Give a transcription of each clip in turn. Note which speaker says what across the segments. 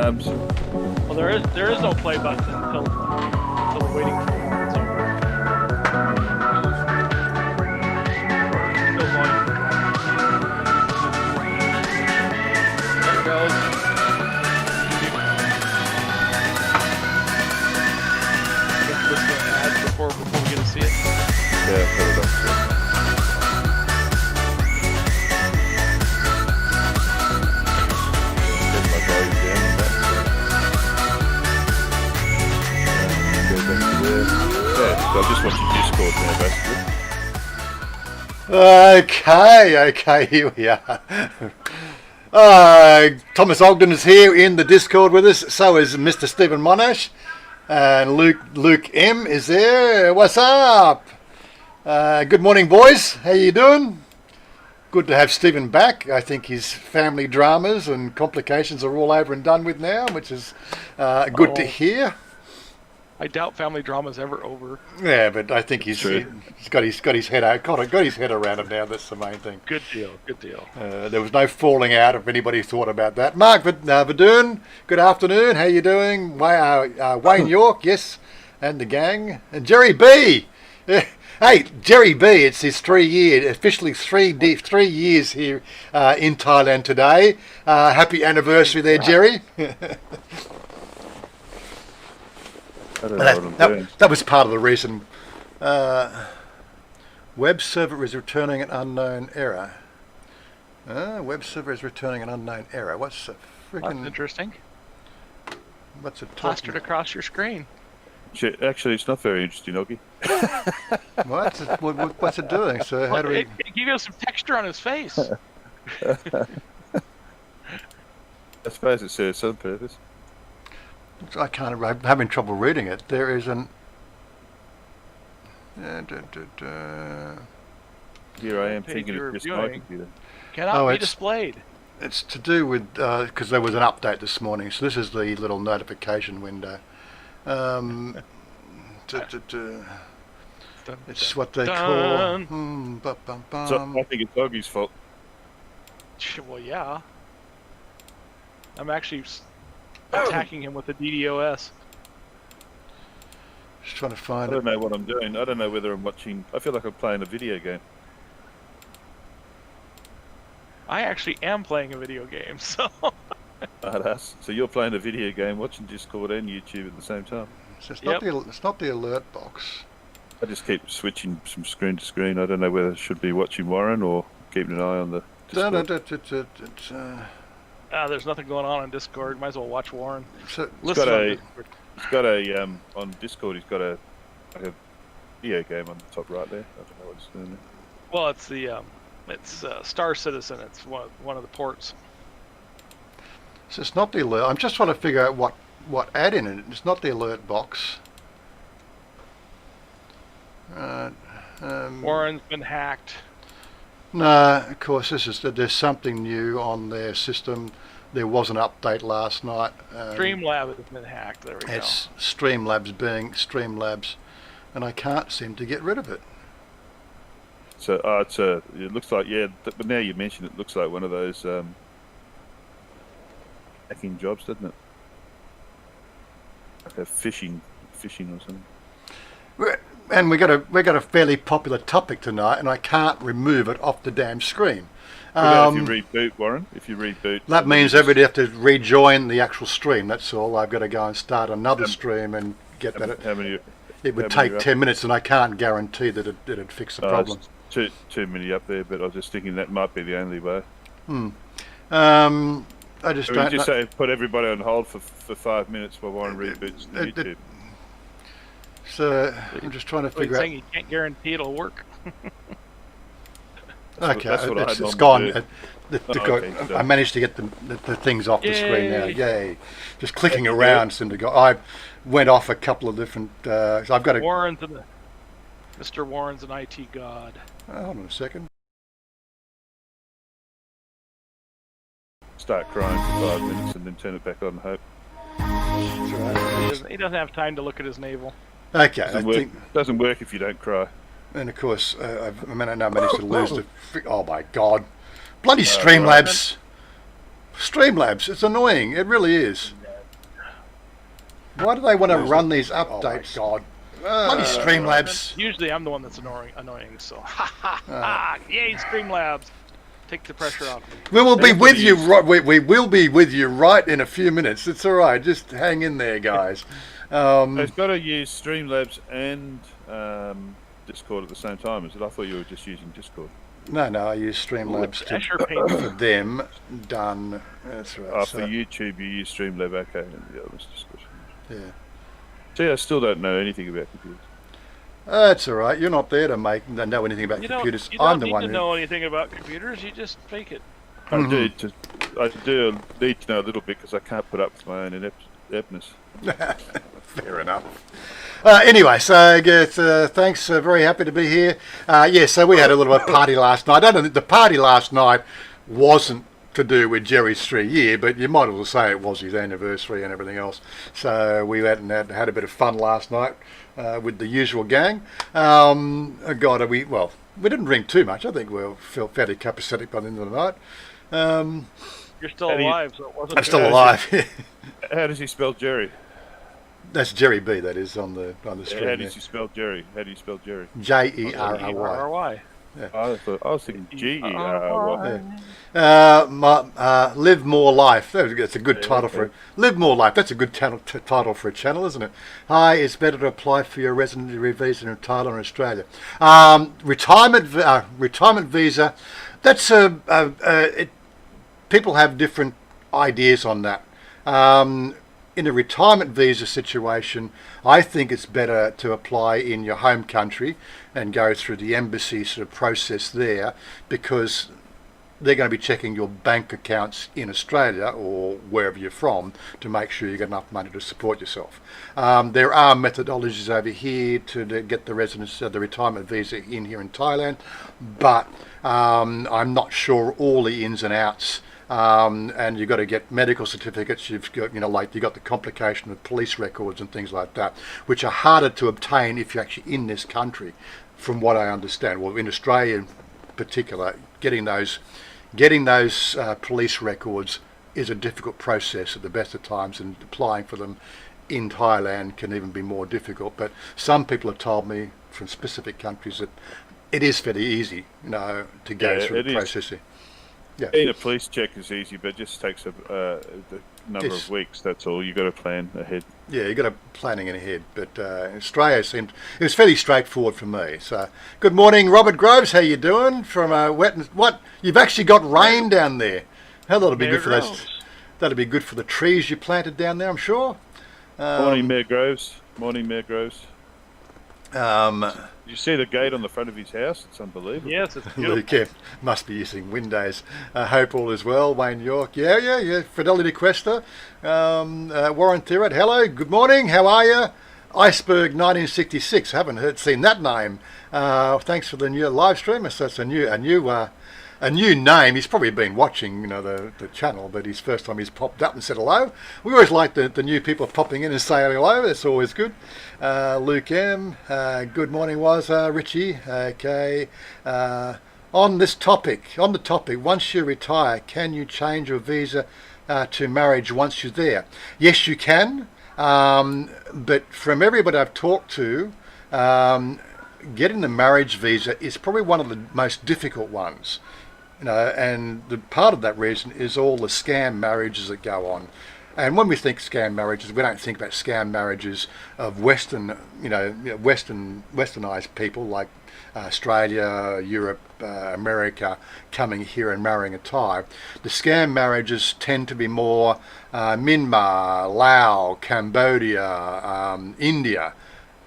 Speaker 1: Well, there is no play button until we're waiting for it. It's over. Still going. There it goes. Let's listen to ads before we get to see it.
Speaker 2: Yeah, put it up. So I'm just watching Discord now, basically.
Speaker 3: Okay, here we are. Thomas Ogden is here in the Discord with us. So is Mr. Stephen Monash. And Luke M is there. What's up? Good morning, boys. How you doing? Good to have Stephen back. I think his family dramas and complications are all over and done with now, which is good to hear.
Speaker 1: I doubt family drama's ever over.
Speaker 3: Yeah, but I think he's got his head out. Got his head around it now. That's the main thing.
Speaker 1: Good deal. Good deal.
Speaker 3: There was no falling out if anybody thought about that. Mark Verdun, good afternoon. How you doing? Wayne York, yes, and the gang, and Jerry B. Hey, Jerry B. It's his officially three years here in Thailand today. Happy anniversary there, Jerry. That was part of the reason. Web server is returning an unknown error. Web server is returning an unknown error. What's the freaking?
Speaker 1: That's interesting.
Speaker 3: What's it
Speaker 1: plastered across your screen?
Speaker 2: Actually, it's not very interesting, Oggy.
Speaker 3: What's it doing? So how do we?
Speaker 1: It gave you some texture on his face.
Speaker 2: I suppose it serves some purpose.
Speaker 3: I'm having trouble reading it. There is an.
Speaker 2: Here I am thinking of just my computer.
Speaker 1: Cannot be displayed.
Speaker 3: It's to do with because there was an update this morning. So this is the little notification window. It's what they call.
Speaker 2: So I think it's Oggy's fault.
Speaker 1: Well, yeah. I'm actually attacking him with the DDoS.
Speaker 3: Just trying to find
Speaker 2: I don't know what I'm doing. I don't know whether I'm watching. I feel like I'm playing a video game.
Speaker 1: I actually am playing a video game, so.
Speaker 2: So you're playing a video game, watching Discord and YouTube at the same time.
Speaker 3: So it's not the alert box.
Speaker 2: I just keep switching from screen to screen. I don't know whether I should be watching Warren or keeping an eye on the Discord.
Speaker 1: There's nothing going on Discord. Might as well watch Warren.
Speaker 3: So
Speaker 2: he's got a on Discord. He's got a video game on the top right there. I don't know what it's doing there.
Speaker 1: Well, it's the Star Citizen. It's one of the ports.
Speaker 3: So it's not the alert. I'm just trying to figure out what ad in it. It's not the alert box.
Speaker 1: Warren's been hacked.
Speaker 3: No, of course there's something new on their system. There was an update last night.
Speaker 1: Streamlabs has been hacked. There we go.
Speaker 3: It's Streamlabs being Streamlabs, and I can't seem to get rid of it.
Speaker 2: So it looks like but now you mention it, looks like one of those hacking jobs, doesn't it? Like a phishing or something.
Speaker 3: And we got a fairly popular topic tonight, and I can't remove it off the damn screen.
Speaker 2: If you reboot, Warren,
Speaker 3: that means everybody have to rejoin the actual stream. That's all. I've got to go and start another stream and get that. It would take 10 minutes, and I can't guarantee that it'd fix the problem.
Speaker 2: Too many up there, but I was just thinking that might be the only way.
Speaker 3: I just don't.
Speaker 2: Just say put everybody on hold for 5 minutes while Warren reboots YouTube.
Speaker 3: So I'm just trying to figure out.
Speaker 1: Saying you can't guarantee it'll work.
Speaker 3: Okay, it's gone. I managed to get the things off the screen now. Yay! Just clicking around seemed to go. I went off a couple of different. So I've got a.
Speaker 1: Mr. Warren's an IT god.
Speaker 3: Hold on a second.
Speaker 2: Start crying for 5 minutes and then turn it back on and hope.
Speaker 1: He doesn't have time to look at his navel.
Speaker 3: Okay,
Speaker 2: doesn't work if you don't cry.
Speaker 3: And of course, I managed to lose the. Oh my God! Bloody Streamlabs! Streamlabs! It's annoying. It really is. Why do they want to run these updates?
Speaker 4: Oh my God.
Speaker 3: Bloody Streamlabs.
Speaker 1: Usually I'm the one that's annoying, so ha ha ha! Yay, Streamlabs! Take the pressure off me.
Speaker 3: We will be with you. We will be with you right in a few minutes. It's all right. Just hang in there, guys.
Speaker 2: They've got to use Streamlabs and Discord at the same time, is it? I thought you were just using Discord.
Speaker 3: No, I use Streamlabs for them. Done. That's right.
Speaker 2: For YouTube, you use Streamlab. Okay, yeah, that's discussion.
Speaker 3: Yeah.
Speaker 2: See, I still don't know anything about computers.
Speaker 3: That's all right. You're not there to know anything about computers.
Speaker 1: I'm the one who know anything about computers. You just fake it.
Speaker 2: I do need to know a little bit because I can't put up with my own ineptness.
Speaker 3: Fair enough. Anyway, so thanks. Very happy to be here. So we had a little party last night. I don't think the party last night wasn't to do with Jerry's 3-year, but you might as well say it was his anniversary and everything else. So we had a bit of fun last night with the usual gang. We didn't drink too much. I think we felt fairly copacetic by the end of the night.
Speaker 1: You're still alive, so it wasn't.
Speaker 3: I'm still alive.
Speaker 2: How does he spell Jerry?
Speaker 3: That's Jerry B. That is on the screen.
Speaker 2: How does he spell Jerry? How do you spell Jerry?
Speaker 3: Jerry.
Speaker 2: Yeah. I was thinking Gerry.
Speaker 3: Live More Life. That's a good title for it. Live More Life. That's a good title for a channel, isn't it? Hi, it's better to apply for your residency visa in Thailand or Australia. Retirement visa. That's people have different ideas on that. In a retirement visa situation, I think it's better to apply in your home country and go through the embassy sort of process there, because they're going to be checking your bank accounts in Australia or wherever you're from to make sure you've got enough money to support yourself. There are methodologies over here to get the retirement visa in here in Thailand, but I'm not sure all the ins and outs. And you've got to get medical certificates. You've got, you got the complication of police records and things like that, which are harder to obtain if you're actually in this country, from what I understand. Well, in Australia in particular, getting those police records is a difficult process at the best of times, and applying for them in Thailand can even be more difficult. But some people have told me from specific countries that it is fairly easy, to go through the processing. Yeah.
Speaker 2: Being a police check is easy, but it just takes a number of weeks. That's all. You've got to plan ahead. Yeah,
Speaker 3: you've got to planning ahead. But Australia it was fairly straightforward for me. So, good morning, Robert Groves. How you doing? From what? You've actually got rain down there. How that'll be good for those. That'll be good for the trees you planted down there, I'm sure.
Speaker 2: Morning, Mayor Groves. Morning, Mayor Groves. You see the gate on the front of his house? It's unbelievable.
Speaker 1: Yes, it's beautiful.
Speaker 3: Luke must be using Windows. Hope all is well. Wayne York. Yeah. Fidelity Quester. Warren Thirrett. Hello. Good morning. How are you? Iceberg 1966. Haven't seen that name. Thanks for the new live stream. So it's a new name. He's probably been watching, the channel, but his first time he's popped up and said hello. We always like the new people popping in and saying hello. That's always good. Luke M. Good morning, Wazza. Richie. Okay. On the topic, once you retire, can you change your visa to marriage once you're there? Yes, you can. But from everybody I've talked to, getting the marriage visa is probably one of the most difficult ones. And the part of that reason is all the scam marriages that go on. And when we think scam marriages, we don't think about scam marriages of westernized people like Australia, Europe, America coming here and marrying a Thai. The scam marriages tend to be more Myanmar, Laos, Cambodia, India,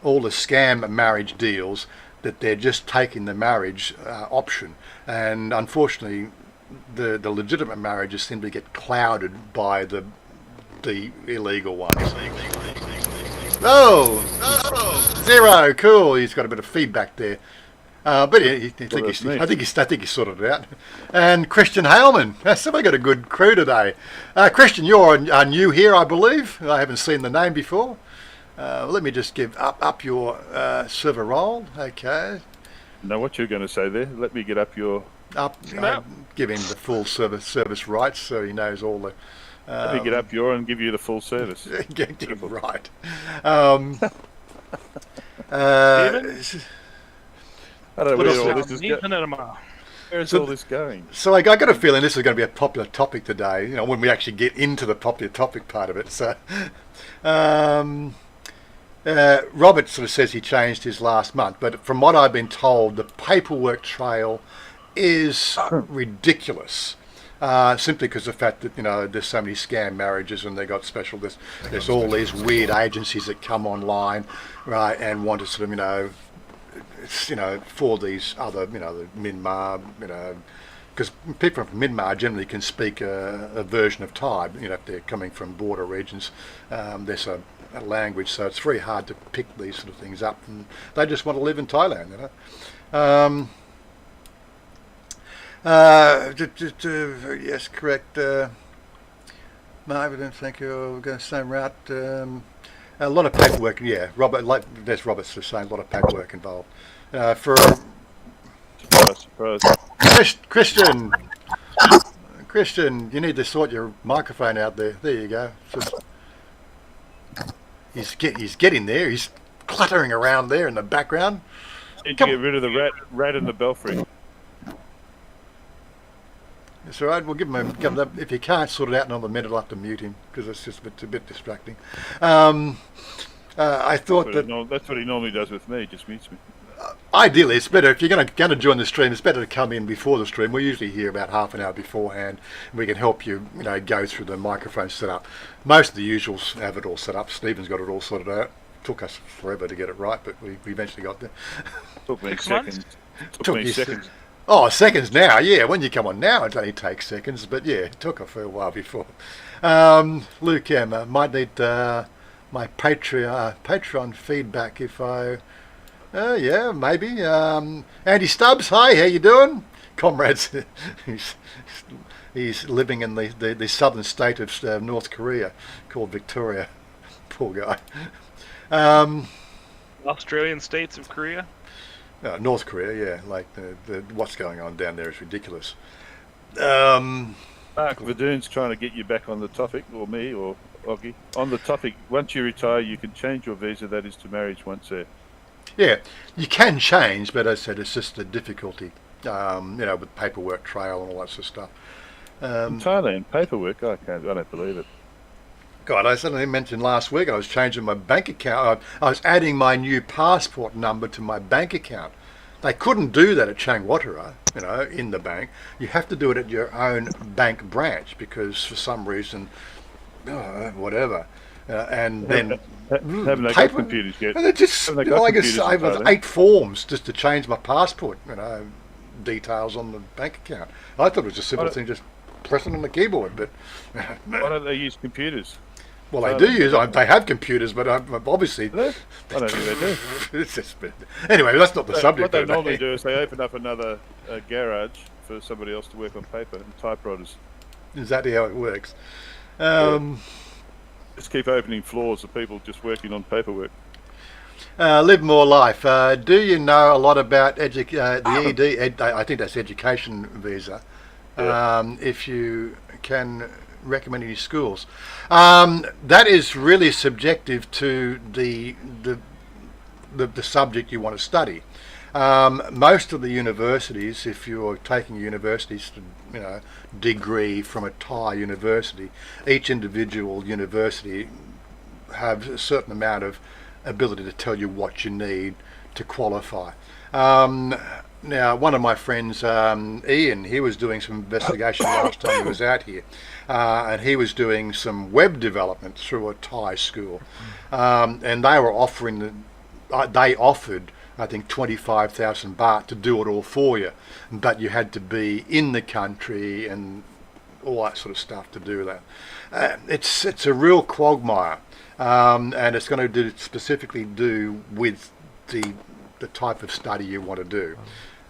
Speaker 3: all the scam marriage deals that they're just taking the marriage option. And unfortunately, the legitimate marriages seem to get clouded by the illegal ones. Oh, Zero, cool. He's got a bit of feedback there, but I think he sorted it out. And Christian Haleman. So we got a good crew today. Christian, you're new here, I believe. I haven't seen the name before. Let me just give up your server role. Okay.
Speaker 2: Know what you're going to say there. Let me get up your...
Speaker 3: Give him the full service rights, so he knows all
Speaker 2: Let me get up your and give you the full service.
Speaker 3: Right.
Speaker 2: I don't know
Speaker 3: What
Speaker 2: where
Speaker 3: else?
Speaker 2: all this is going.
Speaker 1: Panama.
Speaker 2: Where's all this going?
Speaker 3: So I got a feeling this is going to be a popular topic today, you know, when we actually get into the popular topic part of it. So Robert sort of says he changed his last month, but from what I've been told, the paperwork trail is ridiculous. Simply because of the fact that, you know, there's so many scam marriages and they got special, there's all these weird agencies that come online, right, and want to sort of, you know, for these other, you know, the Myanmar, you know, because people from Myanmar generally can speak a version of Thai, you know, if they're coming from border regions. There's a language, so it's very hard to pick these sort of things up, and they just want to live in Thailand, you know. Yes, correct. Mark, I don't think you're going the same route. A lot of paperwork, yeah. Robert, like there's Robert's the same. A lot of paperwork involved. For
Speaker 2: Surprise.
Speaker 3: Christian, you need to sort your microphone out there. There you go. He's getting there. He's cluttering around there in the background.
Speaker 2: Need to get rid of the rat in the belfry.
Speaker 3: It's all right. We'll give him if he can't sort it out in another minute, I'll have to mute him because it's just a bit distracting. I thought
Speaker 2: that's what he normally does with me. Just mutes me.
Speaker 3: Ideally, it's better if you're going to join the stream. It's better to come in before the stream. We're usually here about half an hour beforehand. And we can help you, you know, go through the microphone setup. Most of the usuals have it all set up. Stephen's got it all sorted out. Took us forever to get it right, but we eventually got there.
Speaker 2: Took me
Speaker 1: 6
Speaker 2: seconds.
Speaker 1: months?
Speaker 2: Took me seconds.
Speaker 3: Oh, seconds now, yeah. When you come on now, it only takes seconds, but yeah, it took a fair while before. Luke M, might need my Patreon feedback if I... yeah, maybe. Andy Stubbs, hi, how you doing? Comrades, he's living in the southern state of North Korea called Victoria. Poor guy.
Speaker 1: Australian states of Korea.
Speaker 3: North Korea, yeah. Like the what's going on down there is ridiculous.
Speaker 2: Mark Verdun's trying to get you back on the topic, or me, or Oggy. On the topic, once you retire, you can change your visa, that is to marriage once there.
Speaker 3: Yeah, you can change, but as I said, it's just the difficulty, you know, with paperwork trail and all that sort of stuff.
Speaker 2: In Thailand, paperwork, I don't believe it.
Speaker 3: God, I suddenly mentioned last week I was changing my bank account. I was adding my new passport number to my bank account. They couldn't do that at Changwatara, you know, in the bank. You have to do it at your own bank branch because for some reason, whatever. And then
Speaker 2: haven't they got computers yet?
Speaker 3: And it just, you know, I guess I have 8 forms just to change my passport, you know, details on the bank account. I thought it was a simple thing, just pressing on the keyboard, but
Speaker 2: why don't they use computers?
Speaker 3: Well, they do use. They have computers, but obviously,
Speaker 2: I don't think they do.
Speaker 3: It's just, anyway, that's not the subject.
Speaker 2: What they normally do is they open up another garage for somebody else to work on paper and typewriters.
Speaker 3: Exactly how it works.
Speaker 2: Just keep opening floors of people just working on paperwork.
Speaker 3: Live more life. Do you know a lot about the ED? I think that's education visa.
Speaker 2: Yeah.
Speaker 3: If you can recommend any schools, that is really subjective to the subject you want to study. Most of the universities, if you're taking universities to, you know, degree from a Thai university, each individual university have a certain amount of ability to tell you what you need to qualify. Now, one of my friends, Ian, he was doing some investigation last time he was out here, and he was doing some web development through a Thai school, and they were offering they offered, I think, 25,000 baht to do it all for you, but you had to be in the country and all that sort of stuff to do that. It's a real quagmire, and it's going to specifically do with the type of study you want to do.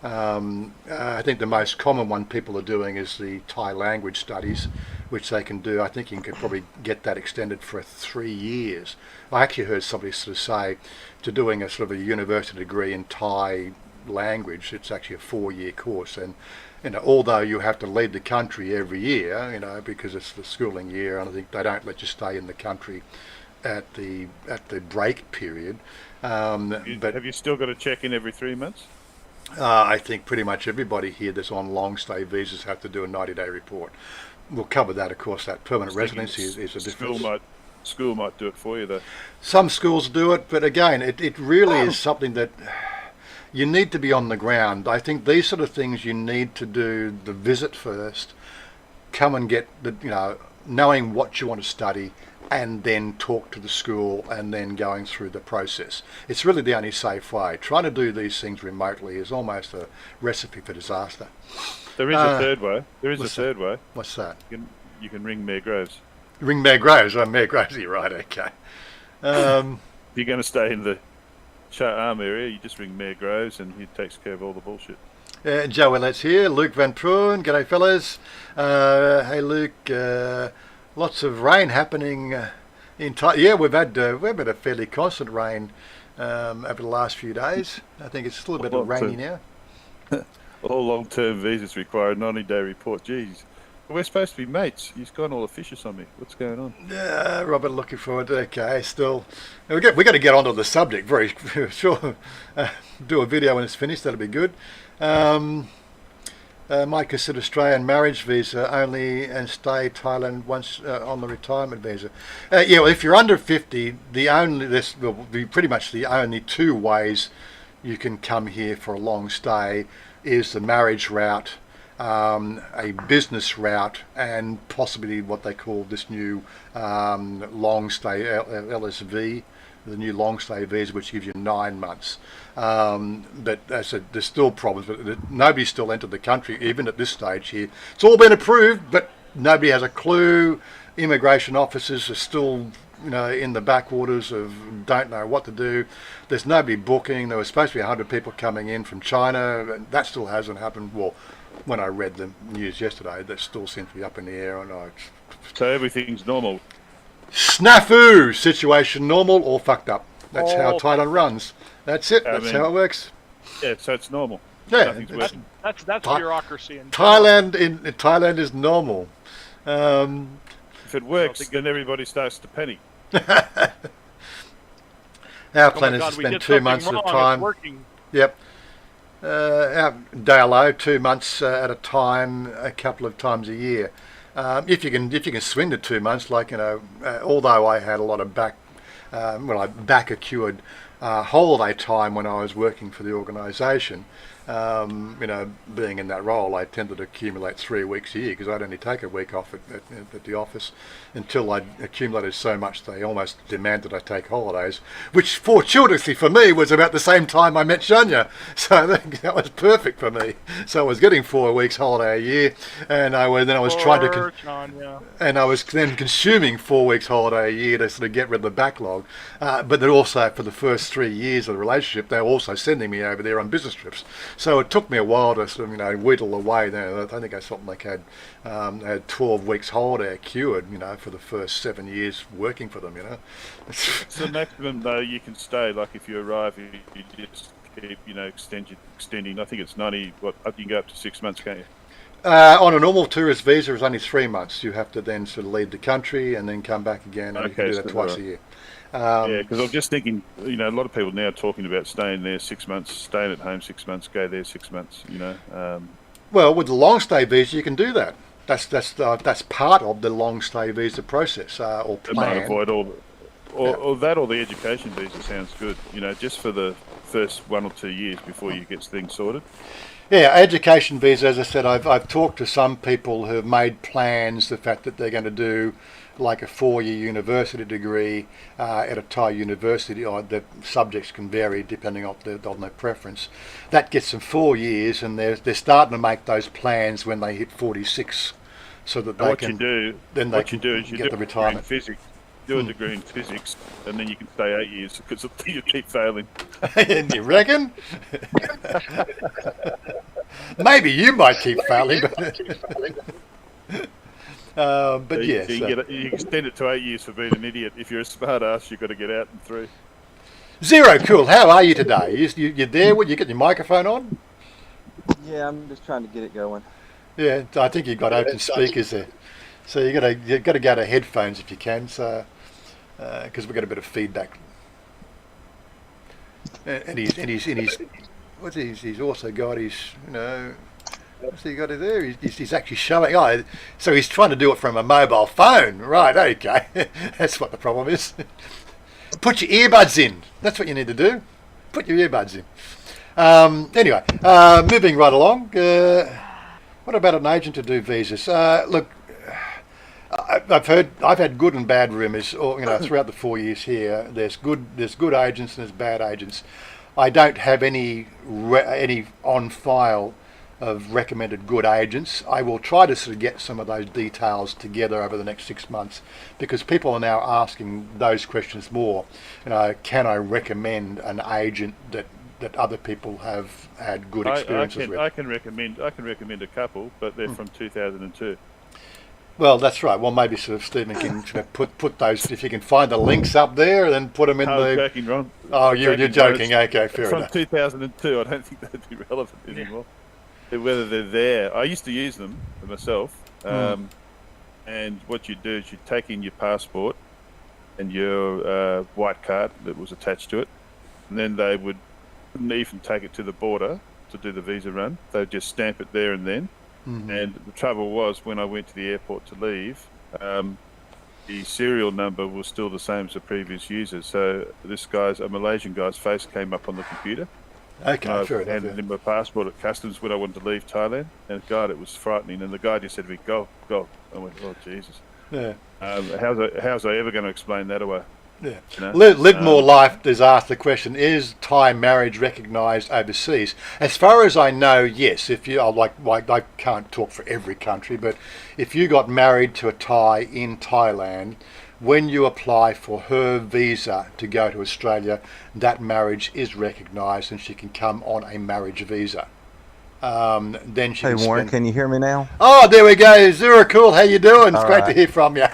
Speaker 3: I think the most common one people are doing is the Thai language studies, which they can do. I think you can probably get that extended for 3 years. I actually heard somebody sort of say to doing a sort of a university degree in Thai language. It's actually a 4-year course, and although you have to leave the country every year, because it's the schooling year, and I think they don't let you stay in the country at the break period. But
Speaker 2: have you still got to check in every 3 months?
Speaker 3: I think pretty much everybody here that's on long stay visas have to do a 90-day report. We'll cover that, of course. That permanent residency is a difference.
Speaker 2: School might do it for you, though.
Speaker 3: Some schools do it, but again, it really is something that you need to be on the ground. I think these sort of things you need to do the visit first, come and get knowing what you want to study, and then talk to the school, and then going through the process. It's really the only safe way. Trying to do these things remotely is almost a recipe for disaster.
Speaker 2: There is a third way. There is a third way.
Speaker 3: What's that?
Speaker 2: You can ring Mayor Groves.
Speaker 3: Ring Mayor Groves. Oh, Mayor Groves, you're right, okay.
Speaker 2: If you're going to stay in the Char Arm area, you just ring Mayor Groves and he takes care of all the bullshit.
Speaker 3: Joe Ellet's here. Luke Van Proon. G'day, fellas. Hey, Luke. Lots of rain happening in Thailand. Yeah, we've had a fairly constant rain over the last few days. I think it's still a bit rainy now.
Speaker 2: All long-term visas require a 90-day report. Jeez. We're supposed to be mates. You've gone all officious on me. What's going on?
Speaker 3: Robert, looking forward to it. Okay, still. We've got to get onto the subject very sure. Do a video when it's finished. That'll be good. Might consider Australian marriage visa only and stay Thailand once on the retirement visa. Well, if you're under 50, this will be pretty much the only 2 ways you can come here for a long stay is the marriage route, a business route, and possibly what they call this new long stay LSV, the new long stay visa, which gives you 9 months. But as I said, there's still problems, but nobody's still entered the country, even at this stage here. It's all been approved, but nobody has a clue. Immigration officers are still, in the backwaters of don't know what to do. There's nobody booking. There was supposed to be 100 people coming in from China, and that still hasn't happened. Well, when I read the news yesterday, that still seems to be up in the air.
Speaker 2: So everything's normal.
Speaker 3: Snafu! Situation normal or fucked up. That's how Thailand runs. That's it. That's how it works.
Speaker 2: Yeah, so it's normal.
Speaker 3: Yeah,
Speaker 1: that's bureaucracy. In
Speaker 3: Thailand is normal.
Speaker 2: If it works, then everybody starts to panic.
Speaker 3: Our plan is to spend 2 months at a time. Yep. Our DLO, 2 months at a time, a couple of times a year. If you can swing to 2 months, although I had a lot of back accrued holiday time when I was working for the organisation, being in that role, I tended to accumulate 3 weeks a year because I'd only take a week off at the office until I'd accumulated so much they almost demanded I take holidays, which fortuitously for me was about the same time I met Chanya, so that was perfect for me. So I was getting 4 weeks holiday a year, and I was then consuming 4 weeks holiday a year to sort of get rid of the backlog. But then also for the first 3 years of the relationship, they were also sending me over there on business trips. So it took me a while to sort of, whittle away there. I think I something like had 12 weeks holiday accrued, for the first 7 years working for them,
Speaker 2: So maximum though you can stay, like if you arrive, you just keep, extending. I think it's 90. You can go up to 6 months, can't you?
Speaker 3: On a normal tourist visa, it's only 3 months. You have to then sort of leave the country and then come back again, and you can do that twice a year.
Speaker 2: Yeah, because I'm just thinking, a lot of people now are talking about staying there 6 months, staying at home 6 months, go there 6 months.
Speaker 3: Well, with the long stay visa, you can do that. That's part of the long stay visa process or plan.
Speaker 2: Might avoid or that, or the education visa sounds good. Just for the first 1 or 2 years before you get things sorted.
Speaker 3: Yeah, education visa. As I said, I've talked to some people who have made plans. The fact that they're going to do like a 4-year university degree at a Thai university, or the subjects can vary depending on their preference. That gets them 4 years, and they're starting to make those plans when they hit 46, so that they can do the retirement.
Speaker 2: Physics. Do a degree in physics, and then you can stay 8 years because you keep failing.
Speaker 3: You reckon? Maybe you might keep failing, but
Speaker 2: yes. You extend it to 8 years for being an idiot. If you're a smart ass, you've got to get out in 3.
Speaker 3: Zero, cool. How are you today? You there? You get your microphone on?
Speaker 4: Yeah, I'm just trying to get it going.
Speaker 3: Yeah, I think you've got open speakers there. So you got to go to headphones if you can. So because we've got a bit of feedback. And he's also got his what's he got there? He's actually showing. Oh, so he's trying to do it from a mobile phone, right? Okay, that's what the problem is. Put your earbuds in. That's what you need to do. Put your earbuds in. Anyway, moving right along. What about an agent to do visas? Look, I've had good and bad rumours. Throughout the 4 years here, there's good agents and there's bad agents. I don't have any on file of recommended good agents. I will try to sort of get some of those details together over the next 6 months, because people are now asking those questions more. Can I recommend an agent that other people have had good experiences with?
Speaker 2: I can recommend a couple, but they're from 2002.
Speaker 3: Well, that's right. Well, maybe sort of Stephen can put those, if you can find the links up there, and then put them in the.
Speaker 2: Joking, Ron.
Speaker 3: Oh, you're joking. Okay, fair enough.
Speaker 2: From 2002, I don't think they'd be relevant anymore. Whether they're there, I used to use them myself. And what you do is you take in your passport and your white card that was attached to it, and then they wouldn't even take it to the border to do the visa run. They'd just stamp it there and then. And the trouble was, when I went to the airport to leave, the serial number was still the same as the previous user. So a Malaysian guy's face came up on the computer.
Speaker 3: Okay, fair enough.
Speaker 2: I handed him my passport at customs when I wanted to leave Thailand, and God, it was frightening. And the guy just said to me, "Go." I went, "Oh Jesus."
Speaker 3: Yeah.
Speaker 2: How's I ever going to explain that away?
Speaker 3: Yeah. Live More Life has asked the question: is Thai marriage recognised overseas? As far as I know, yes. If you I can't talk for every country, but if you got married to a Thai in Thailand, when you apply for her visa to go to Australia, that marriage is recognised, and she can come on a marriage visa. Then she.
Speaker 4: Hey Warren, can you hear me now?
Speaker 3: Oh, there we go. Zero, cool. How you doing? It's great to hear from you.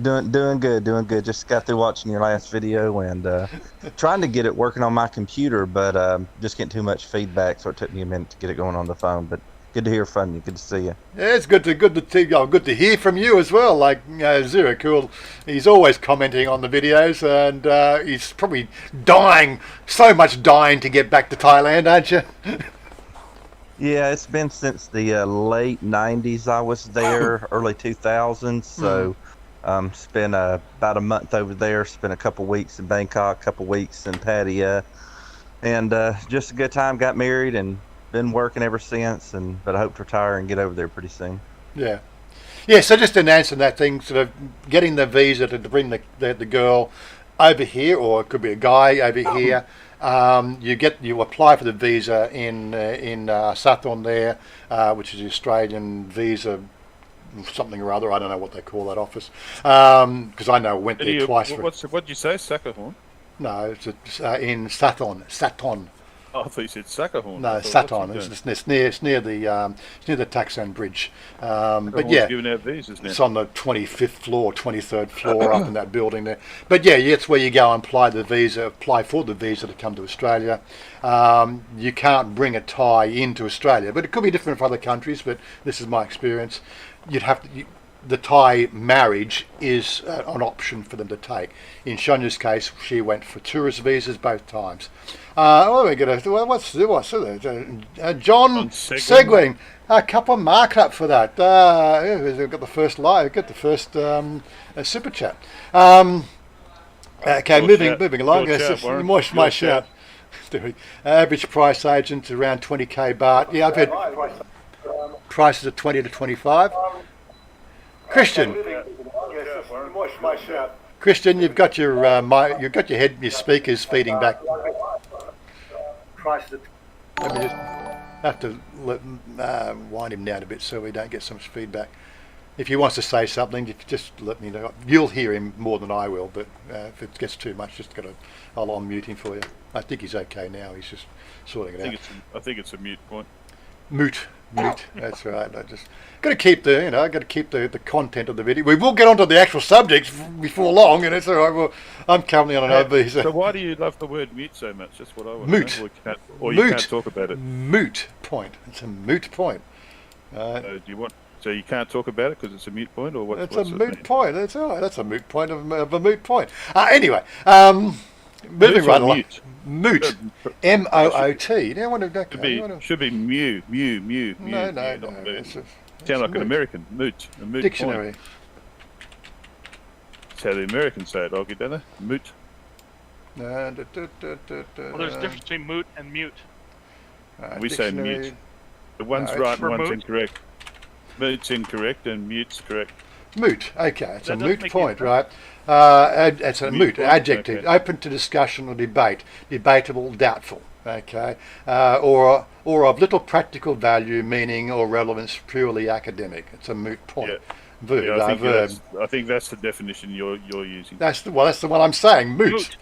Speaker 4: Doing good. Just got through watching your last video and trying to get it working on my computer, but just getting too much feedback, so it took me a minute to get it going on the phone. But good to hear from you. Good to see you. Yeah, it's good to hear from you as well. Like Zero Cool, he's always commenting on the videos, and he's probably dying to get back to Thailand, aren't you? Yeah, it's been since the late '90s. I was there, early 2000s. So. Spent about a month over there, spent a couple weeks in Bangkok, a couple weeks in Pattaya, and just a good time. Got married and been working ever since, but I hope to retire and get over there pretty soon. Yeah.
Speaker 3: So just in answer that thing, sort of getting the visa to bring the girl over here, or it could be a guy over here. You apply for the visa in Sathorn there, which is the Australian visa. Something or other, I don't know what they call that office, because I know I went there twice.
Speaker 2: What did you say, Sakahorn?
Speaker 3: No, it's in Sathorn.
Speaker 2: Oh, I thought you said Sakahorn.
Speaker 3: No, Sathorn. It's near the Taksan Bridge. But yeah,
Speaker 2: giving out visas now.
Speaker 3: It's on the 25th floor, 23rd floor up in that building there. But yeah, it's where you go and apply for the visa to come to Australia. You can't bring a Thai into Australia, but it could be different for other countries. But this is my experience. The Thai marriage is an option for them to take. In Chanya's case, she went for tourist visas both times. What's John Seguin? A couple of mark up for that. We've got the first live. Got the first super chat. Okay, moving along. My shout. Average price agent around 20k baht. Yeah, I've had prices of 20 to 25. Christian, you've got your speakers feeding back. Let me just have to wind him down a bit so we don't get so much feedback. If he wants to say something, just let me know. You'll hear him more than I will, but if it gets too much, I'll unmute him for you. I think he's okay now. He's just sorting it out.
Speaker 2: I think it's a mute point.
Speaker 3: Moot. Moot. That's right. I just got to keep the content of the video. We will get onto the actual subjects before long, and it's all right. Well, I'm currently on an OB.
Speaker 2: So why do you love the word mute so much? That's what I want
Speaker 3: Moot.
Speaker 2: to know. Or you can't talk about it.
Speaker 3: Moot point. It's a moot point.
Speaker 2: So so you can't talk about it because it's a moot point, or what?
Speaker 3: It's
Speaker 2: what's
Speaker 3: a
Speaker 2: it
Speaker 3: moot
Speaker 2: mean?
Speaker 3: point. That's all right. That's a moot point of a moot point. Anyway, moving right along. Moot. M-O-O-T.
Speaker 2: Should be mew.
Speaker 3: No.
Speaker 2: Not moot.
Speaker 3: It's
Speaker 2: Sound like
Speaker 3: moot.
Speaker 2: an American. Moot. A moot
Speaker 3: Dictionary.
Speaker 2: point. That's how the Americans say it, Augie, don't they? Moot.
Speaker 1: Well, there's a difference between moot and mute.
Speaker 2: We say mute. The one's
Speaker 3: No,
Speaker 2: right
Speaker 1: it's
Speaker 2: and one's
Speaker 1: moot.
Speaker 2: incorrect. Moot's incorrect and mute's correct.
Speaker 3: Moot. Okay, it's
Speaker 1: That
Speaker 3: a
Speaker 1: doesn't
Speaker 3: moot
Speaker 1: make
Speaker 3: point,
Speaker 1: any
Speaker 3: right? It's a moot
Speaker 2: point,
Speaker 3: adjective,
Speaker 2: okay.
Speaker 3: open to discussion or debate, debatable, doubtful. Okay, or of little practical value, meaning or relevance, purely academic. It's a moot point.
Speaker 2: Yeah.
Speaker 3: Verb.
Speaker 2: I think that's the definition you're using.
Speaker 3: That's the one I'm saying. Moot.
Speaker 1: Moot.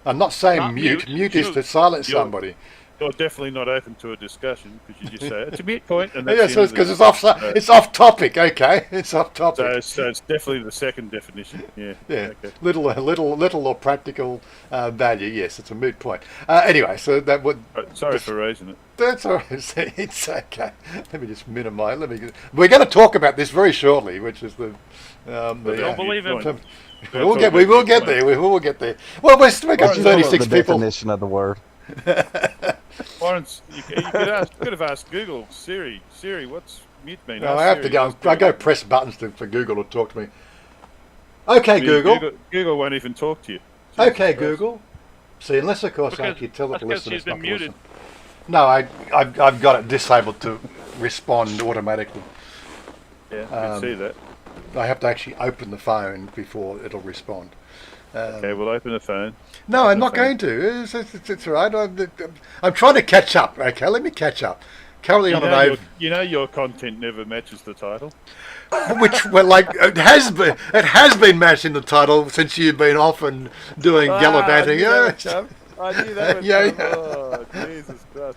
Speaker 3: I'm not saying
Speaker 1: Not
Speaker 3: mute.
Speaker 1: mute,
Speaker 3: Mute is
Speaker 1: moot.
Speaker 3: to silence
Speaker 2: You're-
Speaker 3: somebody.
Speaker 2: You're definitely not open to a discussion because you just say it's a mute point, and
Speaker 3: Yes,
Speaker 2: that's
Speaker 3: because it's off. It's off topic. Okay, it's off topic.
Speaker 2: So it's definitely the second definition. Yeah.
Speaker 3: Yeah,
Speaker 2: Okay.
Speaker 3: little or practical value. Yes, it's a moot point. Anyway, so that would.
Speaker 2: Sorry for raising it.
Speaker 3: That's all right. It's okay. Let me just minimise. We're going to talk about this very shortly, which is the.
Speaker 1: Don't believe him.
Speaker 3: We will get there. We will get there. Well, we got
Speaker 4: The
Speaker 3: 36 people.
Speaker 4: definition of the word.
Speaker 2: Lawrence, you could have asked Google, Siri, what's mute mean?
Speaker 3: No,
Speaker 2: Ask
Speaker 3: I have
Speaker 2: Siri,
Speaker 3: to go.
Speaker 2: ask
Speaker 3: I go
Speaker 2: Google.
Speaker 3: press buttons for Google to talk to me. Okay,
Speaker 2: I mean,
Speaker 3: Google.
Speaker 2: Google won't even talk to you.
Speaker 3: Okay,
Speaker 2: Jesus Christ.
Speaker 3: Google. See, unless of course
Speaker 1: Because-
Speaker 3: you tell it
Speaker 1: that's
Speaker 3: to
Speaker 1: because
Speaker 3: listen.
Speaker 1: she's
Speaker 3: It's not
Speaker 1: been
Speaker 3: to
Speaker 1: muted.
Speaker 3: listen. No, I've got it disabled to respond automatically.
Speaker 2: Yeah, I can see that.
Speaker 3: I have to actually open the phone before it'll respond.
Speaker 2: Okay, we'll open the phone.
Speaker 3: No, I'm not
Speaker 2: Okay.
Speaker 3: going to. It's all right. I'm trying to catch up. Okay, let me catch up. Currently on an
Speaker 2: You know your content never matches the title.
Speaker 3: which it has been matching the title since you've been off and doing gallivanting. Yeah.
Speaker 2: I knew that.
Speaker 3: Yeah.
Speaker 2: Oh, Jesus Christ.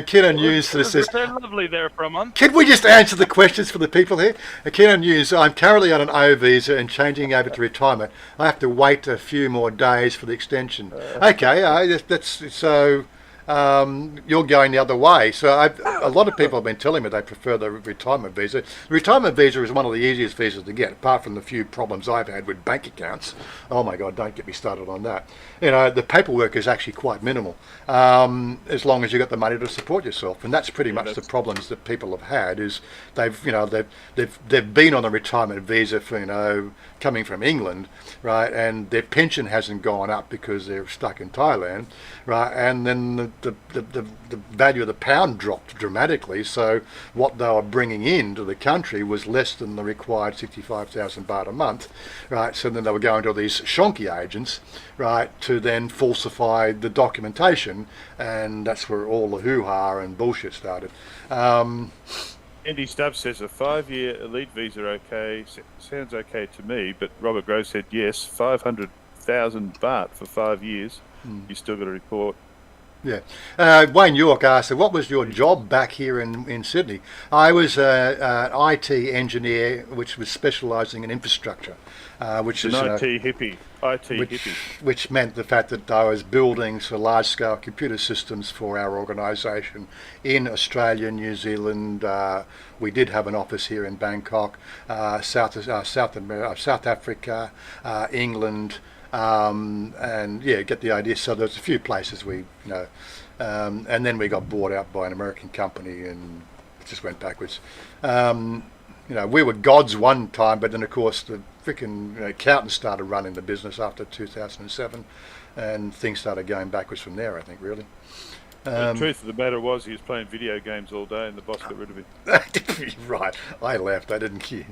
Speaker 3: Keno News says,
Speaker 1: They're lovely there for a month.
Speaker 3: can we just answer the questions for the people here? Keno News, I'm currently on an O visa and changing over to retirement. I have to wait a few more days for the extension. Okay, that's so. You're going the other way. So a lot of people have been telling me they prefer the retirement visa. The retirement visa is one of the easiest visas to get, apart from the few problems I've had with bank accounts. Oh my God, don't get me started on that. You know, the paperwork is actually quite minimal, as long as you've got the money to support yourself. And that's pretty much the problems that people have had. Is they've been on a retirement visa for coming from England, right, and their pension hasn't gone up because they're stuck in Thailand, right, and then the value of the pound dropped dramatically, so what they were bringing into the country was less than the required 65,000 baht a month, right, so then they were going to these shonky agents, right, to then falsify the documentation, and that's where all the hoo-ha and bullshit started.
Speaker 2: Andy Stubbs says a 5-year elite visa okay sounds okay to me, but Robert Grove said yes, 500,000 baht for 5 years. You still got to report.
Speaker 3: Yeah. Wayne York asked, what was your job back here in Sydney? I was an IT engineer, which was specialising in infrastructure, which
Speaker 2: An
Speaker 3: is
Speaker 2: IT hippie. Hippie.
Speaker 3: which meant the fact that I was building large-scale computer systems for our organisation in Australia, New Zealand. We did have an office here in Bangkok, South Africa, England. And yeah, get the idea. So there's a few places and then we got bought out by an American company and it just went backwards. We were gods one time, but then of course the freaking accountants started running the business after 2007, and things started going backwards from there, I think, really.
Speaker 2: The truth of the matter was he was playing video games all day and the boss got rid of him.
Speaker 3: Right, I left. I didn't care.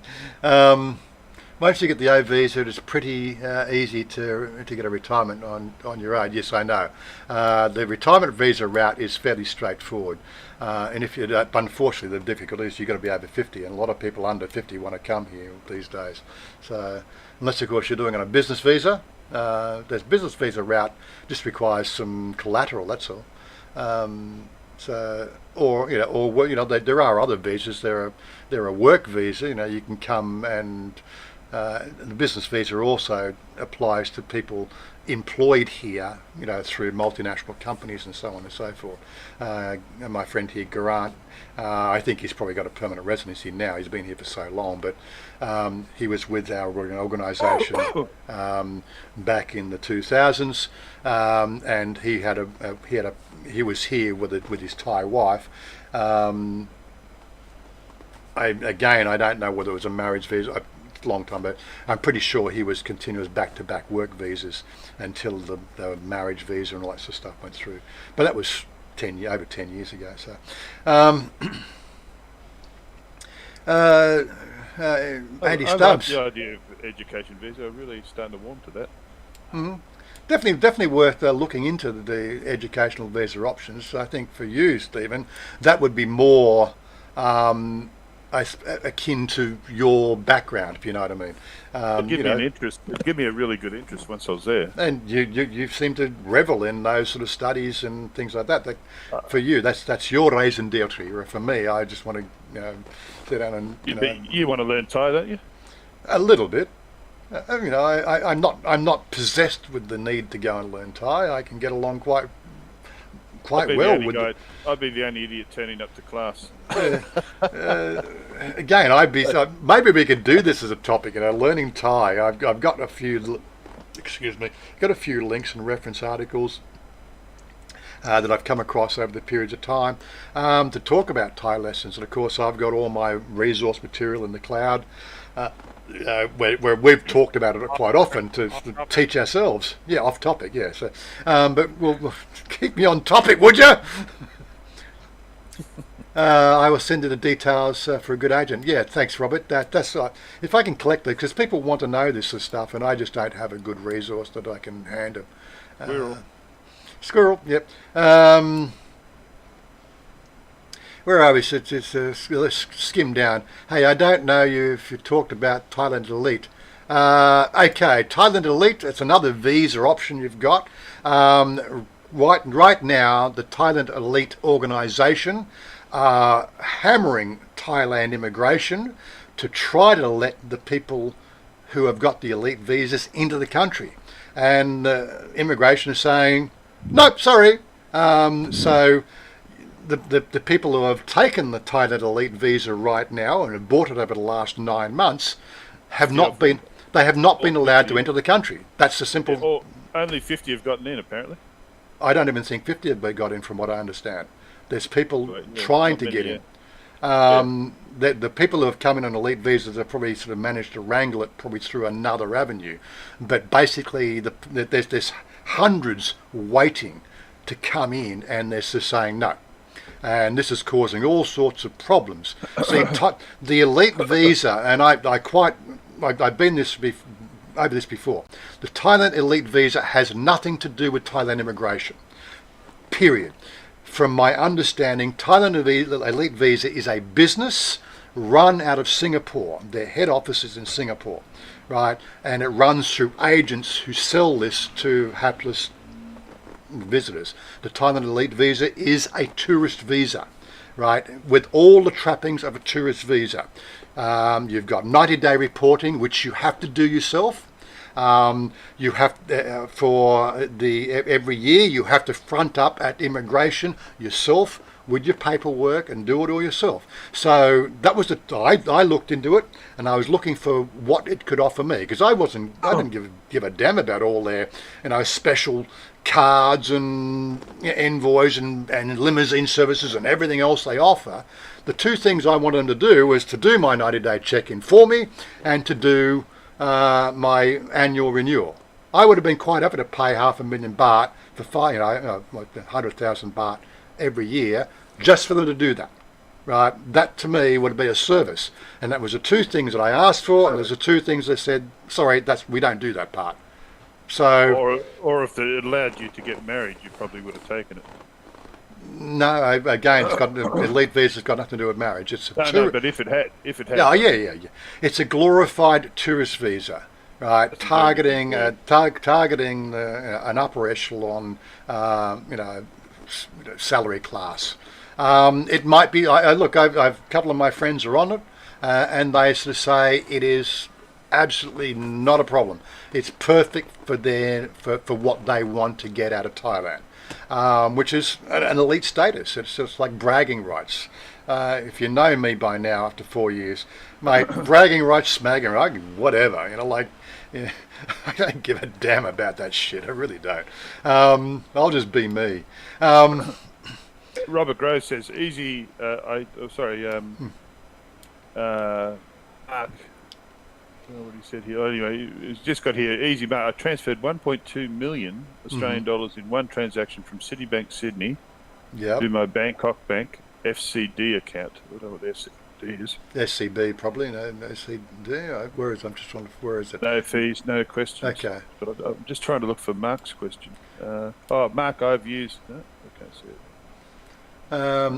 Speaker 3: Once you get the O visa, it's pretty easy to get a retirement on your own. Yes, I know. The retirement visa route is fairly straightforward. And if you don't, unfortunately, the difficulty is you've got to be over 50, and a lot of people under 50 want to come here these days. So unless, of course, you're doing it on a business visa, there's business visa route just requires some collateral, that's all. So, or there are other visas. There are work visa. You can come and the business visa also applies to people employed here, through multinational companies and so on and so forth. And my friend here, Garant, I think he's probably got a permanent residency now. He's been here for so long, but he was with our organisation back in the 2000s, and he was here with his Thai wife. I don't know whether it was a marriage visa. Long time, but I'm pretty sure he was continuous back-to-back work visas until the marriage visa and all that sort of stuff went through. But that was over 10 years ago. So, Andy Stubbs.
Speaker 2: I like the idea of education visa. I'm really starting to warm to that.
Speaker 3: Mm-hmm. Definitely worth looking into the educational visa options. I think for you, Stephen, that would be more akin to your background, if you know what I mean.
Speaker 2: It'd give me an interest. It'd give me a really good interest once I was there.
Speaker 3: And you seem to revel in those sort of studies and things like that. For you, that's your raison d'etre. For me, I just want to sit down and
Speaker 2: you want to learn Thai, don't you?
Speaker 3: A little bit. I'm not possessed with the need to go and learn Thai. I can get along quite well with it.
Speaker 2: I'd be the only idiot turning up to class.
Speaker 3: Again, maybe we could do this as a topic. Learning Thai. I've got a few. Got a few links and reference articles that I've come across over the periods of time to talk about Thai lessons. And of course, I've got all my resource material in the cloud. Where we've talked about it quite often to teach ourselves. Yeah, off topic, yeah. So, but we'll keep me on topic, would you? I will send you the details for a good agent. Yeah, thanks, Robert. That's if I can collect it, because people want to know this sort of stuff, and I just don't have a good resource that I can hand them. Squirrel. Yep. Where are we? Let's skim down. Hey, I don't know if you talked about Thailand Elite. Okay, Thailand Elite, it's another visa option you've got. Right now, the Thailand Elite organisation are hammering Thailand immigration to try to let the people who have got the elite visas into the country. And immigration is saying, nope, sorry. So the people who have taken the Thailand Elite visa right now and have bought it over the last 9 months have not been allowed to enter the country. That's the simple.
Speaker 2: Yeah, only 50 have gotten in, apparently.
Speaker 3: I don't even think 50 have got in, from what I understand. There's people trying to get in. The people who have come in on elite visas have probably sort of managed to wrangle it probably through another avenue. But basically, there's hundreds waiting to come in, and they're just saying no. And this is causing all sorts of problems. See, the elite visa, and I've been over this before. The Thailand elite visa has nothing to do with Thailand immigration. Period. From my understanding, Thailand elite visa is a business run out of Singapore. Their head office is in Singapore, right? And it runs through agents who sell this to hapless visitors. The Thailand elite visa is a tourist visa, right, with all the trappings of a tourist visa. You've got 90-day reporting, which you have to do yourself. You have every year you have to front up at immigration yourself with your paperwork and do it all yourself. So that was I looked into it, and I was looking for what it could offer me, because I didn't give a damn about all their special cards and envoys and limousine services and everything else they offer. The two things I wanted them to do was to do my 90-day check-in for me and to do my annual renewal. I would have been quite happy to pay 500,000 baht for 100,000 baht every year just for them to do that. Right? That to me would be a service, and that was the two things that I asked for, and there's the two things they said, sorry, we don't do that part. So,
Speaker 2: or if it allowed you to get married, you probably would have taken it.
Speaker 3: No, again, elite visa's got nothing to do with marriage. It's
Speaker 2: but if it had,
Speaker 3: yeah. It's a glorified tourist visa, right? Targeting an upper echelon, salary class. It might be. Look, I've a couple of my friends are on it, and they sort of say it is absolutely not a problem. It's perfect for what they want to get out of Thailand, which is an elite status. It's just like bragging rights. If you know me by now after 4 years, mate, bragging rights, smagging rights, whatever. Yeah, I don't give a damn about that shit. I really don't. I'll just be me.
Speaker 2: Robert Grove says easy. Mark. I don't know what he said here. Anyway, he's just got here. Easy, Mark. I transferred 1.2 million Australian dollars in one transaction from Citibank Sydney to my Bangkok Bank FCD account. I don't know what FCD is.
Speaker 3: SCB probably. No, SCD. Where is? I'm just trying to. Where is it?
Speaker 2: No fees, no questions.
Speaker 3: Okay.
Speaker 2: But I'm just trying to look for Mark's question. Mark, I've used. No, I can't see it.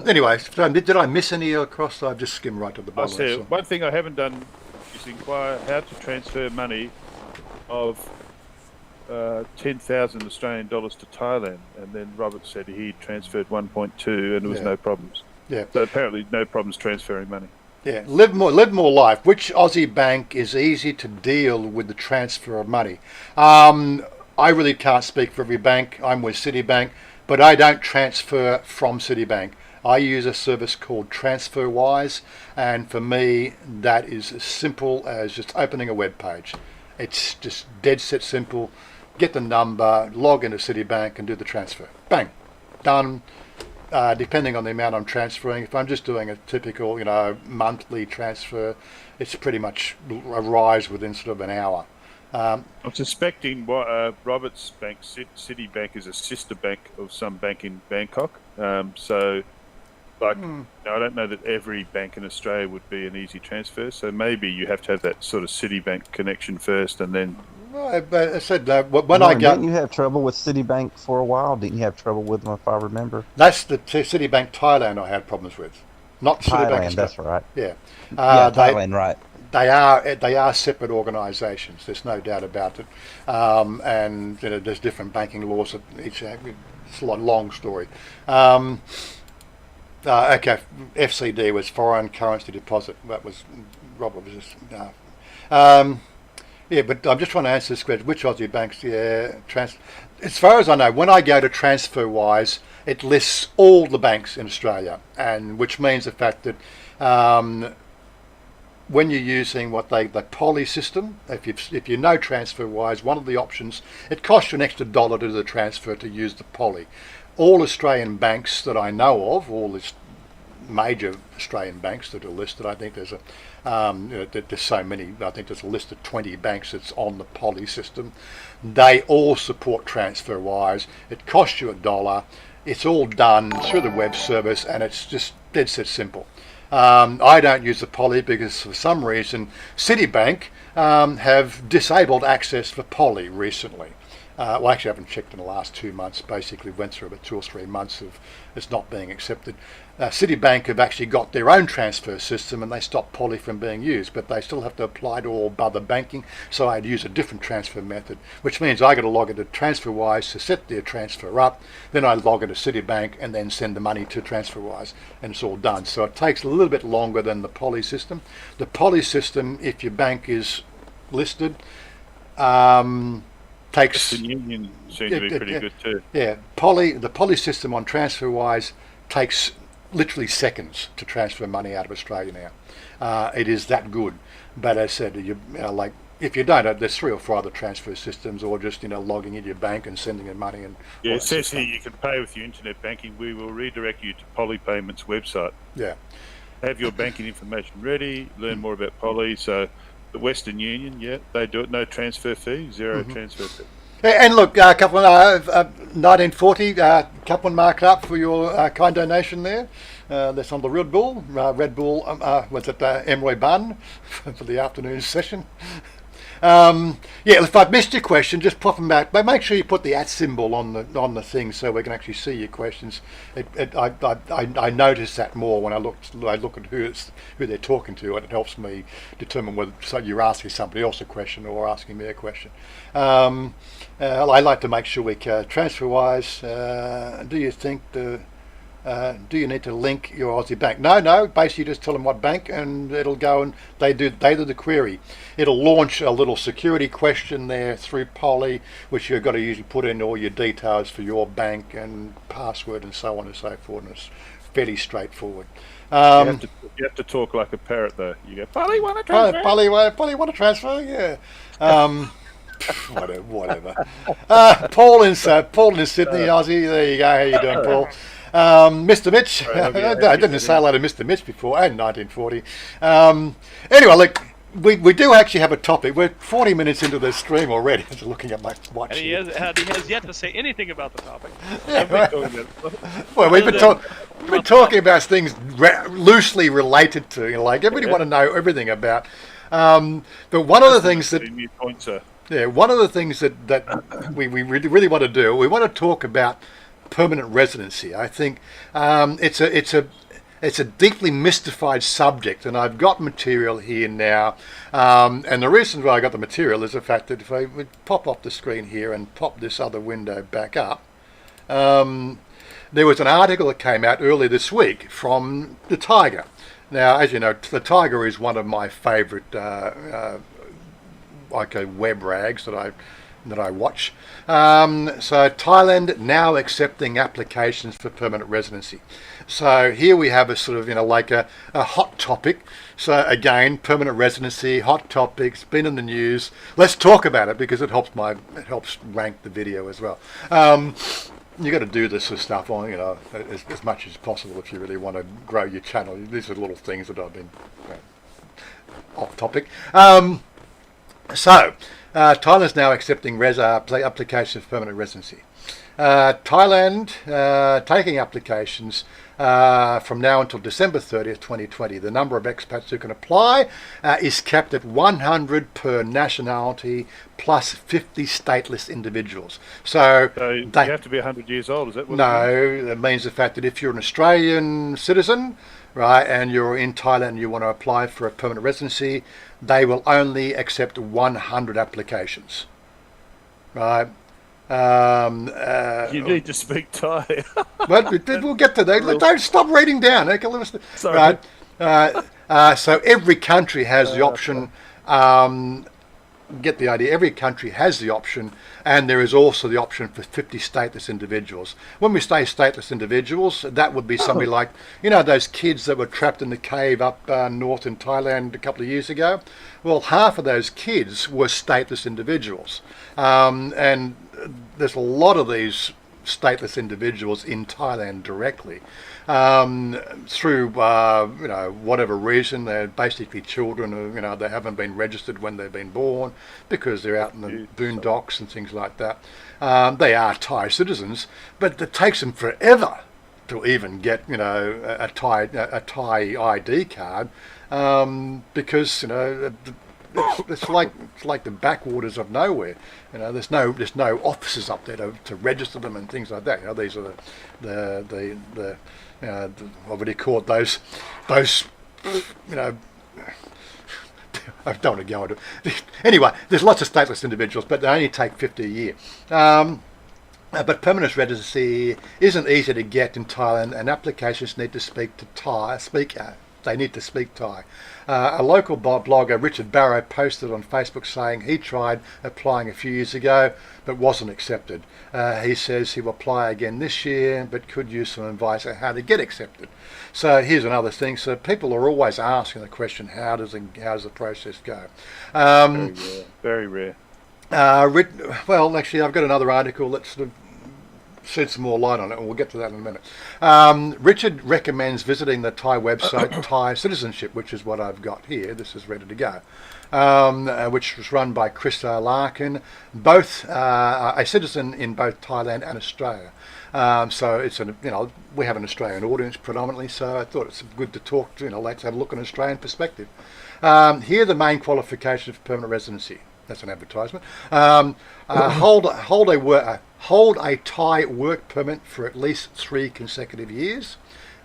Speaker 3: Anyway, did I miss any across? I've just skimmed right to the bottom.
Speaker 2: I see. One thing I haven't done is inquire how to transfer money of 10,000 Australian dollars to Thailand, and then Robert said he transferred 1.2 and there was no problems. Yeah. So apparently no problems transferring money.
Speaker 3: Yeah, live more life. Which Aussie bank is easy to deal with the transfer of money? I really can't speak for every bank. I'm with Citibank, but I don't transfer from Citibank. I use a service called TransferWise, and for me, that is as simple as just opening a web page. It's just dead set simple. Get the number, log into Citibank, and do the transfer. Bang, done. Depending on the amount I'm transferring, if I'm just doing a typical, monthly transfer, it's pretty much arrives within sort of an hour.
Speaker 2: I'm suspecting Robert's bank, Citibank, is a sister bank of some bank in Bangkok. I don't know that every bank in Australia would be an easy transfer. So maybe you have to have that sort of Citibank connection first, and then.
Speaker 3: Well, but I said when I got.
Speaker 4: Didn't you have trouble with Citibank for a while? Didn't you have trouble with them, if I remember?
Speaker 3: That's the Citibank Thailand I had problems with, not
Speaker 4: Thailand.
Speaker 3: Citibank.
Speaker 4: That's right.
Speaker 3: Yeah,
Speaker 4: Thailand, right.
Speaker 3: They are separate organisations. There's no doubt about it, and there's different banking laws that each. It's a long story. Okay, FCD was foreign currency deposit. That was Robert was just. Yeah, but I'm just trying to answer this question. Which Aussie banks? Yeah, as far as I know, when I go to TransferWise, it lists all the banks in Australia, and which means the fact that when you're using the poly system, if you know TransferWise, one of the options, it costs you an extra $1 to do the transfer to use the poly. All Australian banks that I know of, all these major Australian banks that are listed, I think there's there's so many. I think there's a list of 20 banks that's on the poly system. They all support TransferWise. It costs you $1. It's all done through the web service, and it's just dead set simple. I don't use the poly because for some reason Citibank have disabled access for poly recently. Well, actually, I haven't checked in the last 2 months. Basically, went through about 2 or 3 months of it's not being accepted. Citibank have actually got their own transfer system, and they stopped poly from being used, but they still have to apply to all other banking. So I'd use a different transfer method, which means I got to log into TransferWise to set their transfer up. Then I log into Citibank and then send the money to TransferWise, and it's all done. So it takes a little bit longer than the poly system. The poly system, if your bank is listed, takes.
Speaker 2: The Union seems to be pretty good too.
Speaker 3: Yeah, the poly system on TransferWise takes literally seconds to transfer money out of Australia now. It is that good. But as I said, if you don't, there's 3 or 4 other transfer systems, or just logging into your bank and sending in money. And
Speaker 2: it says here you can pay with your internet banking. We will redirect you to Poly Payments website.
Speaker 3: Yeah.
Speaker 2: Have your banking information ready. Learn more about Poly. So the Western Union, they do it. No transfer fee, 0 transfer fee.
Speaker 3: And look, a couple of 1940, couple marked up for your kind donation there. That's on the Red Bull. Was it Emroy Bun for the afternoon session? Yeah, if I've missed your question, just pop them back. But make sure you put the @ symbol on the thing so we can actually see your questions. I notice that more when I look at who they're talking to, and it helps me determine whether you're asking somebody else a question or asking me a question. I like to make sure we transfer-wise. Do you think do you need to link your Aussie bank? No. Basically, just tell them what bank, and it'll go and they do the query. It'll launch a little security question there through Poly, which you've got to usually put in all your details for your bank and password and so on and so forth. And it's fairly straightforward.
Speaker 2: You have to talk like a parrot, though. You go, Polly, want to transfer?
Speaker 3: Polly, want to transfer? Yeah. Whatever. Paul in Sydney, Aussie. There you go. How you doing, Paul? Mr. Mitch. I didn't say hello to Mr. Mitch before, and 1940. Anyway, look, we do actually have a topic. We're 40 minutes into the stream already. Just looking at my watch.
Speaker 1: And he has yet to say anything about the topic.
Speaker 3: Well, we've been talking about things loosely related to, like everybody want to know everything about. But one of the things that one of the things that we really want to do, we want to talk about permanent residency. I think it's a deeply mystified subject, and I've got material here now. And the reason why I got the material is the fact that if I would pop off the screen here and pop this other window back up, there was an article that came out earlier this week from the Tiger. Now, as you know, the Tiger is one of my favourite web rags that I watch. So Thailand now accepting applications for permanent residency. So here we have a sort of, like a hot topic. So again, permanent residency, hot topics, been in the news. Let's talk about it because it helps rank the video as well. You got to do this sort of stuff on, as much as possible if you really want to grow your channel. These are little things that I've been off topic. Thailand's now accepting applications for permanent residency. Thailand taking applications from now until December 30th, 2020. The number of expats who can apply is capped at 100 per nationality plus 50 stateless individuals. So
Speaker 2: you have to be 100 years old, is that what
Speaker 3: No,
Speaker 2: it means?
Speaker 3: it means the fact that if you're an Australian citizen, right, and you're in Thailand and you want to apply for a permanent residency, they will only accept 100 applications, right?
Speaker 2: You need to speak Thai.
Speaker 3: But we'll get to that. Don't stop reading down. Okay,
Speaker 2: Sorry.
Speaker 3: Right? So every country has the option. Get the idea. Every country has the option, and there is also the option for 50 stateless individuals. When we say stateless individuals, that would be somebody like, those kids that were trapped in the cave up north in Thailand a couple of years ago. Well, half of those kids were stateless individuals, and there's a lot of these stateless individuals in Thailand directly. Through whatever reason, they're basically children who they haven't been registered when they've been born because they're out in the boondocks and things like that. They are Thai citizens, but it takes them forever to even get a Thai ID card because it's like the backwaters of nowhere. There's no offices up there to register them and things like that. These are the what would you call it? Those I don't want to go into. Anyway, there's lots of stateless individuals, but they only take 50 a year. But permanent residency isn't easy to get in Thailand, and applications need to speak to Thai. They need to speak Thai. A local blogger, Richard Barrow, posted on Facebook saying he tried applying a few years ago but wasn't accepted. He says he will apply again this year but could use some advice on how to get accepted. So here's another thing. So people are always asking the question, how does the process go?
Speaker 2: Very rare.
Speaker 3: Well, actually, I've got another article that sort of shed some more light on it, and we'll get to that in a minute. Richard recommends visiting the Thai website Thai Citizenship, which is what I've got here. This is ready to go, which was run by Chris Larkin, both a citizen in both Thailand and Australia. So it's we have an Australian audience predominantly, so I thought it's good to talk to, let's have a look at an Australian perspective. Here are the main qualifications for permanent residency. That's an advertisement. Hold a Thai work permit for at least 3 consecutive years.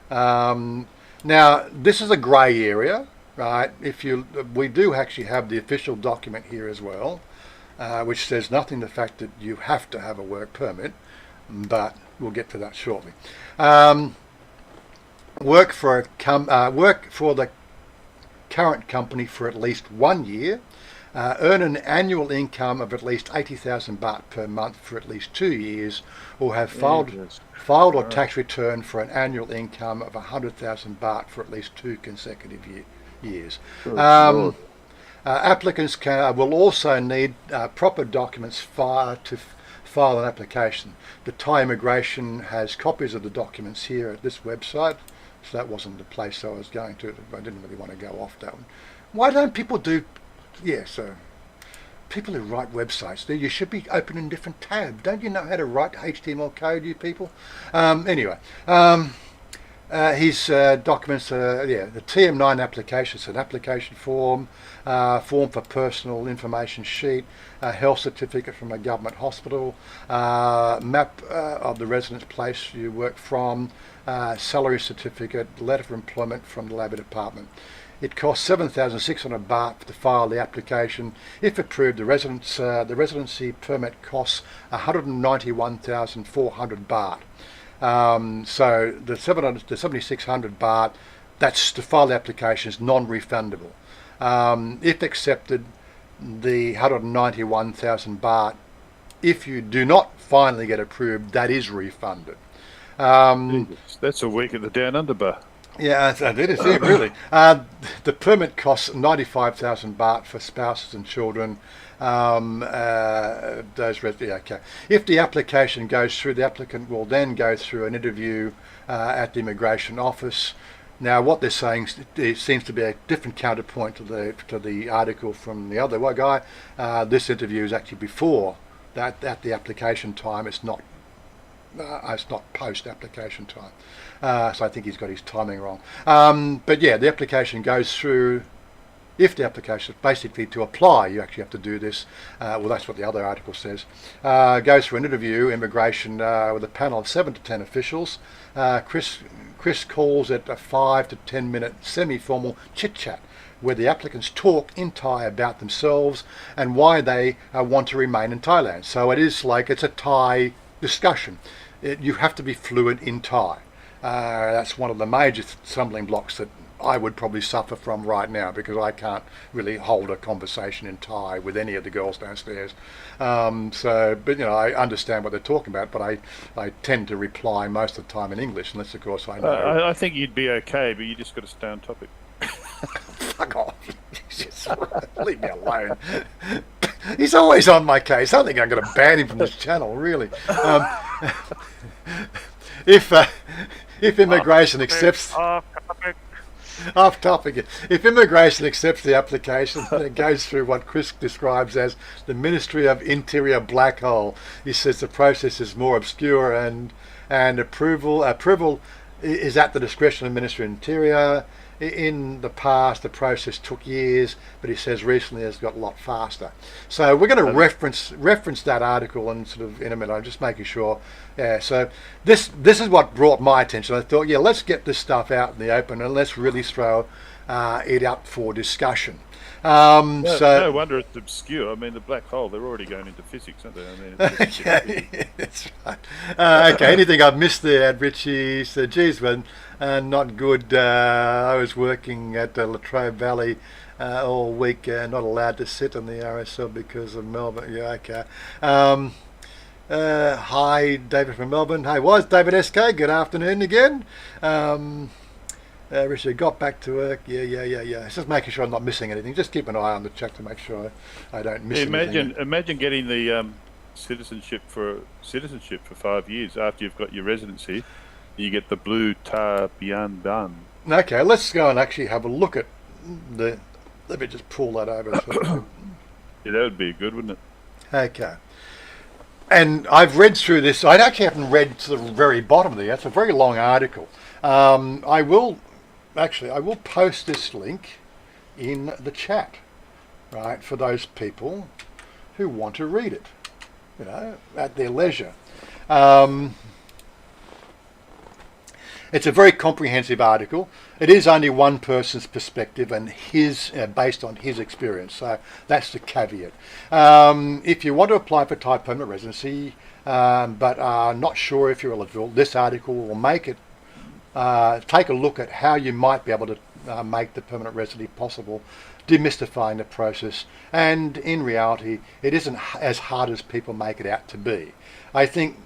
Speaker 3: Now, this is a grey area, right? We do actually have the official document here as well, which says nothing to the fact that you have to have a work permit, but we'll get to that shortly. Work for the current company for at least 1 year. Earn an annual income of at least 80,000 baht per month for at least 2 years, or have filed or tax return for an annual income of 100,000 baht for at least 2 consecutive years. Applicants will also need proper documents to file an application. The Thai immigration has copies of the documents here at this website, so that wasn't the place I was going to. I didn't really want to go off that one. Why don't people do... Yeah, so people who write websites, you should be opening different tabs. Don't you know how to write HTML code, you people? Anyway, his documents, the TM9 application, it's an application form, form for personal information sheet, a health certificate from a government hospital, map of the residence place you work from, salary certificate, letter of employment from the Labour Department. It costs 7,600 baht to file the application. If approved, the residency permit costs 191,400 baht. So the 7,600 baht, that's to file the application, is non-refundable. If accepted, the 191,000 baht, if you do not finally get approved, that is refunded.
Speaker 2: That's a week at the Down Under bar.
Speaker 3: Yeah, it is, yeah, really. The permit costs 95,000 baht for spouses and children. Okay. If the application goes through, the applicant will then go through an interview at the immigration office. Now, what they're saying, it seems to be a different counterpoint to the article from the other guy. This interview is actually before that, at the application time. It's not post-application time. So I think he's got his timing wrong. But yeah, the application goes through. If the application, basically to apply, you actually have to do this. Well, that's what the other article says. Goes through an interview, immigration, with a panel of 7 to 10 officials. Chris calls it a 5 to 10 minute semi-formal chit-chat, where the applicants talk in Thai about themselves and why they want to remain in Thailand. So it is like it's a Thai discussion. You have to be fluent in Thai. That's one of the major stumbling blocks that I would probably suffer from right now, because I can't really hold a conversation in Thai with any of the girls downstairs. But you know, I understand what they're talking about, but I tend to reply most of the time in English, unless of course I know.
Speaker 2: I think you'd be okay, but you just got to stay on topic.
Speaker 3: Fuck off. Just leave me alone. He's always on my case. I think I'm going to ban him from this channel, really. If immigration accepts... Off topic. If immigration accepts the application, it goes through what Chris describes as the Ministry of Interior black hole. He says the process is more obscure and approval is at the discretion of the Ministry of Interior. In the past, the process took years, but he says recently it's got a lot faster. So we're going to reference that article and sort of in a minute. I'm just making sure. Yeah. So this is what brought my attention. I thought, yeah, let's get this stuff out in the open and let's really throw it up for discussion.
Speaker 2: No wonder it's obscure. I mean, the black hole, they're already going into physics, aren't they? I mean,
Speaker 3: okay, that's right. Okay, anything I've missed there, Richie? So, geez, not good. I was working at Latrobe Valley all week, not allowed to sit on the RSL because of Melbourne. Yeah, okay. Hi, David from Melbourne. Hey, David SK. Good afternoon again. Richard got back to work. Yeah. It's just making sure I'm not missing anything. Just keep an eye on the chat to make sure I don't miss anything.
Speaker 2: Imagine getting the citizenship for 5 years after you've got your residency. You get the blue tar bian ban.
Speaker 3: Okay, let's go and actually have a look at the. Let me just pull that over.
Speaker 2: Yeah, that would be good, wouldn't it?
Speaker 3: Okay. And I've read through this. I actually haven't read to the very bottom of the. It's a very long article. I will post this link in the chat, right, for those people who want to read it, at their leisure. It's a very comprehensive article. It is only one person's perspective and based on his experience. So that's the caveat. If you want to apply for Thai permanent residency, but are not sure if you're eligible, this article will make it. Take a look at how you might be able to make the permanent residency possible, demystifying the process. And in reality, it isn't as hard as people make it out to be. I think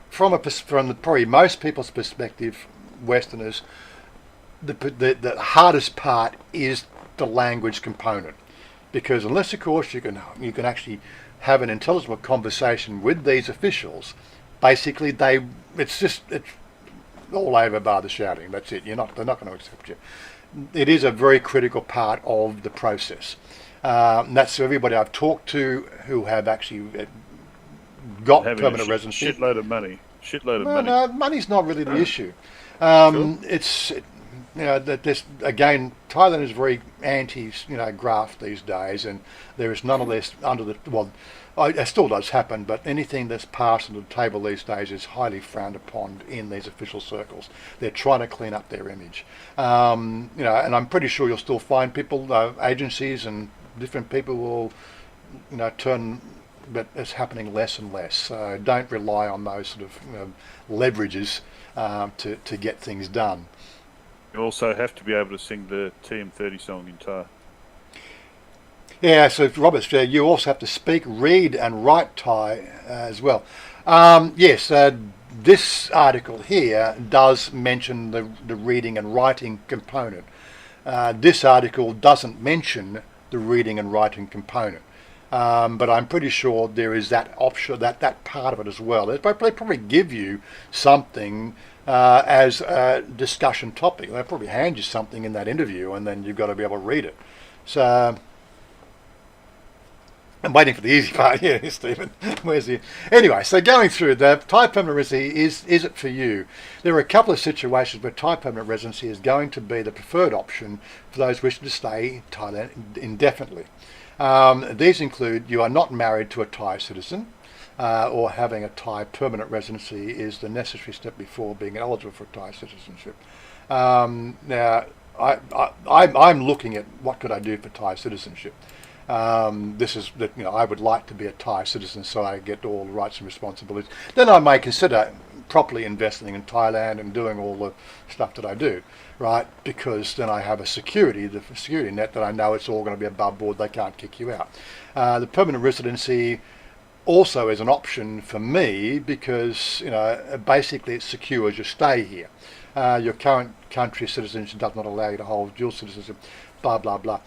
Speaker 3: from probably most people's perspective, Westerners, the hardest part is the language component, because unless of course you can actually have an intelligible conversation with these officials, basically it's all over bar the shouting. That's it. They're not going to accept you. It is a very critical part of the process. And that's everybody I've talked to who have actually got permanent residency.
Speaker 2: Shitload of money.
Speaker 3: No, money's not really the issue.
Speaker 2: Sure.
Speaker 3: It's that this again, Thailand is very anti graft these days, and there is none of this under the it still does happen, but anything that's passed on the table these days is highly frowned upon in these official circles. They're trying to clean up their image, and I'm pretty sure you'll still find people, agencies, and different people will turn. But it's happening less and less. So don't rely on those sort of leverages to get things done.
Speaker 2: You also have to be able to sing the TM30 song in Thai.
Speaker 3: Yeah, so Robert, you also have to speak, read and write Thai as well. Yes, this article here does mention the reading and writing component. This article doesn't mention the reading and writing component. But I'm pretty sure there is that option, that part of it as well. They probably give you something as a discussion topic. They'll probably hand you something in that interview, and then you've got to be able to read it. So I'm waiting for the easy part here, Stephen. Where's the... Anyway, so going through the Thai permanent residency, is it for you? There are a couple of situations where Thai permanent residency is going to be the preferred option for those wishing to stay in Thailand indefinitely. These include you are not married to a Thai citizen, or having a Thai permanent residency is the necessary step before being eligible for Thai citizenship. Now, I'm looking at what could I do for Thai citizenship. This is that I would like to be a Thai citizen, so I get all the rights and responsibilities. Then I may consider properly investing in Thailand and doing all the stuff that I do, right? Because then I have the security net that I know it's all going to be above board. They can't kick you out. The permanent residency also is an option for me because basically it secures your stay here. Your current country citizenship does not allow you to hold dual citizenship. Blah blah blah.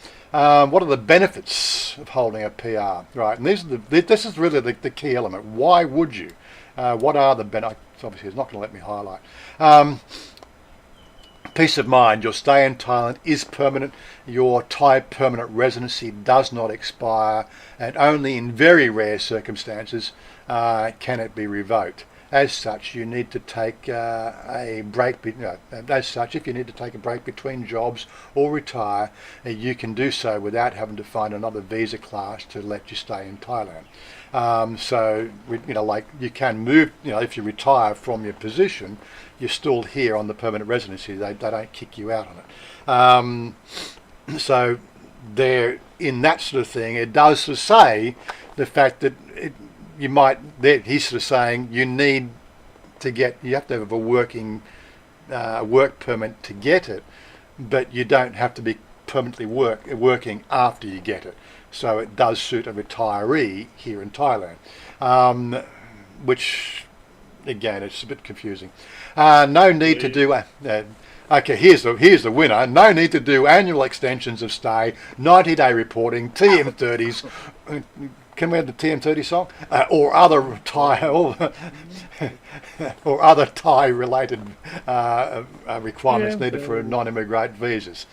Speaker 3: What are the benefits of holding a PR? Right, and this is really the key element. Why would you? What are the benefits? Obviously, it's not going to let me highlight. Peace of mind. Your stay in Thailand is permanent. Your Thai permanent residency does not expire, and only in very rare circumstances can it be revoked. As such, you need to take a break. As such, if you need to take a break between jobs or retire, you can do so without having to find another visa class to let you stay in Thailand. So, like you can move. If you retire from your position, you're still here on the permanent residency. They don't kick you out on it. So, there in that sort of thing, it does sort of say the fact that he's sort of saying you have to have a working work permit to get it, but you don't have to be permanently working after you get it. So it does suit a retiree here in Thailand, which again it's a bit confusing. No need to do. Okay, here's the winner. No need to do annual extensions of stay, 90-day reporting, TM30s. Can we have the TM30 song? Or other Thai or other Thai-related requirements needed for non-immigrant visas.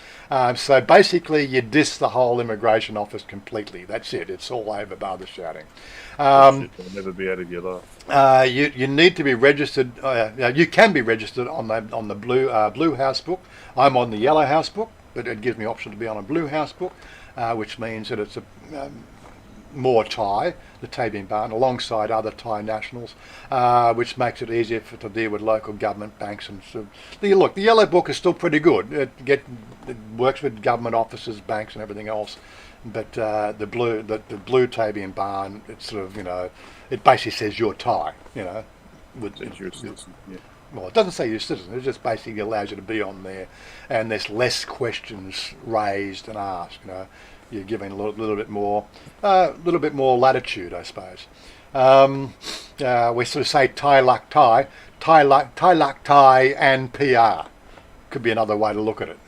Speaker 3: So basically, you diss the whole immigration office completely. That's it. It's all over bar the shouting.
Speaker 2: It'll never be out of your life.
Speaker 3: You need to be registered. You can be registered on the blue house book. I'm on the yellow house book, but it gives me option to be on a blue house book, which means that it's more Thai, the Tabian Ban, alongside other Thai nationals, which makes it easier to deal with local government banks. And so, look, the Yellow Book is still pretty good. It works with government offices, banks, and everything else. But the blue Tabian Ban, it's sort of, it basically says you're Thai,
Speaker 2: Says you're a citizen, yeah.
Speaker 3: Well, it doesn't say you're a citizen. It just basically allows you to be on there, and there's less questions raised and asked. You're given a little bit more latitude, I suppose. We sort of say Thai luck Thai, Thai luck Thai, and PR could be another way to look at it.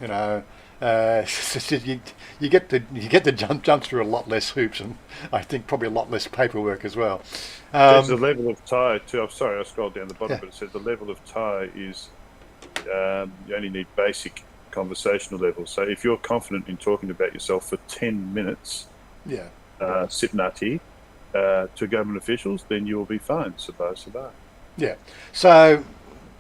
Speaker 3: You get to jump through a lot less hoops, and I think probably a lot less paperwork as well.
Speaker 2: There's a level of Thai too. I'm sorry, I scrolled down the bottom,
Speaker 3: Yeah.
Speaker 2: but it said the level of Thai is you only need basic conversational level. So if you're confident in talking about yourself for 10 minutes,
Speaker 3: Yeah.
Speaker 2: Sitnati, to government officials, then you'll be fine. Sabah.
Speaker 3: Yeah. So,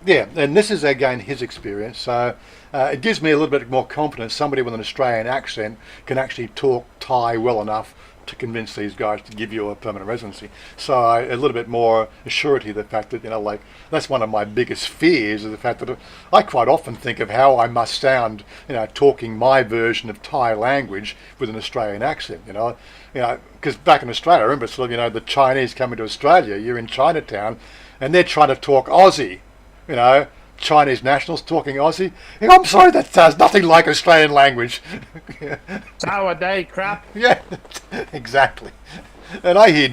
Speaker 3: yeah, and this is again his experience. So it gives me a little bit more confidence. Somebody with an Australian accent can actually talk Thai well enough to convince these guys to give you a permanent residency. So a little bit more surety of the fact that, that's one of my biggest fears, is the fact that I quite often think of how I must sound, talking my version of Thai language with an Australian accent, because back in Australia, I remember sort of, the Chinese coming to Australia, you're in Chinatown, and they're trying to talk Aussie, Chinese nationals talking Aussie. I'm sorry, that sounds nothing like Australian language.
Speaker 2: Day crap.
Speaker 3: Yeah, exactly. And I hear,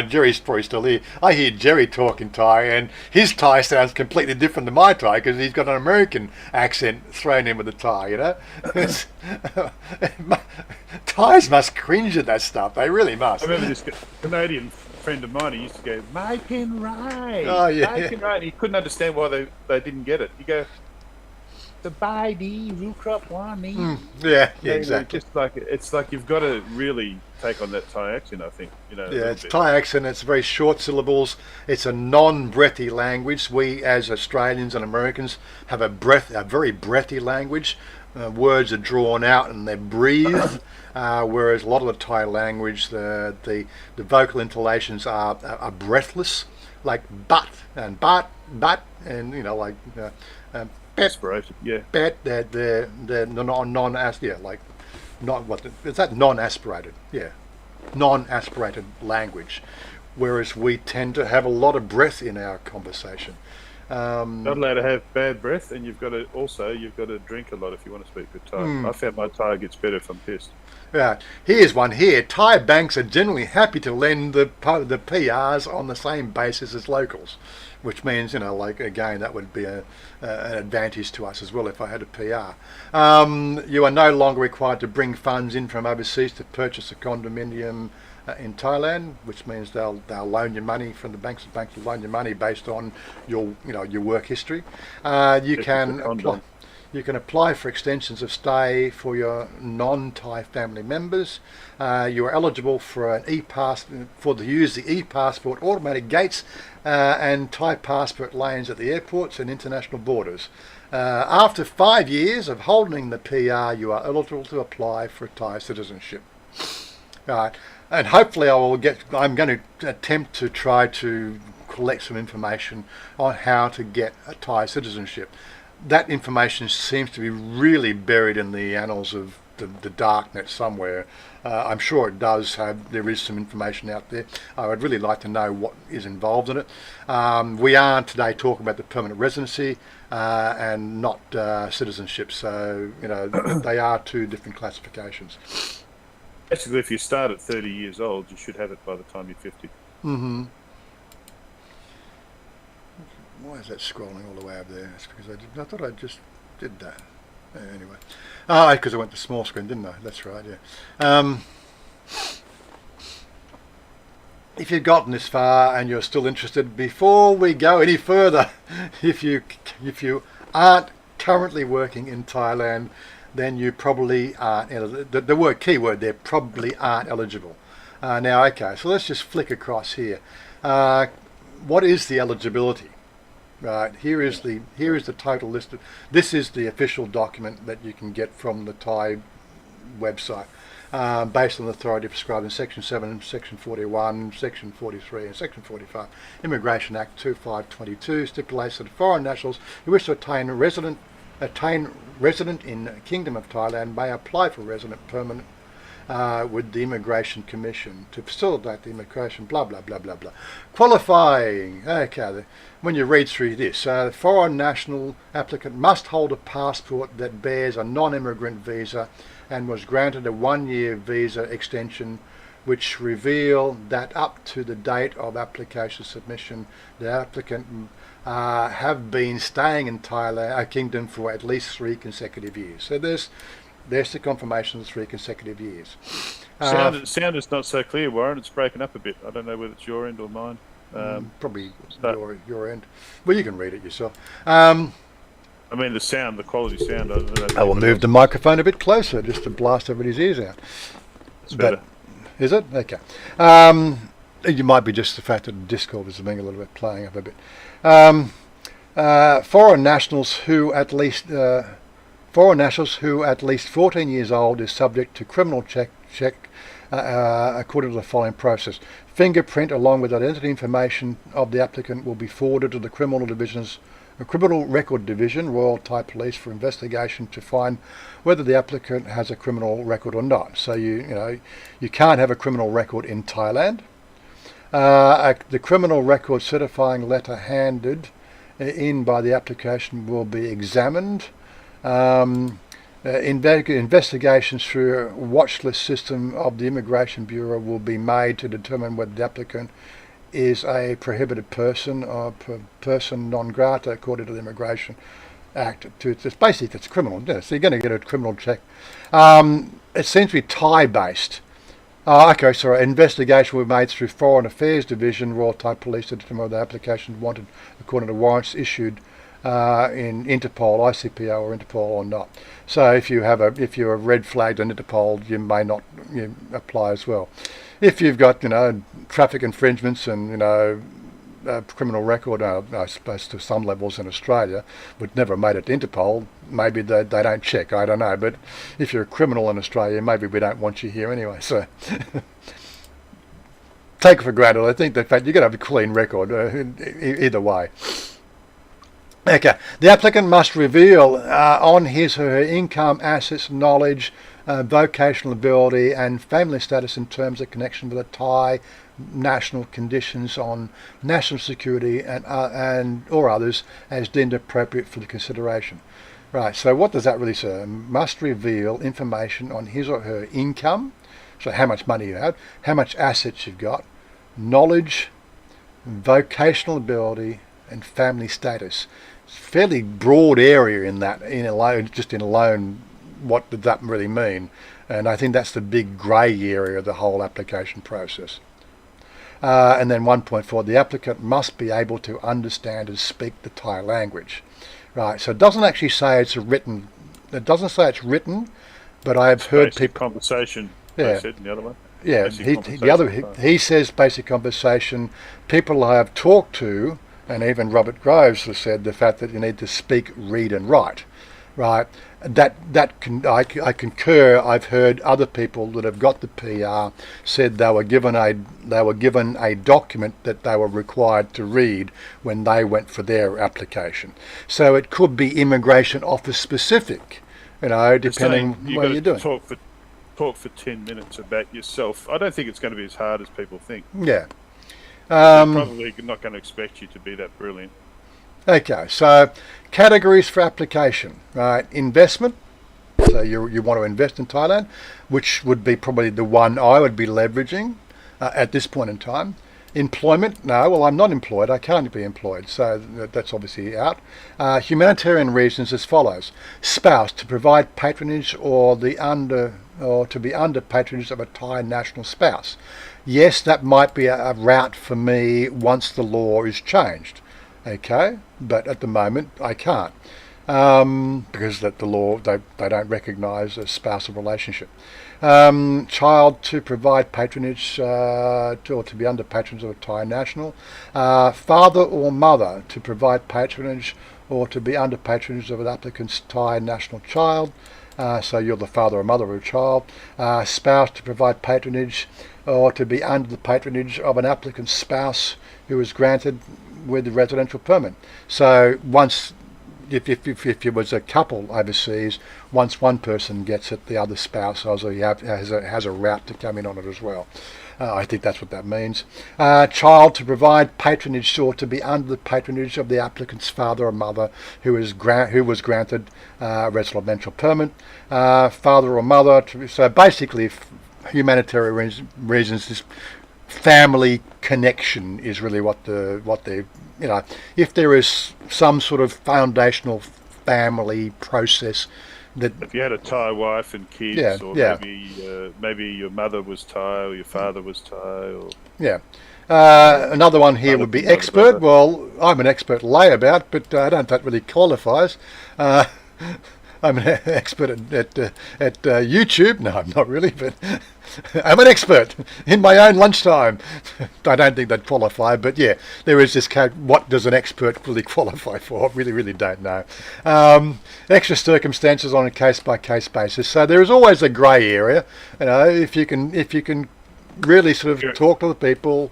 Speaker 3: Jerry's probably still here, I hear Jerry talking Thai, and his Thai sounds completely different to my Thai, because he's got an American accent thrown in with the Thai, Thais must cringe at that stuff. They really must.
Speaker 2: I remember this Canadian friend of mine, he used to go, Mike and Ray.
Speaker 3: Oh, yeah.
Speaker 2: Mike and Ray. And he couldn't understand why they didn't get it. You go, the Baidi, Rukrop Wani.
Speaker 3: Yeah, exactly.
Speaker 2: It's like you've got to really take on that Thai accent, I think.
Speaker 3: Yeah, it's Thai accent. It's very short syllables. It's a non-breathy language. We, as Australians and Americans, have a very breathy language. Words are drawn out and they're breathed, whereas a lot of the Thai language, the vocal intonations are breathless, like but, and
Speaker 2: aspirated, yeah.
Speaker 3: bet. They're non-aspirated, yeah, non-aspirated language, whereas we tend to have a lot of breath in our conversation.
Speaker 2: Not allowed to have bad breath, and you've got to drink a lot if you want to speak good Thai. I found my Thai gets better if I'm pissed.
Speaker 3: Yeah, here's one here. Thai banks are generally happy to lend the PRs on the same basis as locals, which means, again, that would be an advantage to us as well if I had a PR. You are no longer required to bring funds in from overseas to purchase a condominium in Thailand, which means they'll loan you money from the banks. The banks will loan you money based on your work history. You can apply for extensions of stay for your non-Thai family members. You are eligible for an to use the e-passport automatic gates and Thai passport lanes at the airports and international borders. After 5 years of holding the PR, you are eligible to apply for Thai citizenship. And hopefully I'm going to attempt to try to collect some information on how to get a Thai citizenship. That information seems to be really buried in the annals of the darknet somewhere. I'm sure there is some information out there. I would really like to know what is involved in it. We are today talking about the permanent residency and not citizenship, so they are two different classifications.
Speaker 2: Basically, if you start at 30 years old, you should have it by the time you're 50.
Speaker 3: Mm-hmm. Why is that scrolling all the way up there? It's because I thought I just did that. Anyway. Because I went to small screen, didn't I? That's right, yeah. If you've gotten this far and you're still interested, before we go any further, if you aren't currently working in Thailand, then you probably aren't, the keyword there, probably aren't eligible. Now, okay, so let's just flick across here. What is the eligibility? Right, here is the total list. This is the official document that you can get from the Thai website. based on the authority prescribed in Section 7, Section 41, Section 43 and Section 45. Immigration Act 2522 stipulates that foreign nationals who wish to attain resident in the Kingdom of Thailand may apply for resident permanent with the Immigration Commission to facilitate the immigration, blah, blah, blah, blah, blah. Qualifying. Okay, when you read through this, the foreign national applicant must hold a passport that bears a non-immigrant visa and was granted a 1-year visa extension which reveal that up to the date of application submission, the applicant have been staying in Thailand, Kingdom for at least 3 consecutive years. So there's the confirmation of 3 consecutive years.
Speaker 2: Sound is not so clear, Warren. It's breaking up a bit. I don't know whether it's your end or mine.
Speaker 3: Probably your end. Well, you can read it yourself.
Speaker 2: I mean, the quality sound. I don't know.
Speaker 3: I will move the microphone a bit closer just to blast everybody's ears out.
Speaker 2: It's better.
Speaker 3: Is it? Okay. It might be just the fact that the Discord is being a little bit playing up a bit. Foreign nationals who at least 14 years old is subject to criminal check according to the following process. Fingerprint along with identity information of the applicant will be forwarded to the Criminal Record Division, Royal Thai Police, for investigation to find whether the applicant has a criminal record or not. So you can't have a criminal record in Thailand. The criminal record certifying letter handed in by the application will be examined. Investigations through a watch list system of the Immigration Bureau will be made to determine whether the applicant is a prohibited person or person non grata according to the Immigration Act. It's basically it's criminal. Yeah, so you're going to get a criminal check. It seems to be Thai based. Investigation will be made through Foreign Affairs Division, Royal Thai Police, to determine whether the application wanted according to warrants issued in Interpol, ICPO or Interpol or not. So if you're red flagged on Interpol, you may not apply as well. If you've got traffic infringements and a criminal record, I suppose to some levels in Australia, but never made it to Interpol, maybe they don't check. I don't know. But if you're a criminal in Australia, maybe we don't want you here anyway. So take it for granted. I think the fact you've got to have a clean record either way. Okay, the applicant must reveal on his or her income, assets, knowledge, vocational ability and family status in terms of connection with the Thai national conditions on national security and or others as deemed appropriate for the consideration. Right, so what does that really say? Must reveal information on his or her income, so how much money you have, how much assets you've got, knowledge, vocational ability and family status. Fairly broad area in that, in alone, what did that really mean? And I think that's the big grey area of the whole application process. And then 1.4, the applicant must be able to understand and speak the Thai language. Right, so it doesn't actually say it's written. It doesn't say it's written, but I have heard people.
Speaker 2: Conversation.
Speaker 3: Yeah.
Speaker 2: Said in the other one.
Speaker 3: Yeah. He says basic conversation. People I have talked to, and even Robert Groves has said the fact that you need to speak, read and write, right? I concur. I've heard other people that have got the PR said they were given a document that they were required to read when they went for their application. So it could be immigration office specific, depending what you're doing.
Speaker 2: Talk for 10 minutes about yourself. I don't think it's going to be as hard as people think.
Speaker 3: Yeah.
Speaker 2: They're probably not going to expect you to be that brilliant.
Speaker 3: Okay, so categories for application, right? Investment, so you want to invest in Thailand, which would be probably the one I would be leveraging at this point in time. Employment, no, well, I'm not employed, I can't be employed, so that's obviously out. Humanitarian reasons as follows: spouse, to provide patronage or to be under patronage of a Thai national spouse. Yes, that might be a route for me once the law is changed. Okay, but at the moment I can't because that the law they don't recognise a spousal relationship. Child, to provide patronage or to be under patronage of a Thai national. Father or mother, to provide patronage or to be under patronage of an applicant's Thai national child. So you're the father or mother of a child. Spouse, to provide patronage or to be under the patronage of an applicant's spouse who is granted with the residential permit. So once, if it was a couple overseas, once one person gets it, the other spouse also has a route to come in on it as well. I think that's what that means. Child, to provide patronage or to be under the patronage of the applicant's father or mother who was granted residential permit. Father or mother, so basically humanitarian reasons, this family connection is really what they, if there is some sort of foundational family process that,
Speaker 2: if you had a Thai wife and kids, maybe your mother was Thai or your father was Thai, or
Speaker 3: another one here would be expert. Well, I'm an expert layabout, but I don't think that really qualifies. I'm an expert at YouTube. No, I'm not really, but I'm an expert in my own lunchtime. I don't think that qualify, but yeah, there is this what does an expert really qualify for? I really don't know. Extra circumstances on a case-by-case basis. So there is always a grey area. If you can really sort of talk to the people,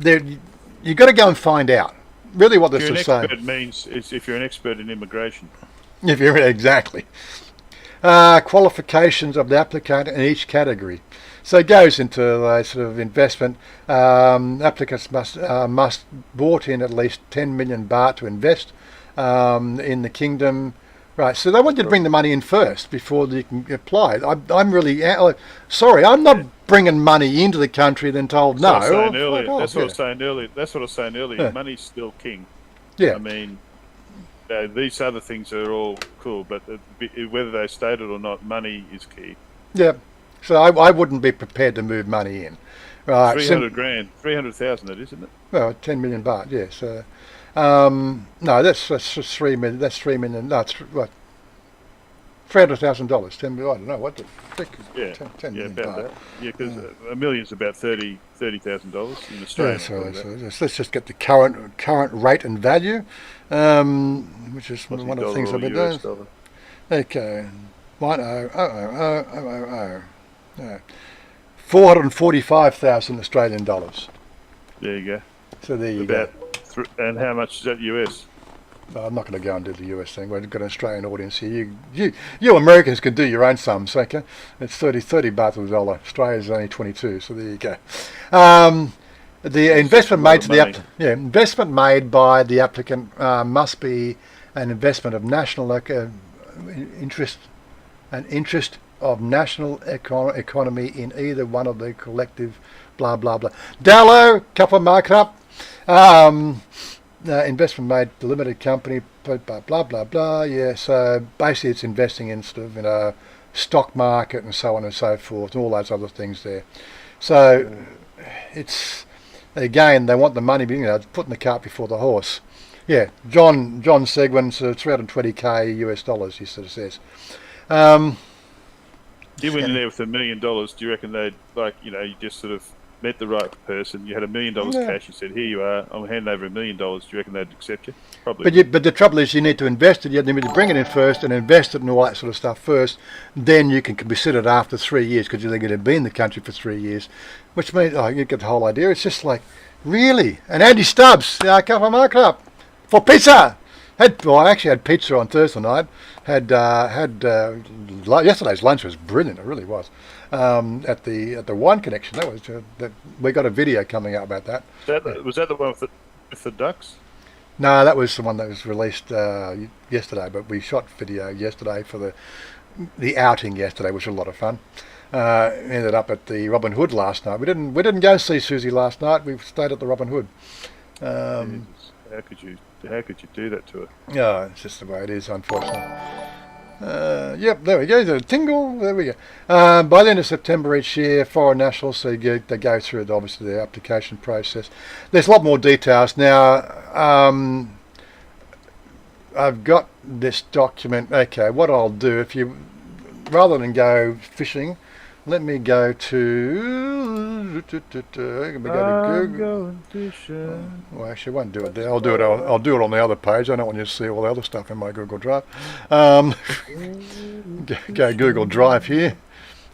Speaker 3: you've got to go and find out. Really, what this is saying.
Speaker 2: Expert means is if you're an expert in immigration.
Speaker 3: If you're exactly. Qualifications of the applicant in each category. So it goes into sort of investment. Applicants must brought in at least 10 million baht to invest in the kingdom. Right, so they want you to bring the money in first before you can apply. I'm really sorry. I'm not bringing money into the country then told no.
Speaker 2: That's what I was saying earlier. That's what I was saying earlier.
Speaker 3: Yeah.
Speaker 2: Money's still king.
Speaker 3: Yeah.
Speaker 2: I mean, these other things are all cool, but whether they state it or not, money is key.
Speaker 3: Yeah. So I wouldn't be prepared to move money in. Right.
Speaker 2: 300 grand, 300,000, that isn't it?
Speaker 3: Well, 10 million baht. Yeah. So. No, that's 3 million. That's 3 million. No, it's what? $300,000. 10 million. I don't know what the frick.
Speaker 2: Yeah,
Speaker 3: 10 million
Speaker 2: about
Speaker 3: baht.
Speaker 2: that. Yeah, because a million's about $30,000 in Australia.
Speaker 3: Yeah, so let's just get the current rate and value, which is one of the things I've been doing. Okay, 445,000 Australian dollars.
Speaker 2: There you go.
Speaker 3: So there you go.
Speaker 2: And how much is that US?
Speaker 3: I'm not going to go and do the US thing. We've got an Australian audience here. You Americans can do your own sums, okay? It's 30 baht to the dollar. Australia's only 22, so there you go. The investment made to the investment made by the applicant must be an investment of national interest of national economy in either one of the collective blah blah blah. Dallo, couple of mark up. Investment made to limited company, blah blah blah blah. Yeah, so basically it's investing in sort of stock market and so on and so forth, and all those other things there. So it's again they want the money, putting the cart before the horse. Yeah, John Seguin, so $320K US dollars. He sort of says.
Speaker 2: You went in there with $1 million. Do you reckon they'd you just sort of met the right person? You had $1 million cash. You said, "Here you are. I'm handing over $1 million." Do you reckon they'd accept you? Probably. But
Speaker 3: the trouble is, you need to invest it. You need to bring it in first and invest it and all that sort of stuff first. Then you can consider it after 3 years because you're going to be in the country for 3 years, which means you get the whole idea. It's just like really. And Andy Stubbs, a couple of mark up for pizza. I actually had pizza on Thursday night. Yesterday's lunch was brilliant. It really was. At the Wine Connection, that was we got a video coming out about that.
Speaker 2: Was that the one with the ducks?
Speaker 3: No, that was the one that was released yesterday. But we shot video yesterday for the outing yesterday, which was a lot of fun. Ended up at the Robin Hood last night. We didn't go see Susie last night. We stayed at the Robin Hood.
Speaker 2: How could you do that to her?
Speaker 3: Yeah, it's just the way it is, unfortunately. Yep, there we go. The tingle. There we go. By the end of September each year, foreign nationals they go through obviously the application process. There's a lot more details now. I've got this document. Okay, what I'll do rather than go fishing let me go to. Let me go to Google. Well, actually, I won't do it there. I'll do it. I'll do it on the other page. I don't want you to see all the other stuff in my Google Drive. Go Google Drive here.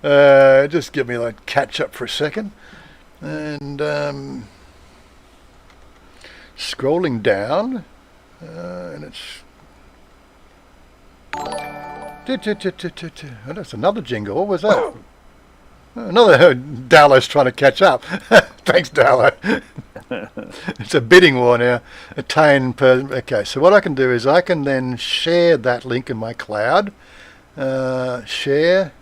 Speaker 3: Just give me like catch up for a second, and scrolling down, and it's. Oh, that's another jingle. What was that? Another Dallo's trying to catch up. Thanks, Dallo. It's a bidding war now. Attain per. Okay, so what I can do is I can then share that link in my cloud. Share.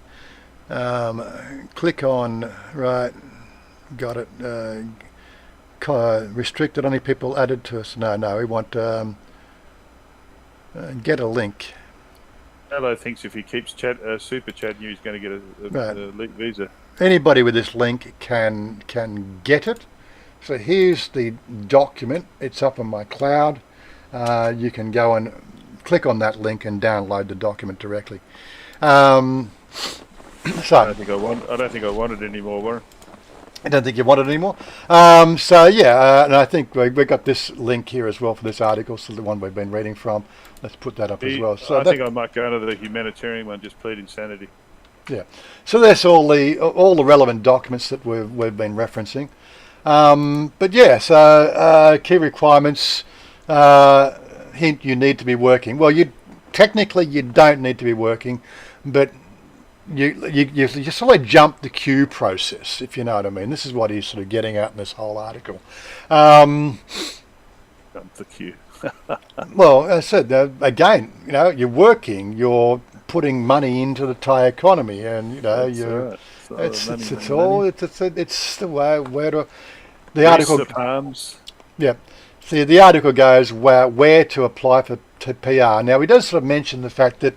Speaker 3: Click on. Right. Got it. Restricted. Only people added to us. No. We want get a link.
Speaker 2: Hello thinks if he keeps super chatting you, he's going to get a elite visa.
Speaker 3: Anybody with this link can get it. So here's the document. It's up on my cloud. You can go and click on that link and download the document directly. So
Speaker 2: I don't think I want it anymore, Warren.
Speaker 3: I don't think you want it anymore. And I think we got this link here as well for this article, so the one we've been reading from. Let's put that up as well. So
Speaker 2: I think I might go into the Humanitarian one, just plead insanity.
Speaker 3: Yeah. So that's all the relevant documents that we've been referencing. But yeah, so key requirements. Hint: you need to be working. Well, technically you don't need to be working, but you sort of jump the queue process, if you know what I mean. This is what he's sort of getting at in this whole article.
Speaker 2: Jump the queue.
Speaker 3: Well, as I said, again, you're working, you're putting money into the Thai economy, and it's the way where to the article. Yeah, see, the article goes where to apply to PR. Now, he does sort of mention the fact that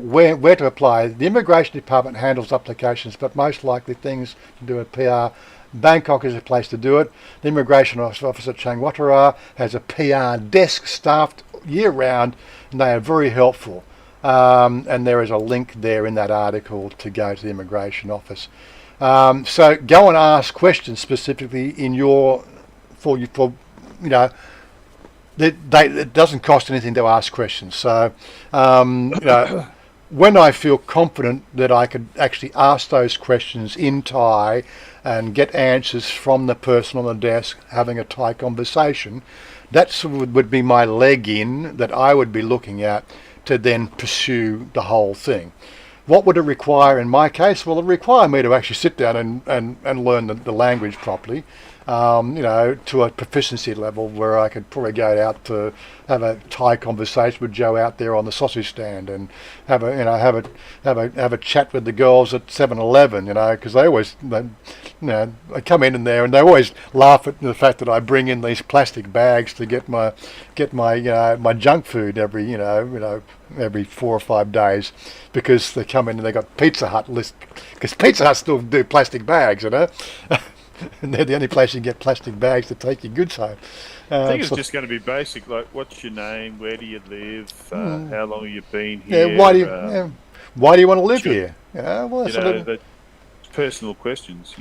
Speaker 3: where to apply. The Immigration Department handles applications, but most likely things to do with PR. Bangkok is a place to do it. The Immigration Office at Changwatara has a PR desk staffed year-round, and they are very helpful. And there is a link there in that article to go to the Immigration Office. So go and ask questions specifically it doesn't cost anything to ask questions. So, when I feel confident that I could actually ask those questions in Thai and get answers from the person on the desk having a Thai conversation, that would be my leg in that I would be looking at to then pursue the whole thing. What would it require in my case? Well, it would require me to actually sit down and learn the language properly. To a proficiency level where I could probably go out to have a Thai conversation with Joe out there on the sausage stand and have a chat with the girls at 7-Eleven, because they always, I come in there and they always laugh at the fact that I bring in these plastic bags to get my junk food every 4 or 5 days, because they come in and they got Pizza Hut list, because Pizza Hut still do plastic bags, and they're the only place you get plastic bags to take your goods home.
Speaker 2: I think it's just going to be basic, like what's your name, where do you live, how long have you been here?
Speaker 3: Yeah, why do you want to live here?
Speaker 2: The personal questions,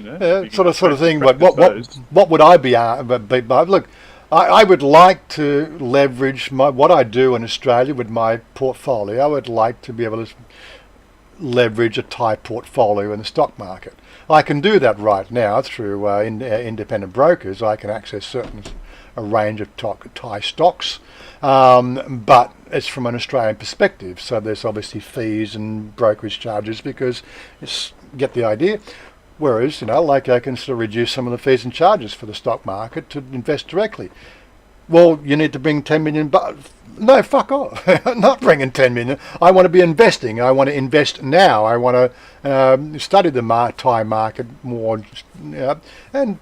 Speaker 3: sort of thing. But what would I be? Look, I would like to leverage what I do in Australia with my portfolio. I would like to be able to leverage a Thai portfolio in the stock market. I can do that right now through independent brokers. I can access a range of Thai stocks, but it's from an Australian perspective. So there's obviously fees and brokerage charges, because get the idea. Whereas, I can sort of reduce some of the fees and charges for the stock market to invest directly. Well, you need to bring 10 million, but no, fuck off. I'm not bringing 10 million. I want to be investing. I want to invest now. I want to study the Thai market more, and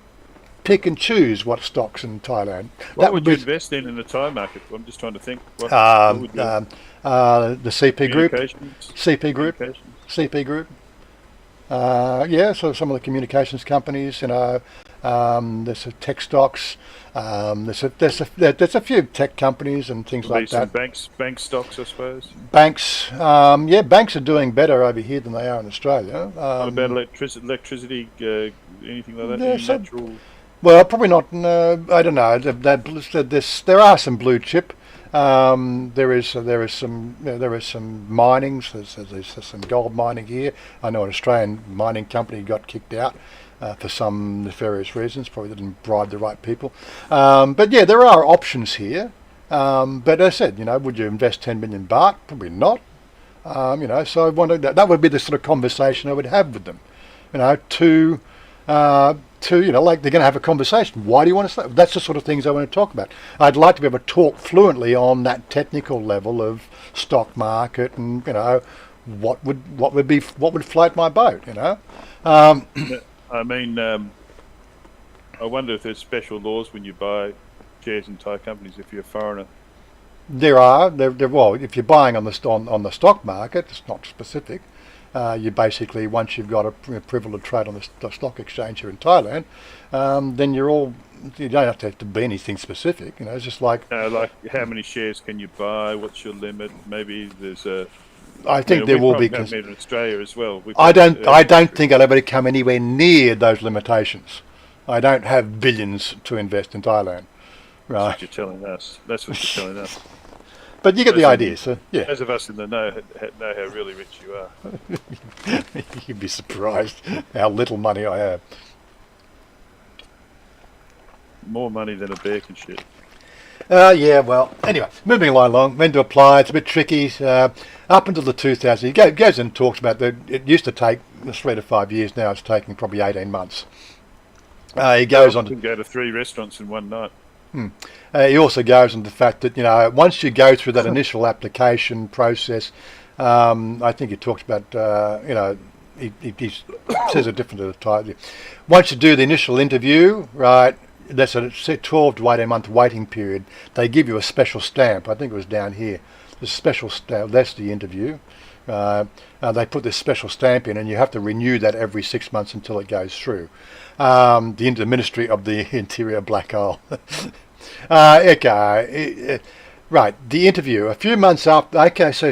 Speaker 3: pick and choose what stocks in Thailand.
Speaker 2: What would you invest in the Thai market? I'm just trying to think. What would
Speaker 3: the CP Group. CP Group. So some of the communications companies, There's a tech stocks. There's a few tech companies and things like that.
Speaker 2: Bank stocks, I suppose.
Speaker 3: Banks, banks are doing better over here than they are in Australia.
Speaker 2: What about electricity, anything like that?
Speaker 3: Yeah,
Speaker 2: Any natural?
Speaker 3: Well, probably not. No, I don't know. There are some blue chip. There is some minings. There's some gold mining here. I know an Australian mining company got kicked out for some nefarious reasons. Probably didn't bribe the right people. But yeah, there are options here. But as I said, would you invest 10 million baht? Probably not. So I wonder that would be the sort of conversation I would have with them. Like they're going to have a conversation. Why do you want to stay? That's the sort of things I want to talk about. I'd like to be able to talk fluently on that technical level of stock market and what would float my boat.
Speaker 2: I mean, I wonder if there's special laws when you buy shares in Thai companies if you're a foreigner.
Speaker 3: There are. Well, if you're buying on the stock market, it's not specific. You basically, once you've got a privilege to trade on the stock exchange here in Thailand, then you don't have to be anything specific. It's just like
Speaker 2: how many shares can you buy? What's your limit? Maybe there's a.
Speaker 3: I think there will be.
Speaker 2: In Australia as well.
Speaker 3: I don't think I'll ever come anywhere near those limitations. I don't have billions to invest in Thailand. Right.
Speaker 2: That's what you're telling us. That's what you're telling us.
Speaker 3: But you get the idea, so yeah.
Speaker 2: Those of us in the know how really rich you are.
Speaker 3: You'd be surprised how little money I have.
Speaker 2: More money than a bear can shit.
Speaker 3: Yeah, well, anyway, moving along, when to apply, it's a bit tricky. Up until the 2000s, he goes and talks about that it used to take 3 to 5 years, now it's taking probably 18 months. He goes on to
Speaker 2: go to 3 restaurants in one night.
Speaker 3: He also goes on the fact that, once you go through that initial application process, I think he talks about, he says it different at the time. Once you do the initial interview, right, that's a 12 to 18 month waiting period. They give you a special stamp. I think it was down here. There's a special stamp. That's the interview. They put this special stamp in, and you have to renew that every 6 months until it goes through. The Ministry of the Interior black hole. Right, the interview. A few months after. Okay, so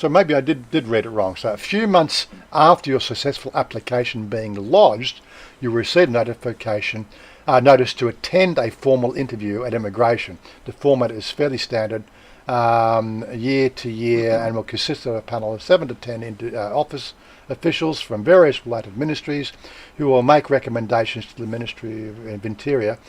Speaker 3: maybe I did read it wrong. So a few months after your successful application being lodged, you receive notification. Notice to attend a formal interview at immigration. The format is fairly standard, year to year, and will consist of a panel of 7 to 10 office officials from various related ministries who will make recommendations to the Ministry of Interior,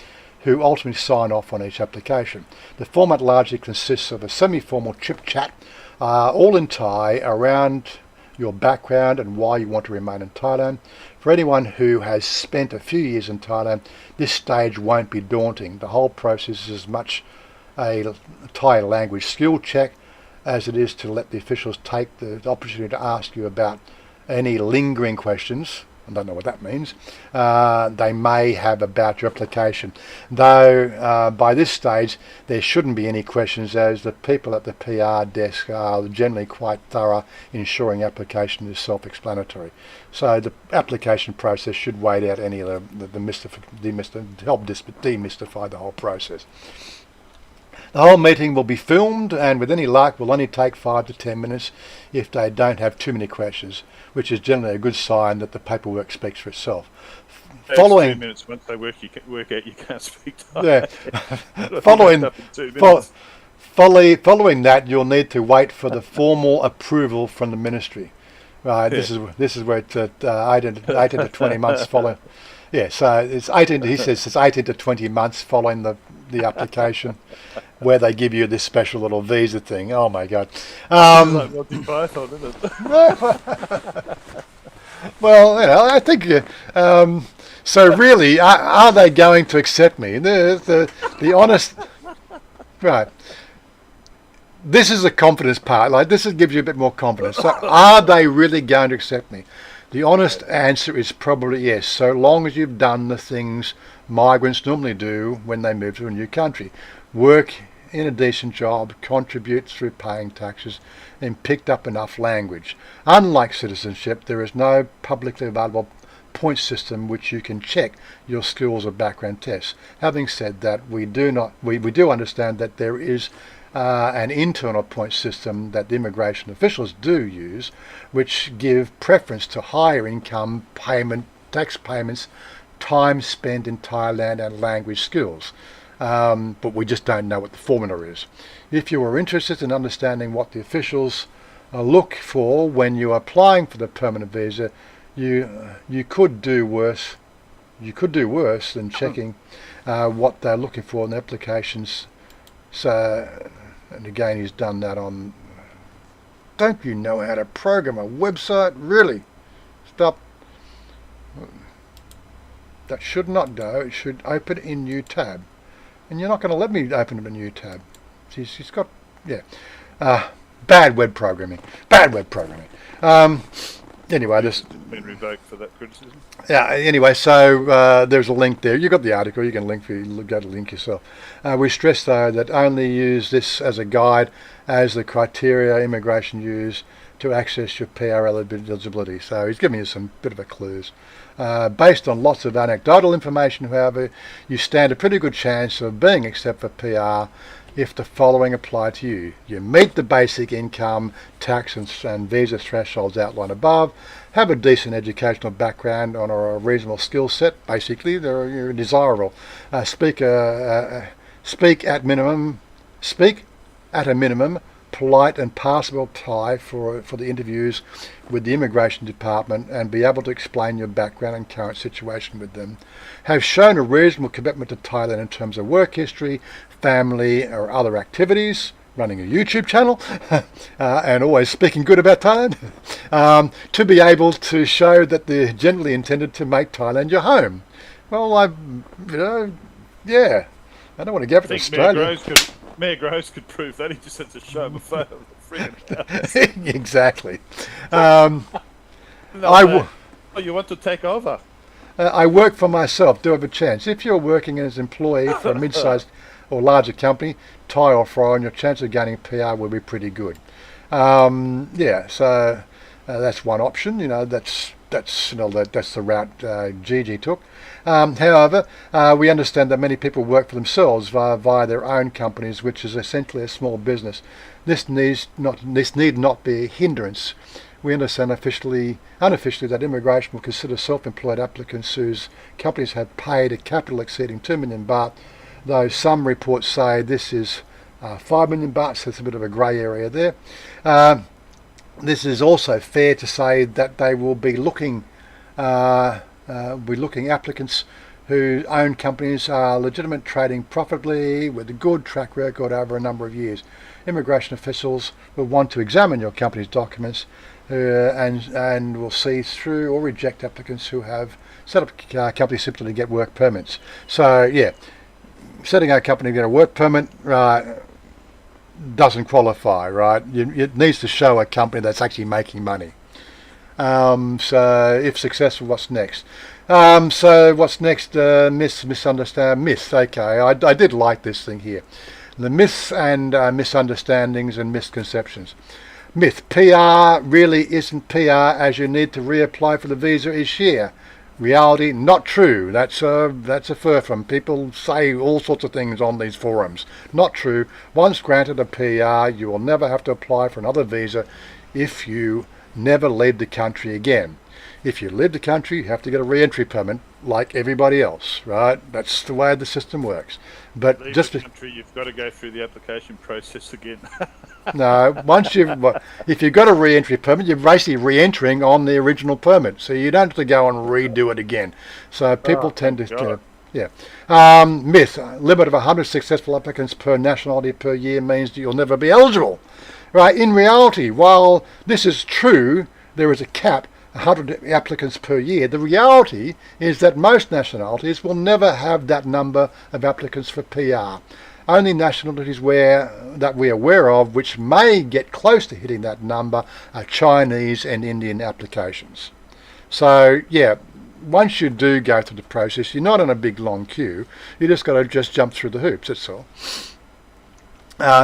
Speaker 3: who ultimately sign off on each application. The format largely consists of a semi-formal chit-chat, all in Thai, around your background and why you want to remain in Thailand. For anyone who has spent a few years in Thailand, this stage won't be daunting. The whole process is as much a Thai language skill check as it is to let the officials take the opportunity to ask you about any lingering questions. I don't know what that means. They may have about your application. Though by this stage there shouldn't be any questions, as the people at the PR desk are generally quite thorough, ensuring application is self-explanatory. So the application process should wait out any of to help demystify the whole process. The whole meeting will be filmed, and with any luck will only take 5 to 10 minutes if they don't have too many questions, which is generally a good sign that the paperwork speaks for itself.
Speaker 2: Following 2 minutes, once they work out you can't speak Thai.
Speaker 3: Yeah. Following that, you'll need to wait for the formal approval from the ministry. Right. Yeah. This is where it's 18 to 20 months following. Yeah, so it's 18. He says it's 18 to 20 months following the application, where they give you this special little visa thing. Oh my God!
Speaker 2: Like Monty Python, isn't it?
Speaker 3: Well, I think. So really, are they going to accept me? The honest, right? This is the confidence part. Like this gives you a bit more confidence. So, are they really going to accept me? The honest answer is probably yes, so long as you've done the things migrants normally do when they move to a new country. Work in a decent job, contribute through paying taxes, and picked up enough language. Unlike citizenship, there is no publicly available point system which you can check your skills or background tests. Having said that, we do understand that there is an internal point system that the immigration officials do use, which give preference to higher income tax payments, time spent in Thailand, and language skills. But we just don't know what the formula is. If you are interested in understanding what the officials look for when you are applying for the permanent visa, you could do worse. You could do worse than checking what they're looking for in the applications. So, and again, he's done that on. Don't you know how to program a website? Really? Stop. That should not go. It should open in new tab. And you're not going to let me open it in a new tab. She's got, yeah. Bad web programming. Bad web programming. Anyway, just
Speaker 2: been revoked for that criticism.
Speaker 3: Yeah. Anyway, so there's a link there. You got the article. You can go to link yourself. We stress though that only use this as a guide, as the criteria immigration use to access your PR eligibility. So he's giving you some bit of a clues. Based on lots of anecdotal information, however, you stand a pretty good chance of being accepted for PR if the following apply to you. You meet the basic income, tax and visa thresholds outlined above, have a decent educational background on a reasonable skill set, basically you're desirable. Speak at a minimum polite and passable Thai for the interviews with the immigration department, and be able to explain your background and current situation with them. Have shown a reasonable commitment to Thailand in terms of work history, family or other activities, running a YouTube channel, and always speaking good about Thailand, to be able to show that they're generally intended to make Thailand your home. Well, I don't want to go for Australia.
Speaker 2: Mayor Groves could prove that. He just had to show him a photo of the freedom house.
Speaker 3: Exactly.
Speaker 2: You want to take over?
Speaker 3: I work for myself. Do have a chance. If you're working as an employee for a mid-sized or larger company, Thai or foreign, your chance of gaining PR will be pretty good. So that's one option. That's the route Gigi took. However, we understand that many people work for themselves via their own companies, which is essentially a small business. This need not be a hindrance. We understand unofficially that immigration will consider self-employed applicants whose companies have paid a capital exceeding 2 million baht, though some reports say this is 5 million baht, so it's a bit of a grey area there. This is also fair to say that they will be looking applicants who own companies are legitimate, trading profitably with a good track record over a number of years. Immigration officials will want to examine your company's documents and will see through or reject applicants who have set up companies simply to get work permits. So yeah, setting up a company to get a work permit doesn't qualify, right? It needs to show a company that's actually making money. So if successful, what's next? So what's next? Myths. Okay, I did like this thing here. The myths and misunderstandings and misconceptions. Myth: PR really isn't PR, as you need to reapply for the visa each year. Reality: not true. That's a fur from people say all sorts of things on these forums. Not true. Once granted a PR, you will never have to apply for another visa if you never leave the country again. If you leave the country, you have to get a re-entry permit like everybody else, right? That's the way the system works. But
Speaker 2: leave
Speaker 3: just
Speaker 2: the country, you've got to go through the application process again.
Speaker 3: No, if you've got a re-entry permit, you're basically re-entering on the original permit, so you don't have to go and redo it again. So people tend to, myth: limit of 100 successful applicants per nationality per year means that you'll never be eligible. Right? In reality, while this is true, there is a cap, 100 applicants per year. The reality is that most nationalities will never have that number of applicants for PR. Only nationalities that we're aware of which may get close to hitting that number are Chinese and Indian applications. So yeah, once you do go through the process, you're not in a big long queue. You just got to jump through the hoops, that's all.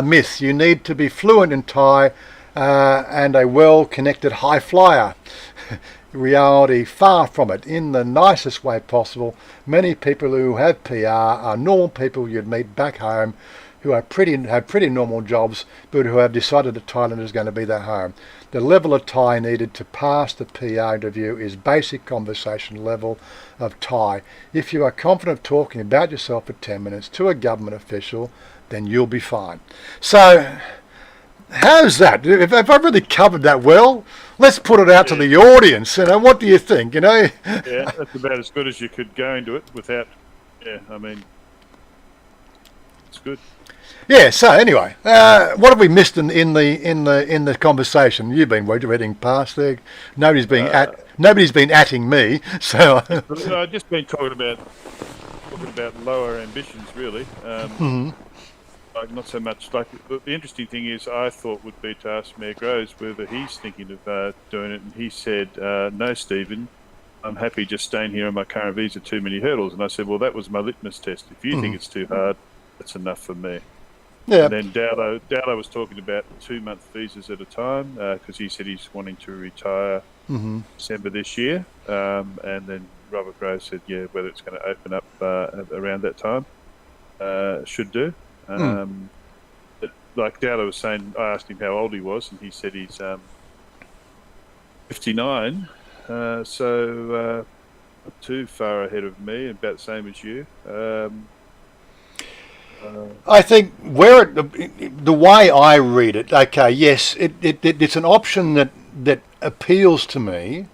Speaker 3: Myth: you need to be fluent in Thai and a well-connected high flyer. reality, far from it. In the nicest way possible, many people who have PR are normal people you'd meet back home who have pretty normal jobs, but who have decided that Thailand is going to be their home. The level of Thai needed to pass the PR interview is basic conversation level of Thai. If you are confident of talking about yourself for 10 minutes to a government official, then you'll be fine. So, how's that? If I've really covered that well, let's put it out to the audience. What do you think?
Speaker 2: Yeah, that's about as good as you could go into it without. Yeah, I mean, it's good.
Speaker 3: Yeah. So anyway, what have we missed in the conversation? You've been reading past there. Nobody's been atting me. So
Speaker 2: I've just been talking about lower ambitions, really. Like not so much like the interesting thing is I thought would be to ask Mayor Groves whether he's thinking of doing it, and he said no, Stephen, I'm happy just staying here on my current visa. Too many hurdles. And I said, well, that was my litmus test. If you think it's too hard, that's enough for me.
Speaker 3: yeah.
Speaker 2: And then Dowdo was talking about 2-month visas at a time because he said he's wanting to retire December this year, and then Robert Groves said whether it's going to open up around that time should do. But like Dowler was saying, I asked him how old he was, and he said he's 59, so not too far ahead of me, about the same as you.
Speaker 3: I think the way I read it, okay, yes, it's an option that appeals to me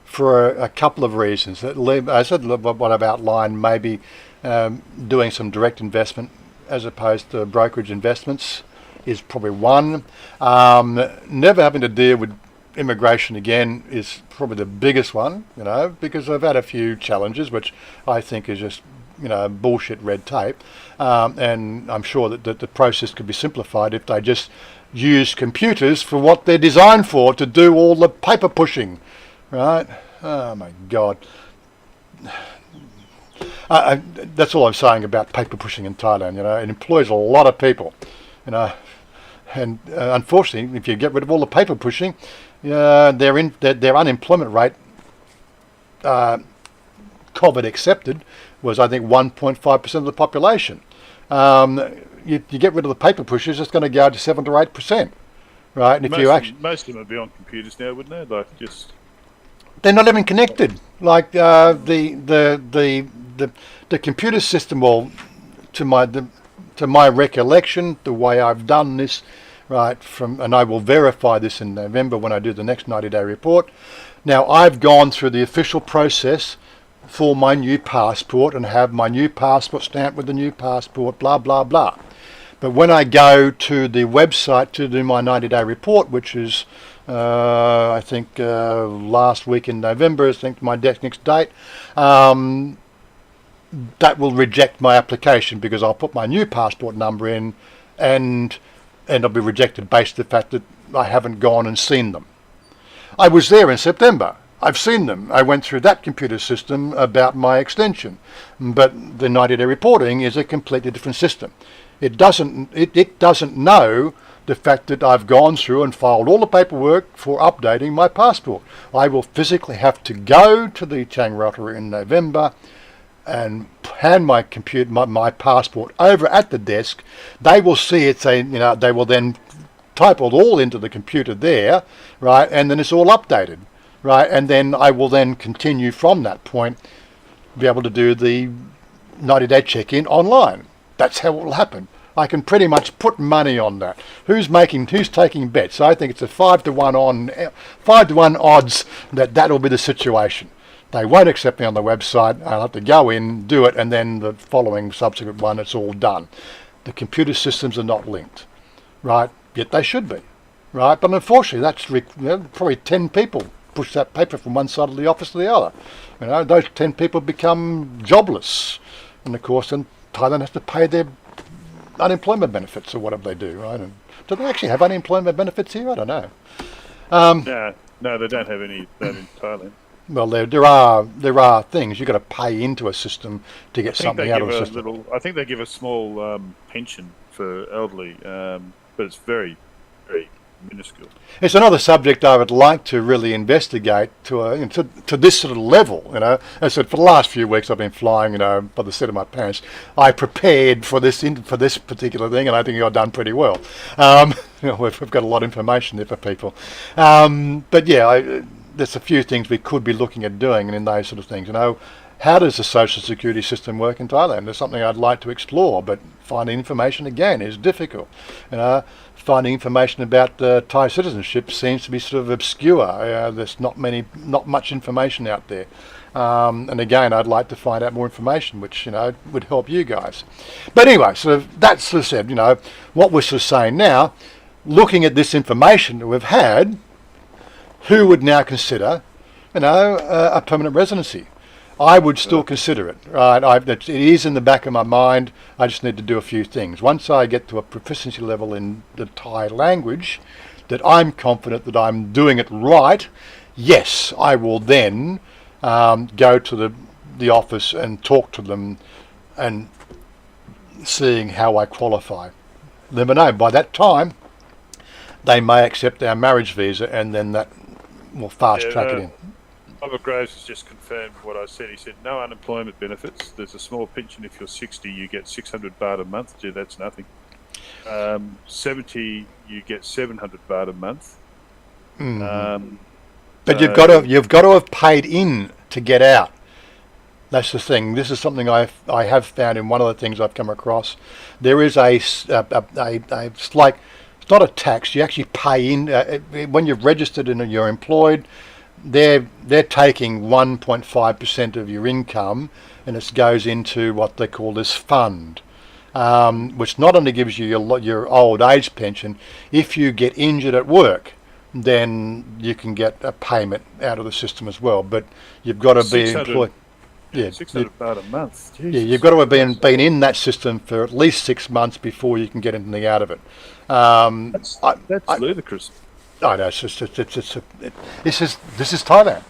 Speaker 3: for a couple of reasons. I said what I've outlined, maybe doing some direct investment as opposed to brokerage investments is probably one. Never having to deal with immigration again is probably the biggest one, because I've had a few challenges, which I think is just, bullshit red tape. And I'm sure that the process could be simplified if they just use computers for what they're designed for, to do all the paper pushing, right? Oh my God. That's all I'm saying about paper pushing in Thailand. It employs a lot of people, and unfortunately, if you get rid of all the paper pushing, their unemployment rate, COVID accepted, was I think 1.5% of the population. You get rid of the paper pushers, it's going to go to 7 to 8%, right? And if
Speaker 2: most of them would be on computers now, wouldn't they? Like just
Speaker 3: they're not even connected. Like the computer system, well, to my recollection, the way I've done this, right, and I will verify this in November when I do the next 90-day report. Now, I've gone through the official process for my new passport and have my new passport stamped with the new passport, blah, blah, blah. But when I go to the website to do my 90-day report, which is, I think, last week in November, I think my next date, that will reject my application because I'll put my new passport number in and I'll be rejected based on the fact that I haven't gone and seen them. I was there in September. I've seen them. I went through that computer system about my extension. But the 90-day reporting is a completely different system. It doesn't know the fact that I've gone through and filed all the paperwork for updating my passport. I will physically have to go to the Chiang Rai in November and hand my passport over at the desk. They will see it, they will then type it all into the computer there, right, and then it's all updated, right, and then I will then continue from that point, be able to do the 90-day check-in online. That's how it will happen. I can pretty much put money on that. Who's taking bets? I think it's a 5 to 1 odds that will be the situation. They won't accept me on the website. I'll have to go in, do it, and then the following subsequent one, it's all done. The computer systems are not linked, right? Yet they should be, right? But unfortunately, that's probably 10 people push that paper from one side of the office to the other. Those 10 people become jobless, and of course, then Thailand has to pay their unemployment benefits or whatever they do, right? And do they actually have unemployment benefits here? I don't know.
Speaker 2: No, they don't have any that in Thailand.
Speaker 3: Well, there are things you've got to pay into a system to get something out of the system.
Speaker 2: I think they give a small pension for elderly, but it's very, very minuscule.
Speaker 3: It's another subject I would like to really investigate to this sort of level. You know, as I said, for the last few weeks I've been flying. You know, by the seat of my pants. I prepared for this particular thing, and I think I've done pretty well. You know, we've got a lot of information there for people. But yeah, there's a few things we could be looking at doing, and in those sort of things. You know, how does the social security system work in Thailand? There's something I'd like to explore, but finding information again is difficult. You know, finding information about Thai citizenship seems to be sort of obscure. There's not much information out there. And again, I'd like to find out more information, which, you know, would help you guys. But anyway, sort of that sort of said, you know, what we're sort of saying now, looking at this information that we've had, who would now consider, you know, a permanent residency? I would still consider it, right? It is in the back of my mind. I just need to do a few things. Once I get to a proficiency level in the Thai language, that I'm confident that I'm doing it right, yes, I will then go to the office and talk to them and seeing how I qualify. Never know, by that time, they may accept our marriage visa, and then that will fast track it in.
Speaker 2: Robert Groves has just confirmed what I said. He said no unemployment benefits. There's a small pension if you're 60, you get 600 baht a month. Gee, that's nothing. 70, you get 700 baht a month.
Speaker 3: But you've got to have paid in to get out. That's the thing. This is something I have found in one of the things I've come across. There is it's like, it's not a tax. You actually pay in when you're registered and you're employed. They're taking 1.5% of your income, and it goes into what they call this fund, which not only gives you your old age pension. If you get injured at work, then you can get a payment out of the system as well. But you've got to be employed.
Speaker 2: Yeah, 600 baht a month. Jesus.
Speaker 3: Yeah, you've got to have been in that system for at least 6 months before you can get anything out of it.
Speaker 2: That's ludicrous.
Speaker 3: I know, this is Thailand,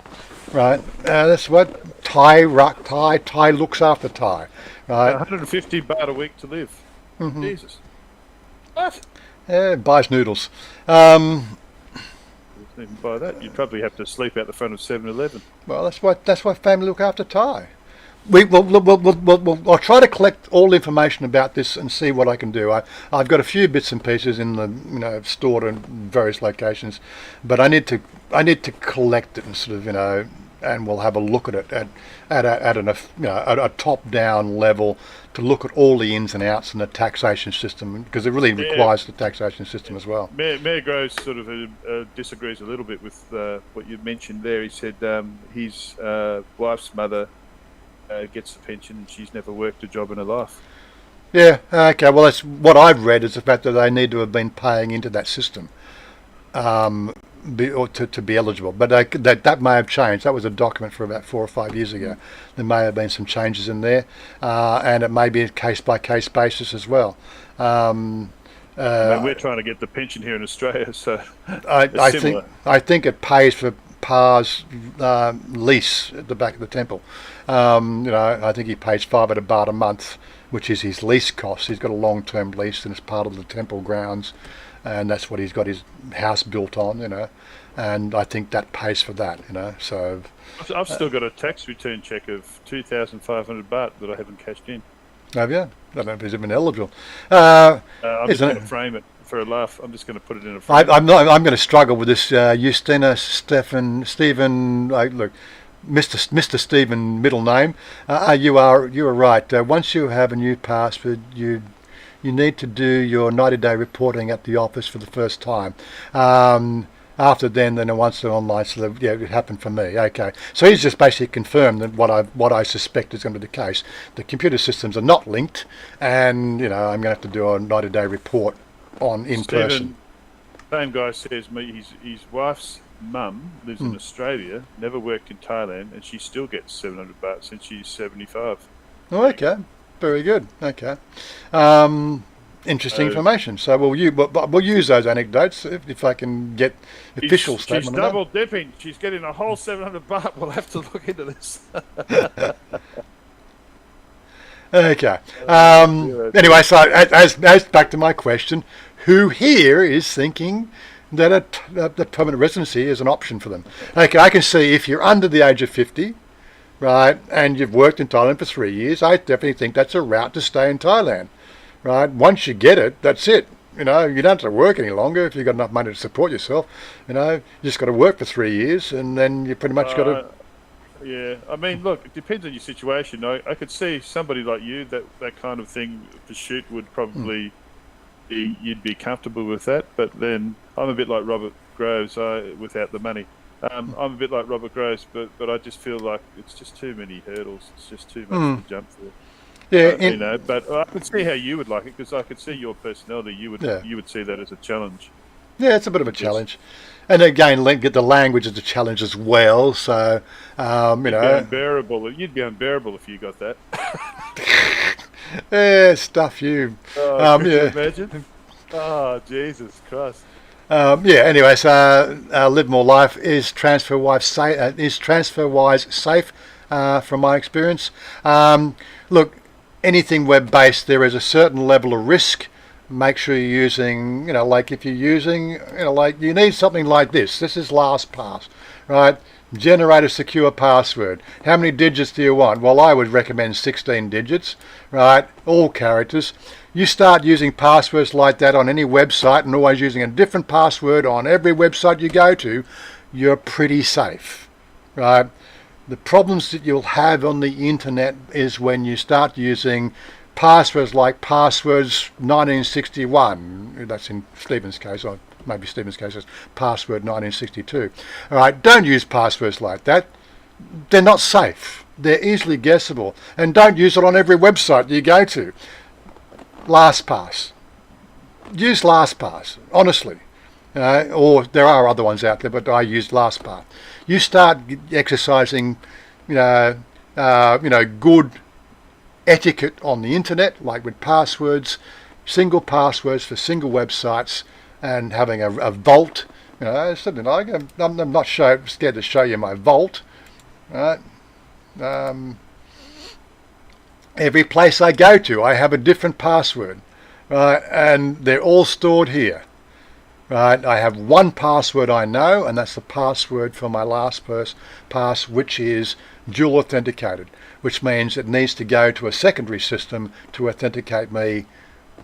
Speaker 3: right? That's what Thai looks after Thai, right?
Speaker 2: 150 baht a week to live. Mm-hmm. Jesus, what?
Speaker 3: Yeah, buys noodles.
Speaker 2: Even buy that, you'd probably have to sleep out the front of 7-Eleven.
Speaker 3: Well, that's why family look after Thai. I'll try to collect all the information about this and see what I can do. I've got a few bits and pieces in the stored in various locations, but I need to collect it and sort of and we'll have a look at it at a top down level to look at all the ins and outs in the taxation system, because it really requires the taxation system as well.
Speaker 2: Mayor Groves sort of disagrees a little bit with what you mentioned there. He said his wife's mother gets the pension and she's never worked a job in her life.
Speaker 3: Yeah, okay, well that's what I've read, is the fact that they need to have been paying into that system to be eligible. But that may have changed. That was a document for about 4 or 5 years ago. There may have been some changes in there, and it may be a case-by-case basis as well.
Speaker 2: We're trying to get the pension here in Australia, so
Speaker 3: I think it pays for Pa's lease at the back of the temple. I think he pays 500 baht a month, which is his lease cost. He's got a long-term lease, and it's part of the temple grounds, and that's what he's got his house built on. And I think that pays for that. So
Speaker 2: I've still got a tax return check of 2,500 baht that I haven't cashed in.
Speaker 3: Have you? I don't know if he's even eligible.
Speaker 2: I'm just going to frame it for a laugh. I'm just going to put it in a frame.
Speaker 3: I'm going to struggle with this. Justina, Stephen. Look, Mr. Stephen, middle name. You are right. Once you have a new passport, you need to do your 90-day reporting at the office for the first time. After then once they're online, so it happened for me. Okay, so he's just basically confirmed that what I suspect is going to be the case. The computer systems are not linked, and I'm going to have to do a 90-day report in person.
Speaker 2: Same guy says his wife's mum lives in Australia, never worked in Thailand, and she still gets 700 baht since she's 75.
Speaker 3: Oh, okay, very good. Okay. Interesting information. So we'll use those anecdotes if I can get official statement.
Speaker 2: She's double dipping. She's getting a whole 700 baht. We'll have to look into this.
Speaker 3: Okay. Anyway, so as back to my question, who here is thinking then the permanent residency is an option for them. Okay, I can see if you're under the age of 50, right, and you've worked in Thailand for 3 years, I definitely think that's a route to stay in Thailand, right? Once you get it, that's it. You know, you don't have to work any longer if you've got enough money to support yourself. You know, you just got to work for 3 years, and then you pretty much got to.
Speaker 2: Yeah, I mean, look, it depends on your situation. I could see somebody like you that kind of thing pursuit would probably you'd be comfortable with that. But then I'm a bit like Robert Groves without the money. I'm a bit like Robert Groves, but I just feel like it's just too many hurdles. It's just too much to jump through.
Speaker 3: Yeah,
Speaker 2: you know. But I could see how you would like it because I could see your personality. You would see that as a challenge.
Speaker 3: Yeah, it's a bit of a challenge. And again, get the language as a challenge as well. So, you know,
Speaker 2: unbearable. You'd be unbearable if you got that.
Speaker 3: Yeah, stuff you.
Speaker 2: Can you imagine? Oh, Jesus Christ.
Speaker 3: Yeah. Anyway, so Live More Life is TransferWise safe from my experience. Look, anything web-based, there is a certain level of risk. Make sure you're using, you know, like if you're using, you know, like you need something like this. This is LastPass, right? Generate a secure password. How many digits do you want? Well, I would recommend 16 digits, right? All characters. You start using passwords like that on any website and always using a different password on every website you go to, you're pretty safe, right? The problems that you'll have on the internet is when you start using passwords like passwords 1961. That's in Stephen's case, or maybe Stephen's case is password 1962. All right, don't use passwords like that. They're not safe. They're easily guessable. And don't use it on every website you go to. LastPass. Use LastPass, honestly. Or there are other ones out there, but I use LastPass. You start exercising, good etiquette on the internet, like with passwords, single passwords for single websites, and having a vault. You know, something like I'm not scared to show you my vault. Right? Every place I go to, I have a different password, right? And they're all stored here. Right, I have one password I know, and that's the password for my LastPass, which is dual authenticated, which means it needs to go to a secondary system to authenticate me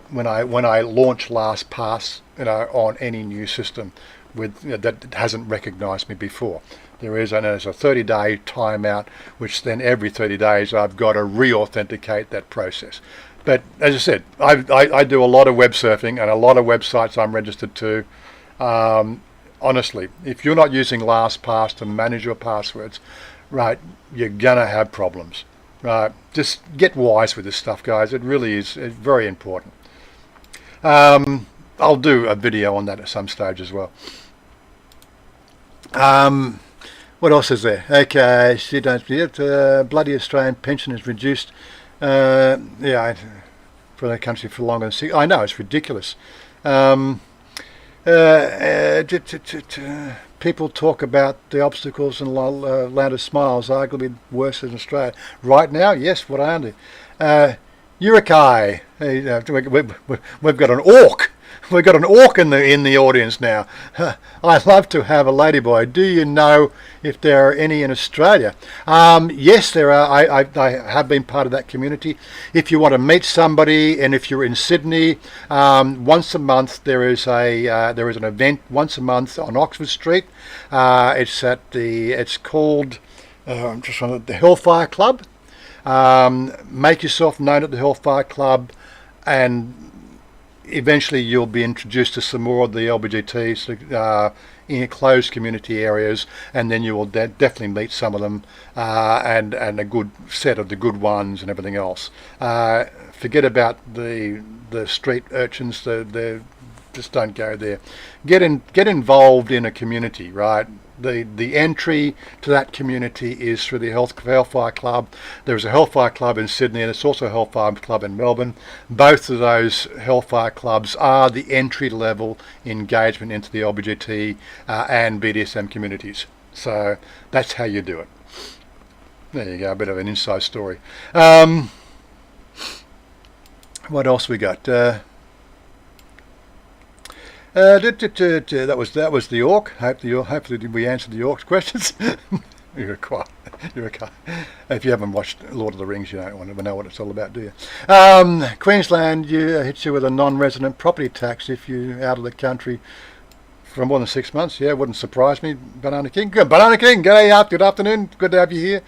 Speaker 3: when I launch LastPass, on any new system that hasn't recognised me before. There's a 30-day timeout, which then every 30 days I've got to re-authenticate that process. But as I said, I do a lot of web surfing and a lot of websites I'm registered to. Honestly, if you're not using LastPass to manage your passwords, right, you're going to have problems. Right, just get wise with this stuff, guys. It really is very important. I'll do a video on that at some stage as well. What else is there? Okay, bloody Australian pension is reduced. For the country for longer than 6. I know, it's ridiculous. People talk about the obstacles and land of smiles, arguably worse than Australia. Right now, yes, what are they? Urukai. We've got an orc. We've got an orc in the audience now. I'd love to have a ladyboy. Do you know if there are any in Australia? Yes, there are. I have been part of that community. If you want to meet somebody, and if you're in Sydney, once a month there is an event once a month on Oxford Street. It's called the Hellfire Club. Make yourself known at the Hellfire Club, and eventually you'll be introduced to some more of the LGBTs in closed community areas, and then you will definitely meet some of them, and a good set of the good ones and everything else. Forget about the street urchins. They just don't go there. Get involved in a community, right? The entry to that community is through the Hellfire Club. There's a Hellfire Club in Sydney, and there's also a Hellfire Club in Melbourne. Both of those Hellfire Clubs are the entry-level engagement into the LGBT and BDSM communities. So that's how you do it. There you go, a bit of an inside story. What else we got? That was the Orc. Hopefully we answered the Orc's questions. You're quiet. If you haven't watched Lord of the Rings, you don't want to know what it's all about, do you? Queensland hits you with a non-resident property tax if you're out of the country for more than 6 months. Yeah, wouldn't surprise me. Banana King. Good. Banana King, good afternoon. Good to have you here.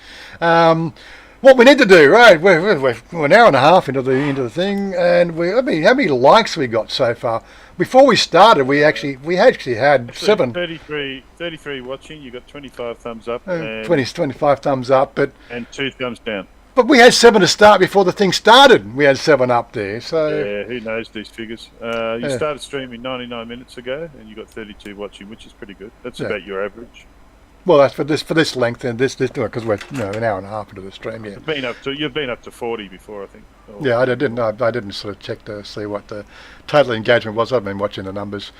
Speaker 3: What we need to do, right? We're an hour and a half into the thing, and how many likes we got so far? Before we started, we actually had
Speaker 2: 33 watching. You got 25 thumbs up, and
Speaker 3: 25 thumbs up,
Speaker 2: and 2 thumbs down.
Speaker 3: But we had 7 to start before the thing started. We had 7 up there, so
Speaker 2: yeah, who knows these figures? You started streaming 99 minutes ago, and you got 32 watching, which is pretty good. That's about your average.
Speaker 3: Well, that's for this length and this because we're an hour and a half into the stream. Yeah,
Speaker 2: you've been up to 40 before, I think.
Speaker 3: Yeah, I didn't sort of check to see what the total engagement was. I've been watching the numbers.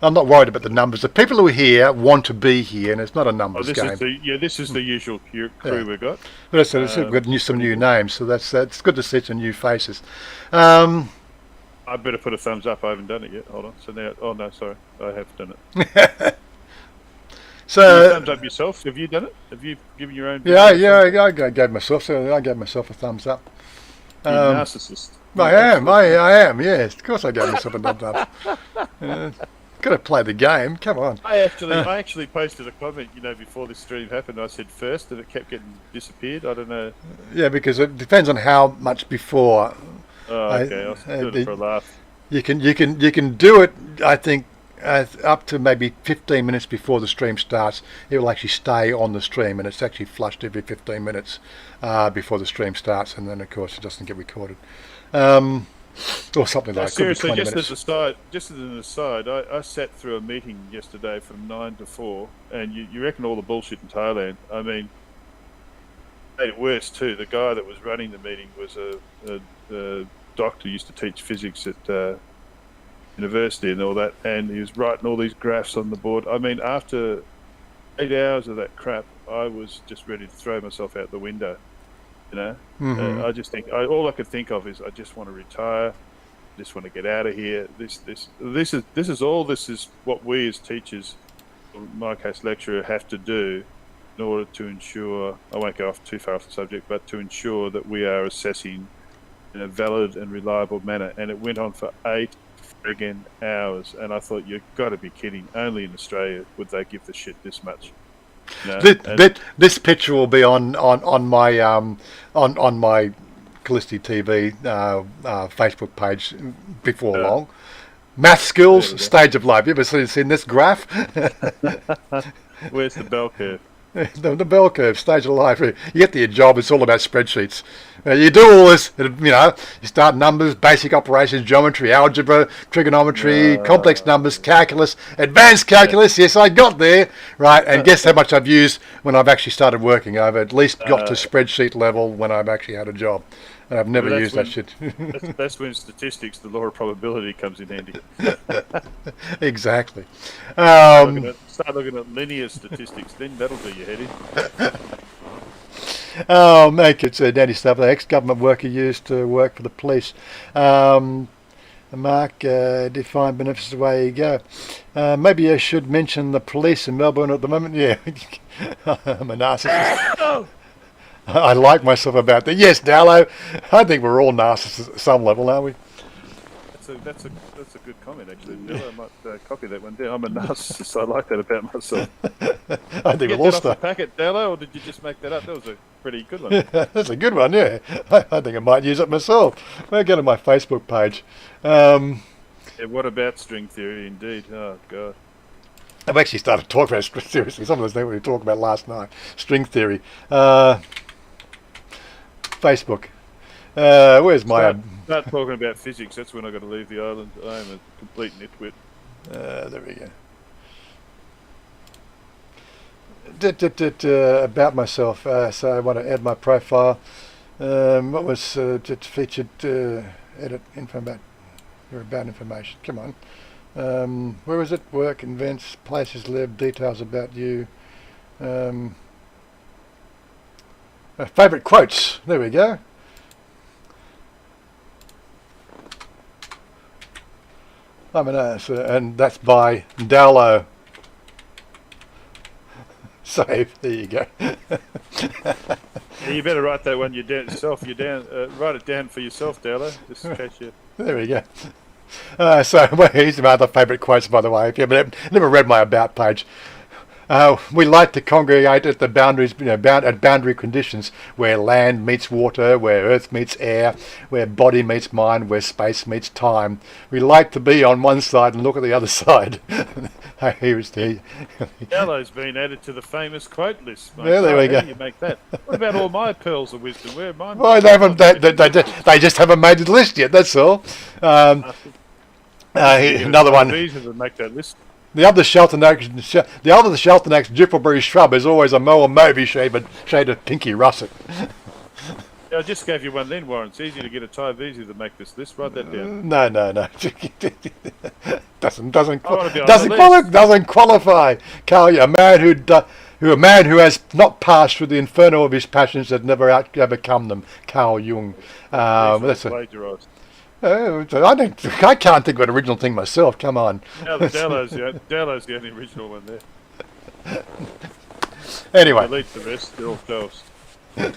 Speaker 3: I'm not worried about the numbers. The people who are here want to be here, and it's not a numbers game.
Speaker 2: This is the usual crew we've got.
Speaker 3: But we've got some new names, so that's good to see some new faces. I
Speaker 2: better put a thumbs up. I haven't done it yet. Hold on. So now, no, sorry, I have done it.
Speaker 3: So
Speaker 2: thumbs up yourself. Have you done it? Have you given your own?
Speaker 3: Yeah. I gave myself a thumbs up.
Speaker 2: You're a narcissist.
Speaker 3: I am. Yes, of course I gave myself a thumbs up. Got to play the game. Come on.
Speaker 2: I actually posted a comment, before this stream happened. I said first, and it kept getting disappeared. I don't know.
Speaker 3: Yeah, because it depends on how much before.
Speaker 2: Oh, okay. I'll do it for a laugh.
Speaker 3: You can do it. I think. Up to maybe 15 minutes before the stream starts, it will actually stay on the stream, and it's actually flushed every 15 minutes before the stream starts, and then of course it doesn't get recorded, or something like that.
Speaker 2: Seriously, just as an aside, I sat through a meeting yesterday from 9 to 4, and you reckon all the bullshit in Thailand? I mean, made it worse too. The guy that was running the meeting was a doctor who used to teach physics at university and all that, and he was writing all these graphs on the board. I mean, after 8 hours of that crap, I was just ready to throw myself out the window. I just think all I could think of is I just want to retire. I just want to get out of here. This is what we as teachers, in my case lecturer, have to do in order to ensure. I won't go off too far off the subject, but to ensure that we are assessing in a valid and reliable manner. And it went on for 8 friggin' hours, and I thought, you've got to be kidding. Only in Australia would they give the shit this much.
Speaker 3: This picture will be on my on my Callisti TV Facebook page before long. Math skills, stage of life. You ever seen this graph?
Speaker 2: Where's the bell curve?
Speaker 3: The bell curve, stage of life. You get to your job, it's all about spreadsheets. You do all this, you start numbers, basic operations, geometry, algebra, trigonometry, complex numbers, calculus, advanced calculus. Yes, I got there, right? And guess how much I've used when I've actually started working? I've at least got to spreadsheet level when I've actually had a job. And I've never used that shit.
Speaker 2: That's when statistics, the law of probability, comes in handy.
Speaker 3: Exactly.
Speaker 2: Start looking at linear statistics, then that'll do your head in.
Speaker 3: Make it Danny stuff. The ex-government worker used to work for the police. Mark, define benefits the way you go. Maybe I should mention the police in Melbourne at the moment. Yeah, I'm a narcissist. I like myself about that. Yes, Dallo. I think we're all narcissists at some level, aren't we?
Speaker 2: That's a good comment, actually. Dallo, I might copy that one down. I'm a narcissist. I like that about myself.
Speaker 3: I think we'll all start.
Speaker 2: Packet, Dallo, or did you just make that up? That was a pretty good one.
Speaker 3: That's a good one, yeah. I think I might use it myself. Well, go to my Facebook page.
Speaker 2: Yeah, what about string theory, indeed? Oh, God.
Speaker 3: I've actually started talking about it seriously. Some of those things we talked about last night. String theory. Facebook. Where's my...
Speaker 2: Start talking about physics. That's when I got to leave the island. I am a complete nitwit.
Speaker 3: There we go. About myself. So I want to add my profile. What was featured? Edit info about information. Come on. Where is it? Work, events, places live, details about you. Favourite quotes. There we go. And that's by Dowlow. Save. There you go.
Speaker 2: Yeah, you better write that one yourself. Write it down for yourself, Dowler, just in case you.
Speaker 3: There we go. Here's my other favourite quotes, by the way. If you've never read my About page. We like to congregate at the boundaries, at boundary conditions where land meets water, where earth meets air, where body meets mind, where space meets time. We like to be on one side and look at the other side. Here's the.
Speaker 2: Yellow's been added to the famous quote list. Mate.
Speaker 3: Yeah, there we go.
Speaker 2: How do you make that? What about all my pearls of wisdom? Where are mine?
Speaker 3: Well, they just haven't made the list yet. That's all. Another one.
Speaker 2: Easy to make that list.
Speaker 3: The other Sheltonax Jiffleberry shrub is always a Moa Moby shade of pinky russet.
Speaker 2: Yeah, I just gave you one then, Warren. It's easy to get a Thai visa to make this list. Write that down.
Speaker 3: No. doesn't qualify. Carl, a man who has not passed through the inferno of his passions has never overcome them. Carl Jung. That's
Speaker 2: plagiarised.
Speaker 3: I can't think of an original thing myself. Come on.
Speaker 2: Dallow's the only original one there.
Speaker 3: Anyway.
Speaker 2: Delete the rest. They're all close. Banana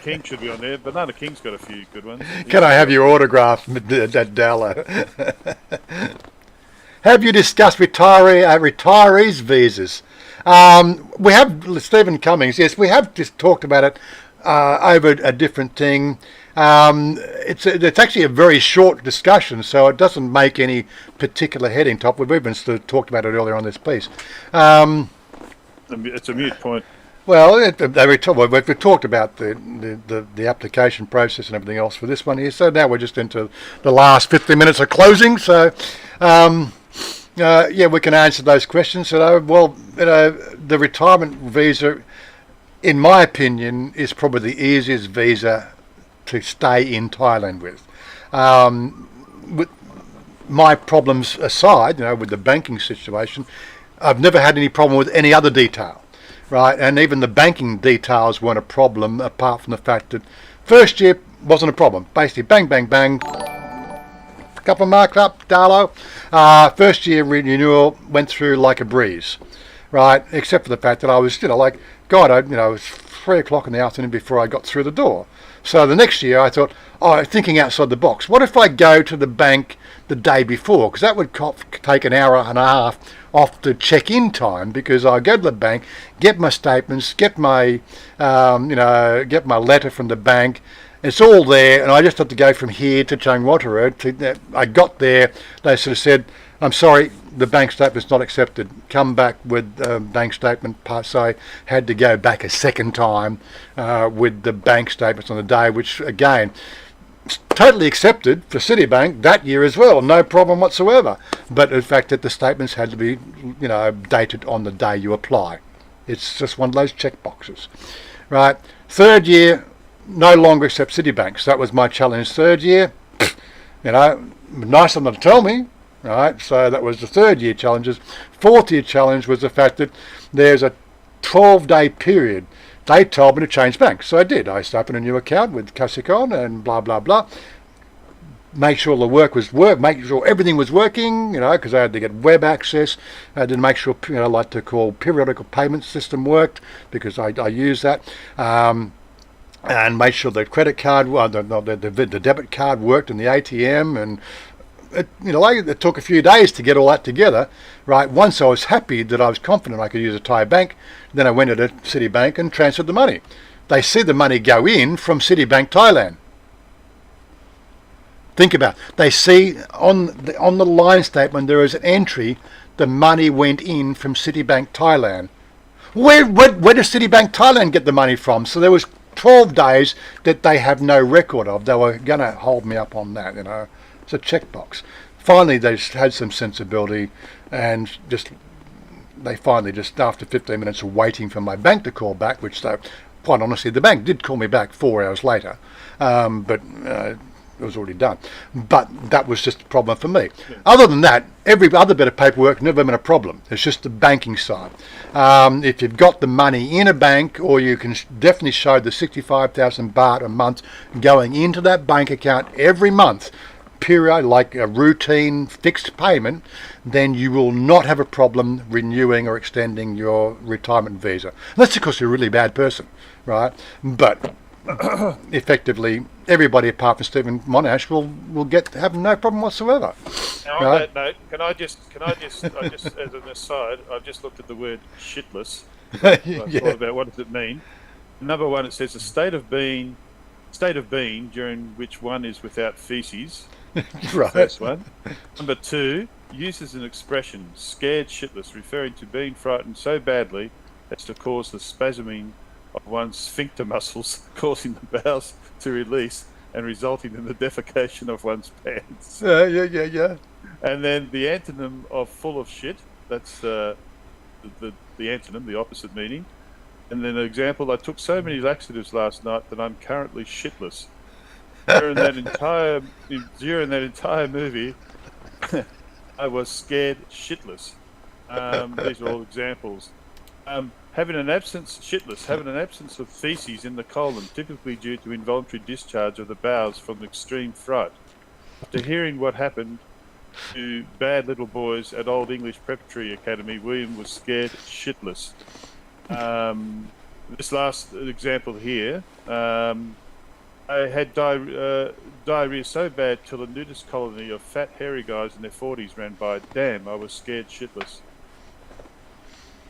Speaker 2: King should be on there. Banana King's got a few good ones.
Speaker 3: Can I have your autograph, Dallo? Have you discussed retirees' visas? We have Stephen Cummings. Yes, we have just talked about it over a different thing. It's actually a very short discussion, so it doesn't make any particular heading top. We've even talked about it earlier on this piece.
Speaker 2: It's a moot point.
Speaker 3: Well, we've talked about the application process and everything else for this one here. So now we're just into the last 15 minutes of closing. So. We can answer those questions. The retirement visa, in my opinion, is probably the easiest visa to stay in Thailand with. With my problems aside, with the banking situation, I've never had any problem with any other detail, right? And even the banking details weren't a problem, apart from the fact that first year wasn't a problem. Basically, bang, bang, bang. Couple of marks up, Darlow. First year renewal went through like a breeze, right? Except for the fact that I was, it was 3 o'clock in the afternoon before I got through the door. So the next year I thought, thinking outside the box, what if I go to the bank the day before? Because that would take an hour and a half off the check-in time, because I go to the bank, get my statements, get my letter from the bank. It's all there, and I just had to go from here to Changwatara. I got there, they sort of said, I'm sorry, the bank statement's not accepted. Come back with bank statement. So I had to go back a second time with the bank statements on the day, which, again, totally accepted for Citibank that year as well, no problem whatsoever. But the fact that the statements had to be, dated on the day you apply. It's just one of those check boxes, right? Third year, no longer accept Citibank. So that was my challenge. Third year, nice of them to tell me, right? So that was the third year challenges. Fourth year challenge was the fact that there's a 12-day period. They told me to change banks, so I did. I opened a new account with Kasikon and blah blah blah. Make sure make sure everything was working, because I had to get web access. I had to make sure, like the periodical payment system worked, because I use that. And make sure the credit card, the debit card worked in the ATM, and it took a few days to get all that together. Right, once I was happy that I was confident I could use a Thai bank, then I went to Citibank and transferred the money. They see the money go in from Citibank Thailand. Think about it. They see on the line statement there is an entry: the money went in from Citibank Thailand. Where does Citibank Thailand get the money from? So there was 12 days that they have no record of. They were going to hold me up on that, It's a checkbox. Finally, they just had some sensibility, and they finally, after 15 minutes of waiting for my bank to call back, which quite honestly, the bank did call me back 4 hours later. But was already done. But that was just a problem for me. Other than that, every other bit of paperwork never been a problem. It's just the banking side. If you've got the money in a bank, or you can definitely show the 65,000 baht a month going into that bank account every month, period, like a routine fixed payment, then you will not have a problem renewing or extending your retirement visa. That's because you're a really bad person, right? But effectively, everybody apart from Stephen Monash will have no problem whatsoever.
Speaker 2: Now, on that note, can I just as an aside, I've just looked at the word shitless. I thought about what does it mean. Number one, it says a state of being during which one is without feces.
Speaker 3: Right.
Speaker 2: First one. Number two, uses an expression scared shitless, referring to being frightened so badly as to cause the spasming of one's sphincter muscles, causing the bowels to release and resulting in the defecation of one's pants.
Speaker 3: Yeah.
Speaker 2: And then the antonym of full of shit, that's the antonym, the opposite meaning. And then an example, I took so many laxatives last night that I'm currently shitless. During that entire movie, I was scared shitless. These are all examples. Having an absence of feces in the colon, typically due to involuntary discharge of the bowels from extreme fright. After hearing what happened to bad little boys at Old English Preparatory Academy, William was scared shitless. This last example here, I had diarrhea so bad till a nudist colony of fat, hairy guys in their 40s ran by. Damn, I was scared shitless.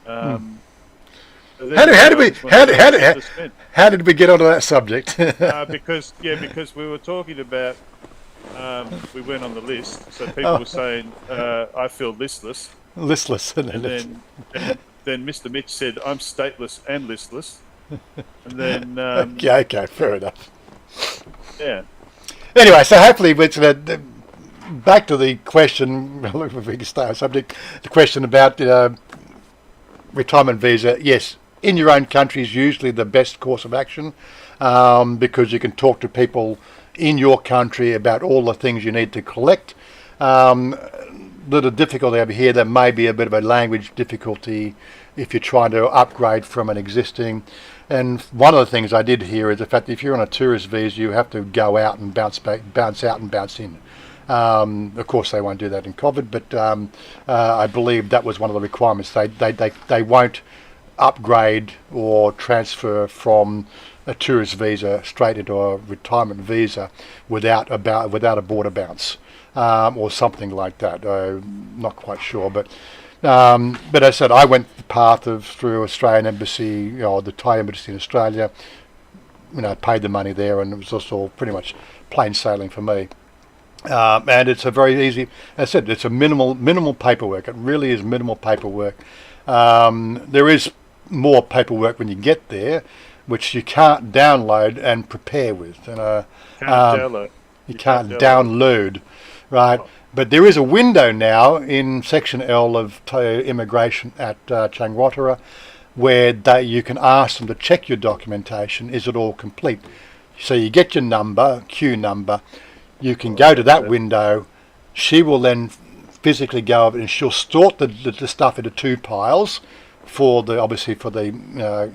Speaker 2: How
Speaker 3: did we get onto that subject?
Speaker 2: Because we were talking about we went on the list, so people were saying I feel listless. And then Mr. Mitch said I'm stateless and listless, and then
Speaker 3: okay, fair enough.
Speaker 2: Yeah.
Speaker 3: Anyway, so hopefully it's back to the question. If we can stay on subject, the question about retirement visa. Yes, in your own country is usually the best course of action, because you can talk to people in your country about all the things you need to collect. The difficulty over here, there may be a bit of a language difficulty if you're trying to upgrade from an existing. And one of the things I did hear is the fact that if you're on a tourist visa, you have to go out and bounce out and bounce in. Of course, they won't do that in COVID, but I believe that was one of the requirements. They won't upgrade or transfer from a tourist visa straight into a retirement visa without a border bounce or something like that. I'm not quite sure, but as I said, I went the path of through Australian Embassy, the Thai Embassy in Australia. Paid the money there, and it was just all pretty much plain sailing for me. And it's a very easy, as I said, it's a minimal paperwork. It really is minimal paperwork. There is more paperwork when you get there, which you can't download and prepare with. You can't download, right? But there is a window now in Section L of immigration at Changwatara where you can ask them to check your documentation. Is it all complete? So you get your number, queue number. You can go to that window. She will then physically go over and she'll sort the stuff into two piles for the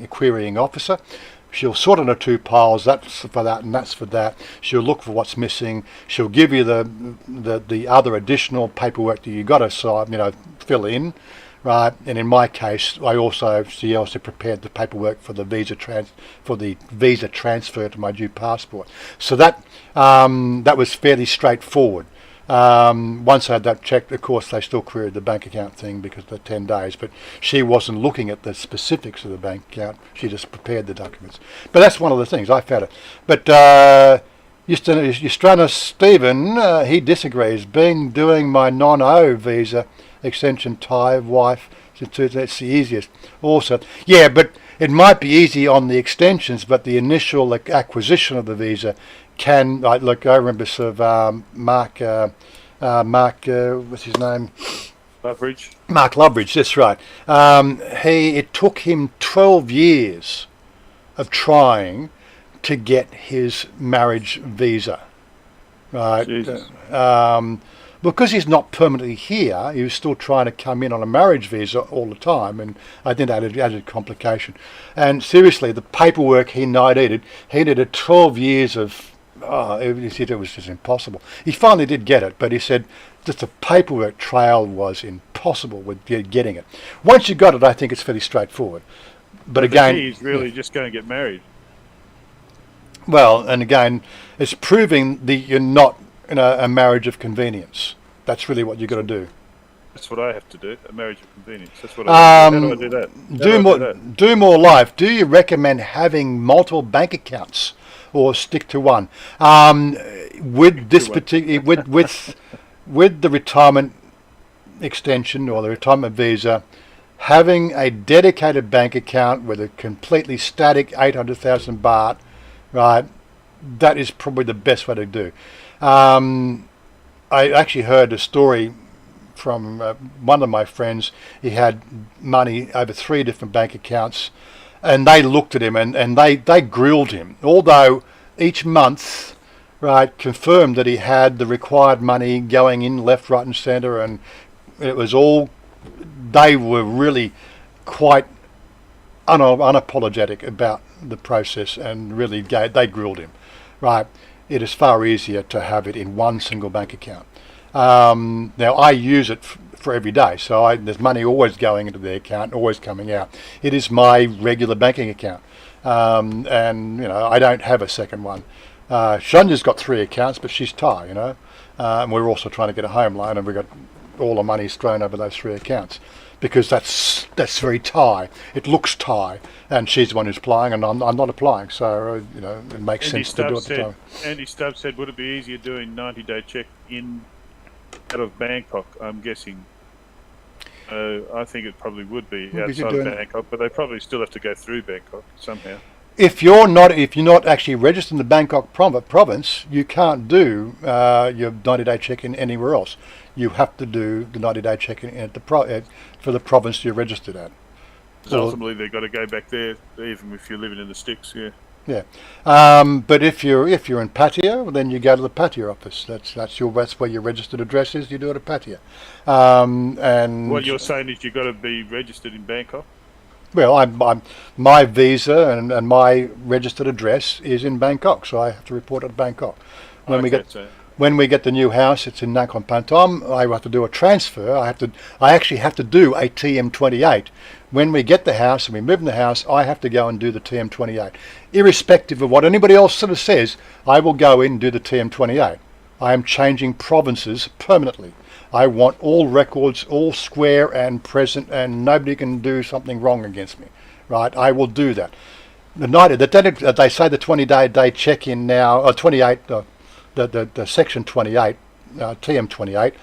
Speaker 3: querying officer. She'll sort it into two piles. That's for that and that's for that. She'll look for what's missing. She'll give you the other additional paperwork that you got to fill in, right? And in my case, she also prepared the paperwork for the visa transfer to my due passport. So that was fairly straightforward. Once I had that checked, of course, they still queried the bank account thing because of the 10 days, but she wasn't looking at the specifics of the bank account. She just prepared the documents. But that's one of the things I found it. But Yustrana Stephen, he disagrees. Doing my non-O visa extension Thai wife, that's the easiest. Also, yeah, but it might be easy on the extensions, but the initial acquisition of the visa can, I remember sort of Mark, what's his name?
Speaker 2: Loveridge.
Speaker 3: Mark Loveridge, that's right. It took him 12 years of trying to get his marriage visa, right?
Speaker 2: Jesus.
Speaker 3: Because he's not permanently here, he was still trying to come in on a marriage visa all the time, and I think that added complication. And seriously, the paperwork he needed 12 years of. He said it was just impossible. He finally did get it, but he said just the paperwork trail was impossible with getting it. Once you got it, I think it's fairly straightforward. But again,
Speaker 2: he's really just going to get married.
Speaker 3: Well, and again, it's proving that you're not in a marriage of convenience. That's really what you've got to do.
Speaker 2: That's what I have to do, a marriage of convenience. That's what I do. How do I do that?
Speaker 3: Do more life. Do you recommend having multiple bank accounts or stick to one? With this particular, with the retirement extension or the retirement visa, having a dedicated bank account with a completely static 800,000 baht, right? That is probably the best way to do. I actually heard a story from one of my friends. He had money over 3 different bank accounts, and they looked at him and they grilled him. Although each month, right, confirmed that he had the required money going in left, right, and centre, and it was all. They were really quite unapologetic about the process, and really they grilled him. Right, it is far easier to have it in one single bank account. Now I use it for every day, so there's money always going into the account, always coming out. It is my regular banking account, and I don't have a second one. Chanya's got 3 accounts, but she's Thai, and we're also trying to get a home loan, and we've got all the money thrown over those 3 accounts. Because that's very Thai. It looks Thai, and she's the one who's applying, and I'm not applying. So it makes sense to do it. The time.
Speaker 2: Andy Stubbs said, "Would it be easier doing 90-day check out of Bangkok?" I'm guessing. I think it probably would be outside of Bangkok, but they probably still have to go through Bangkok somehow. If
Speaker 3: you're not actually registered in the Bangkok province, you can't do your 90-day check-in anywhere else. You have to do the 90-day check-in at for the province you're registered at.
Speaker 2: So ultimately, they've got to go back there, even if you're living in the sticks. Yeah.
Speaker 3: Yeah. But if you're in Pattaya, then you go to the Pattaya office. That's where your registered address is. You do it at Pattaya. And
Speaker 2: what you're saying is you've got to be registered in Bangkok.
Speaker 3: Well, my visa and my registered address is in Bangkok, so I have to report at Bangkok. When we get the new house, it's in Nakhon Pathom. I have to do a transfer. I actually have to do a TM28. When we get the house and we move in the house, I have to go and do the TM28. Irrespective of what anybody else sort of says, I will go in and do the TM28. I am changing provinces permanently. I want all records, all square and present, and nobody can do something wrong against me. Right? I will do that. They say the 20-day check-in now, or 28. The section 28, TM28,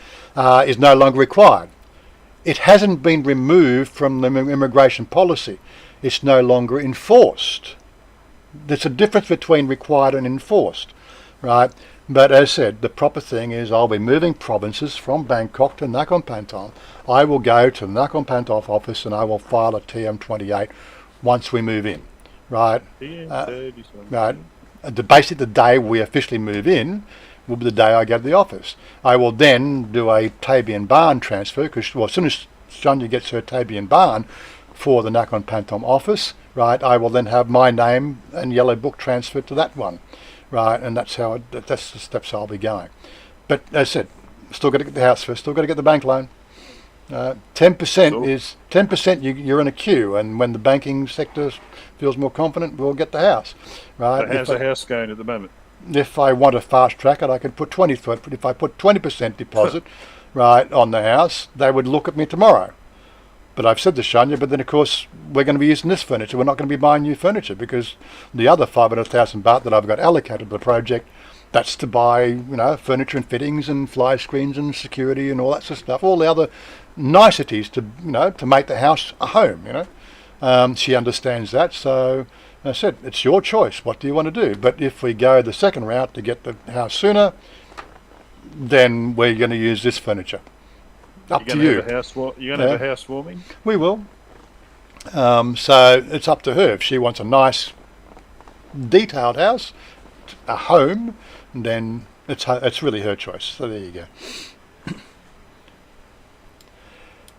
Speaker 3: is no longer required. It hasn't been removed from the immigration policy. It's no longer enforced. There's a difference between required and enforced, right? But as I said, the proper thing is I'll be moving provinces from Bangkok to Nakhon Pathom. I will go to the Nakhon Pathom office and I will file a TM28 once we move in, right? Right. Basically, the day we officially move in will be the day I go to the office. I will then do a Tabian Barn transfer, because as soon as Chanya gets her Tabian Barn for the Nakhon Pathom office, right, I will then have my name and yellow book transferred to that one, right, and that's the steps I'll be going. But as I said, still got to get the house first, still got to get the bank loan. 10% is 10%. You're in a queue, and when the banking sector feels more confident, we'll get the house. Right?
Speaker 2: So how's the house going at the moment?
Speaker 3: If I want to fast track it, I could put 20. But if I put 20% deposit, right, on the house, they would look at me tomorrow. But I've said to Chanya, but then of course we're going to be using this furniture. We're not going to be buying new furniture, because the other 500,000 baht that I've got allocated to the project, that's to buy, furniture and fittings and fly screens and security and all that sort of stuff. All the other niceties to make the house a home. She understands that. So I said, it's your choice. What do you want to do? But if we go the second route to get the house sooner, then we're going to use this furniture. Up to you.
Speaker 2: You're going to have a housewarming?
Speaker 3: We will. So it's up to her. If she wants a nice, detailed house, a home, then It's really her choice. So there you go.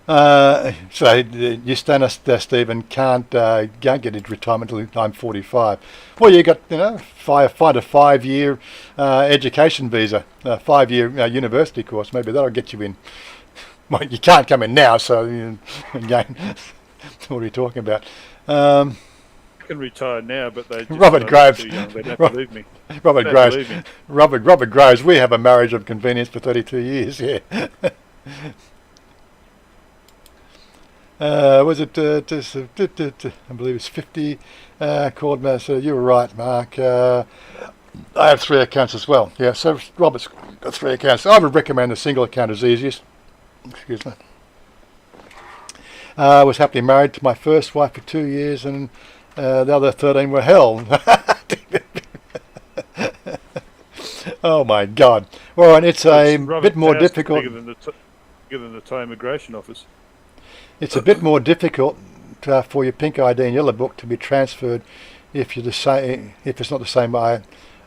Speaker 3: So you stand us, Stephen, can't get into retirement until I'm 45. Well, you got find a 5-year education visa, a 5-year university course. Maybe that'll get you in. Well, you can't come in now, so again, what are you talking about?
Speaker 2: I can retire now, but they just
Speaker 3: Robert Groves.
Speaker 2: too young. They'd have to leave me.
Speaker 3: Robert Groves. Robert Groves. We have a marriage of convenience for 32 years. Yeah. Was it? I believe it's 50. Called me. So you were right, Mark. I have 3 accounts as well. Yeah. So Robert's got 3 accounts. I would recommend a single account is easiest. Excuse me. I was happily married to my first wife for 2 years, and the other 13 were hell. Oh my God! Well, and it's a bit more difficult.
Speaker 2: Bigger than the Thai immigration office.
Speaker 3: It's a bit more difficult for your pink ID and yellow book to be transferred if you're the same. If it's not the same, I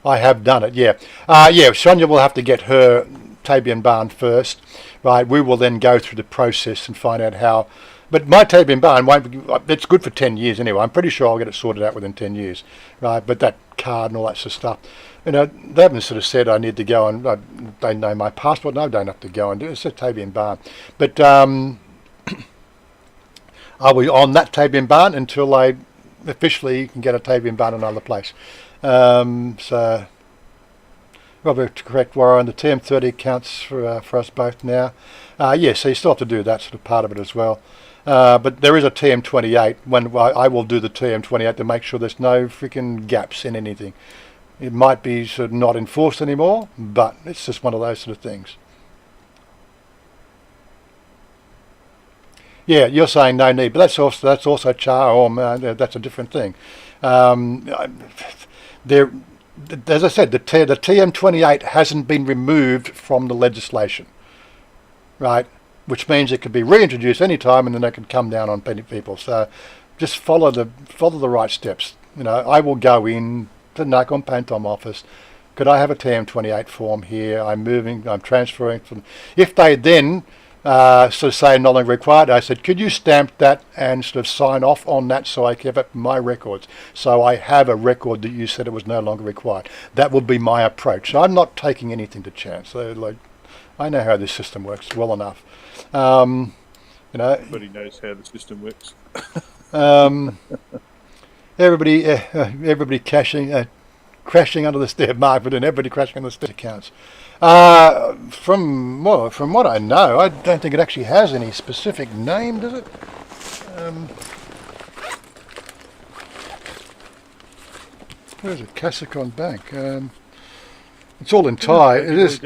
Speaker 3: have done it. Yeah, yeah. Chanya will have to get her Tabian Barn first, right? We will then go through the process and find out how. But my Tabian Barn won't be. It's good for 10 years anyway. I'm pretty sure I'll get it sorted out within 10 years, right? But that card and all that sort of stuff, they haven't sort of said I need to go and they know my passport. No, I don't have to go and do it. It's a Tabian Barn, but are we on that Tabian Barn until I officially can get a Tabian Barn in another place? So, Robert, correct, Warren, the TM30 counts for us both now. Yes, so you still have to do that sort of part of it as well. But there is a TM28. When I will do the TM28 to make sure there's no freaking gaps in anything. It might be sort of not enforced anymore, but it's just one of those sort of things. Yeah, you're saying no need, but that's also char, that's a different thing. There, as I said, the TM28 hasn't been removed from the legislation, right? Which means it could be reintroduced any time, and then they could come down on people. So, just follow the right steps. I will go in to Nakhon Pantom office. Could I have a TM28 form here? I'm transferring from. If they then sort of say no longer required, I said, could you stamp that and sort of sign off on that so I keep it in my records, so I have a record that you said it was no longer required. That would be my approach. I'm not taking anything to chance. So, I know how this system works well enough.
Speaker 2: Everybody knows how the system works.
Speaker 3: Everybody crashing under the stair, Mark, and everybody crashing under the stair accounts. From what I know, I don't think it actually has any specific name, does it? Where's it? Kasakon Bank. It's all in Thai. This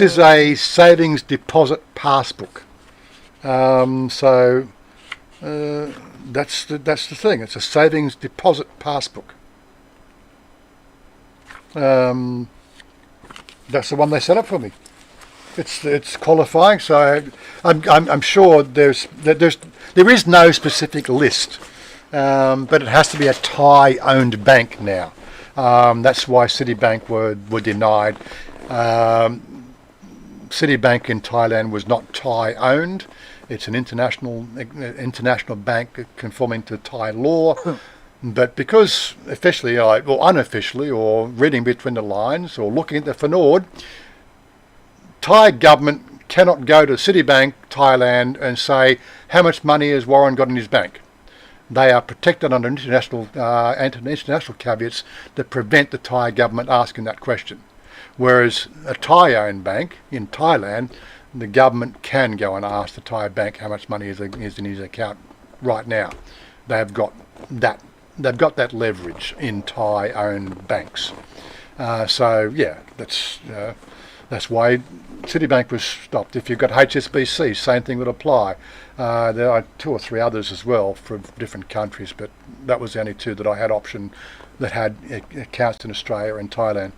Speaker 3: is a savings deposit passbook. So that's the thing. It's a savings deposit passbook. That's the one they set up for me. It's qualifying. So I'm sure there is no specific list, but it has to be a Thai-owned bank now. That's why Citibank were denied. Citibank in Thailand was not Thai-owned. It's an international bank conforming to Thai law. But because officially, or unofficially, or reading between the lines, or looking at the Fnord, Thai government cannot go to Citibank Thailand and say, how much money has Warren got in his bank? They are protected under international caveats that prevent the Thai government asking that question. Whereas a Thai-owned bank in Thailand, the government can go and ask the Thai bank how much money is in his account right now. They've got that leverage in Thai-owned banks. So yeah, that's why Citibank was stopped. If you've got HSBC, same thing would apply. There are 2 or 3 others as well from different countries, but that was the only 2 that I had option that had accounts in Australia and Thailand.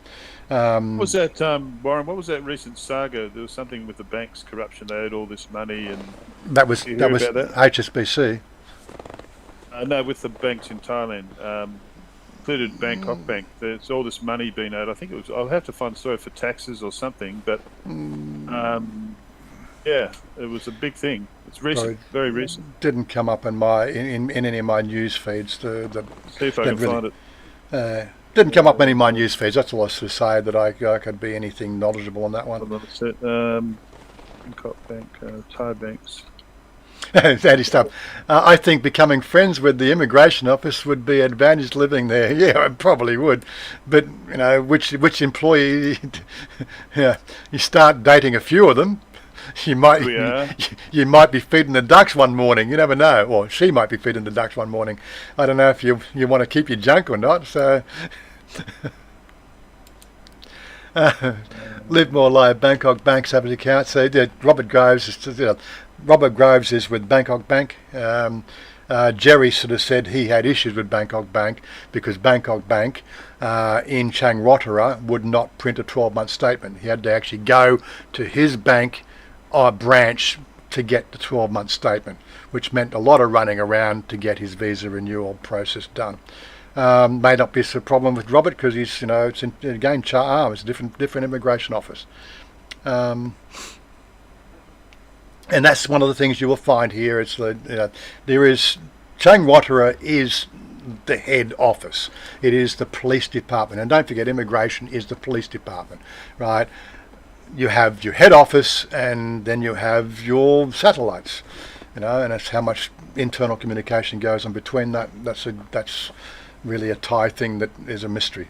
Speaker 2: What was that, Warren? What was that recent saga? There was something with the banks, corruption. They owed all this money, and
Speaker 3: that was HSBC.
Speaker 2: No, with the banks in Thailand. included Bangkok Bank. There's all this money being owed. I think it was. I'll have to find the story for taxes or something. But yeah, it was a big thing. It's recent, very recent.
Speaker 3: Didn't come up in in any of my news feeds.
Speaker 2: See if I can find it.
Speaker 3: Didn't come up in any of my news feeds. That's all I should say, that I could be anything knowledgeable on that one.
Speaker 2: Bangkok Bank, Thai banks.
Speaker 3: Fancy stuff. I think becoming friends with the immigration office would be advantaged living there. Yeah, I probably would. But you know, which employee? Yeah, you start dating a few of them. You might be feeding the ducks one morning. You never know. Or she might be feeding the ducks one morning. I don't know if you want to keep your junk or not. So, live more live. Bangkok Bank's have an account. So Robert Groves is with Bangkok Bank. Jerry sort of said he had issues with Bangkok Bank because Bangkok Bank in Chiang Rotorua would not print a 12-month statement. He had to actually go to his bank branch to get the 12-month statement, which meant a lot of running around to get his visa renewal process done. May not be a problem with Robert because he's, it's again it's a different immigration office. And that's one of the things you will find here. It's there is Chiang Rotorua is the head office. It is the police department, and don't forget, immigration is the police department, right? You have your head office, and then you have your satellites, and that's how much internal communication goes on between that. That's really a Thai thing that is a mystery,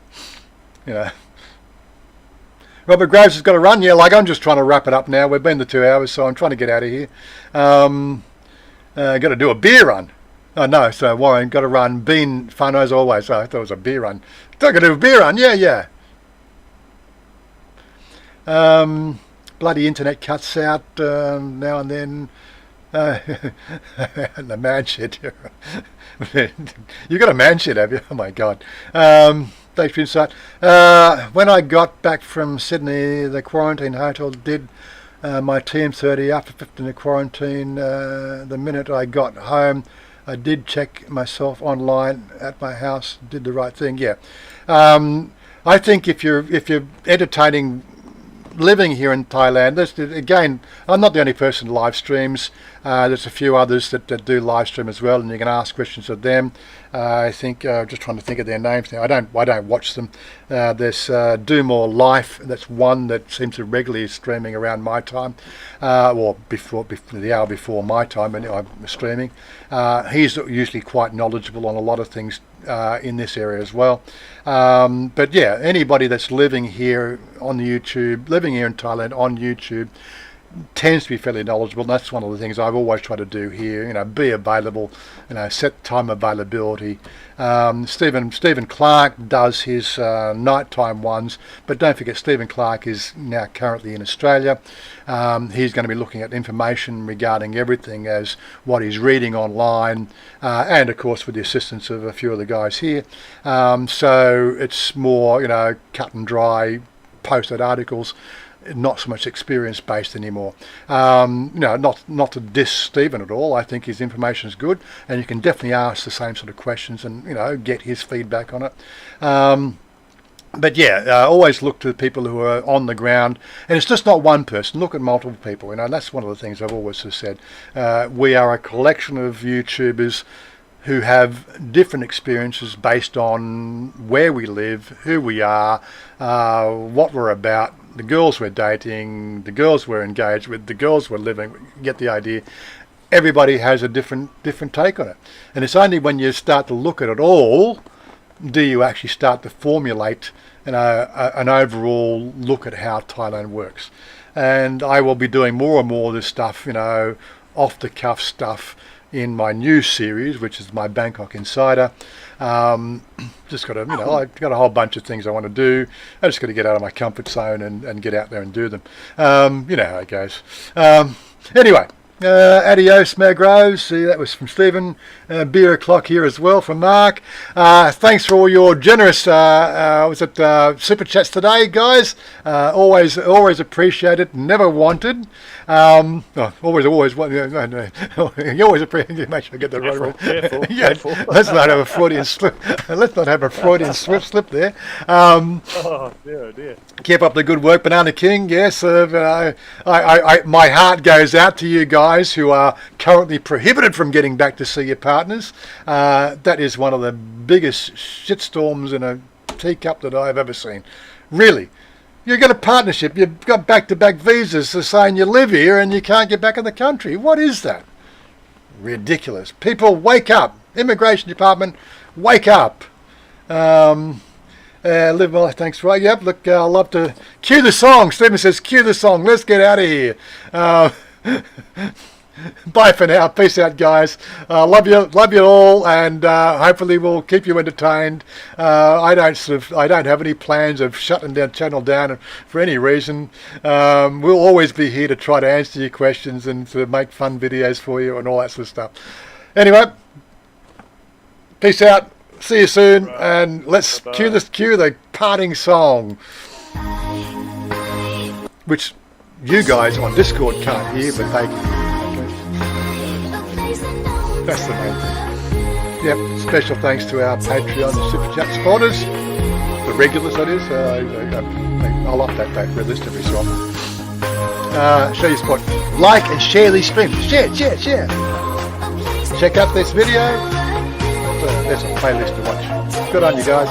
Speaker 3: Robert Graves has got to run. Yeah, I'm just trying to wrap it up now. We've been the 2 hours, so I'm trying to get out of here. Got to do a beer run. Oh no, so Warren got to run. Been fun as always. So I thought it was a beer run. Got to do a beer run. Yeah. Bloody internet cuts out now and then. The man shed. You got a man shed, have you? Oh my God. Thanks for insight. When I got back from Sydney, the quarantine hotel did my TM30 after 15 in quarantine. The minute I got home, I did check myself online at my house. Did the right thing. Yeah. I think if you're entertaining living here in Thailand, again, I'm not the only person who live streams. There's a few others that do live stream as well, and you can ask questions of them. I think just trying to think of their names now. I don't watch them. There's Do More Life. That's one that seems to regularly streaming around my time, or before the hour before my time, and I'm streaming. He's usually quite knowledgeable on a lot of things in this area as well. But yeah, anybody that's living here on YouTube, living here in Thailand on YouTube, tends to be fairly knowledgeable. And that's one of the things I've always tried to do here. Be available. Set time availability. Stephen Clark does his nighttime ones, but don't forget Stephen Clark is now currently in Australia. He's going to be looking at information regarding everything as what he's reading online, and of course with the assistance of a few of the guys here. So it's more cut and dry, posted articles. Not so much experience based anymore. Not to diss Stephen at all. I think his information is good, and you can definitely ask the same sort of questions and get his feedback on it. But yeah, always look to the people who are on the ground, and it's just not one person. Look at multiple people. That's one of the things I've always said. We are a collection of YouTubers who have different experiences based on where we live, who we are, what we're about, the girls we're dating, the girls we're engaged with, the girls we're living with. You get the idea. Everybody has a different take on it. And it's only when you start to look at it all do you actually start to formulate an overall look at how Thailand works. And I will be doing more and more of this stuff, off the cuff stuff in my new series, which is my Bangkok Insider. Just got to, I've got a whole bunch of things I want to do. I just got to get out of my comfort zone and get out there and do them. You know how it goes. Anyway, Adios, Magros. See, that was from Stephen. Beer o'clock here as well from Mark. Thanks for all your generous super chats today, guys. Always appreciated. Never wanted. Always. No. You always appreciate. Make sure I get that right.
Speaker 2: Careful.
Speaker 3: Let's not have a Freudian slip. Let's not have a Freudian slip there.
Speaker 2: Oh dear.
Speaker 3: Keep up the good work, Banana King. Yes, my heart goes out to you guys who are currently prohibited from getting back to see your partners. That is one of the biggest shitstorms in a teacup that I've ever seen. Really. You've got a partnership. You've got back-to-back visas saying you live here and you can't get back in the country. What is that? Ridiculous. People, wake up. Immigration Department, wake up. Live my life, thanks, right? Yep, look, I'd love to cue the song. Stephen says, cue the song. Let's get out of here. Bye for now. Peace out, guys. Love you all, and hopefully we'll keep you entertained. I don't have any plans of shutting down channel down for any reason. We'll always be here to try to answer your questions and to make fun videos for you and all that sort of stuff. Anyway, peace out. See you soon, and let's cue the parting song, which you guys on Discord can't hear, but they can. Okay. That's the main thing. Yep. Special thanks to our Patreon and Super Chat supporters, the regulars, that is. I'll update that realistically so often. Show your support. Like and share these streams. Share. Check out this video. There's a playlist to watch. Good on you guys.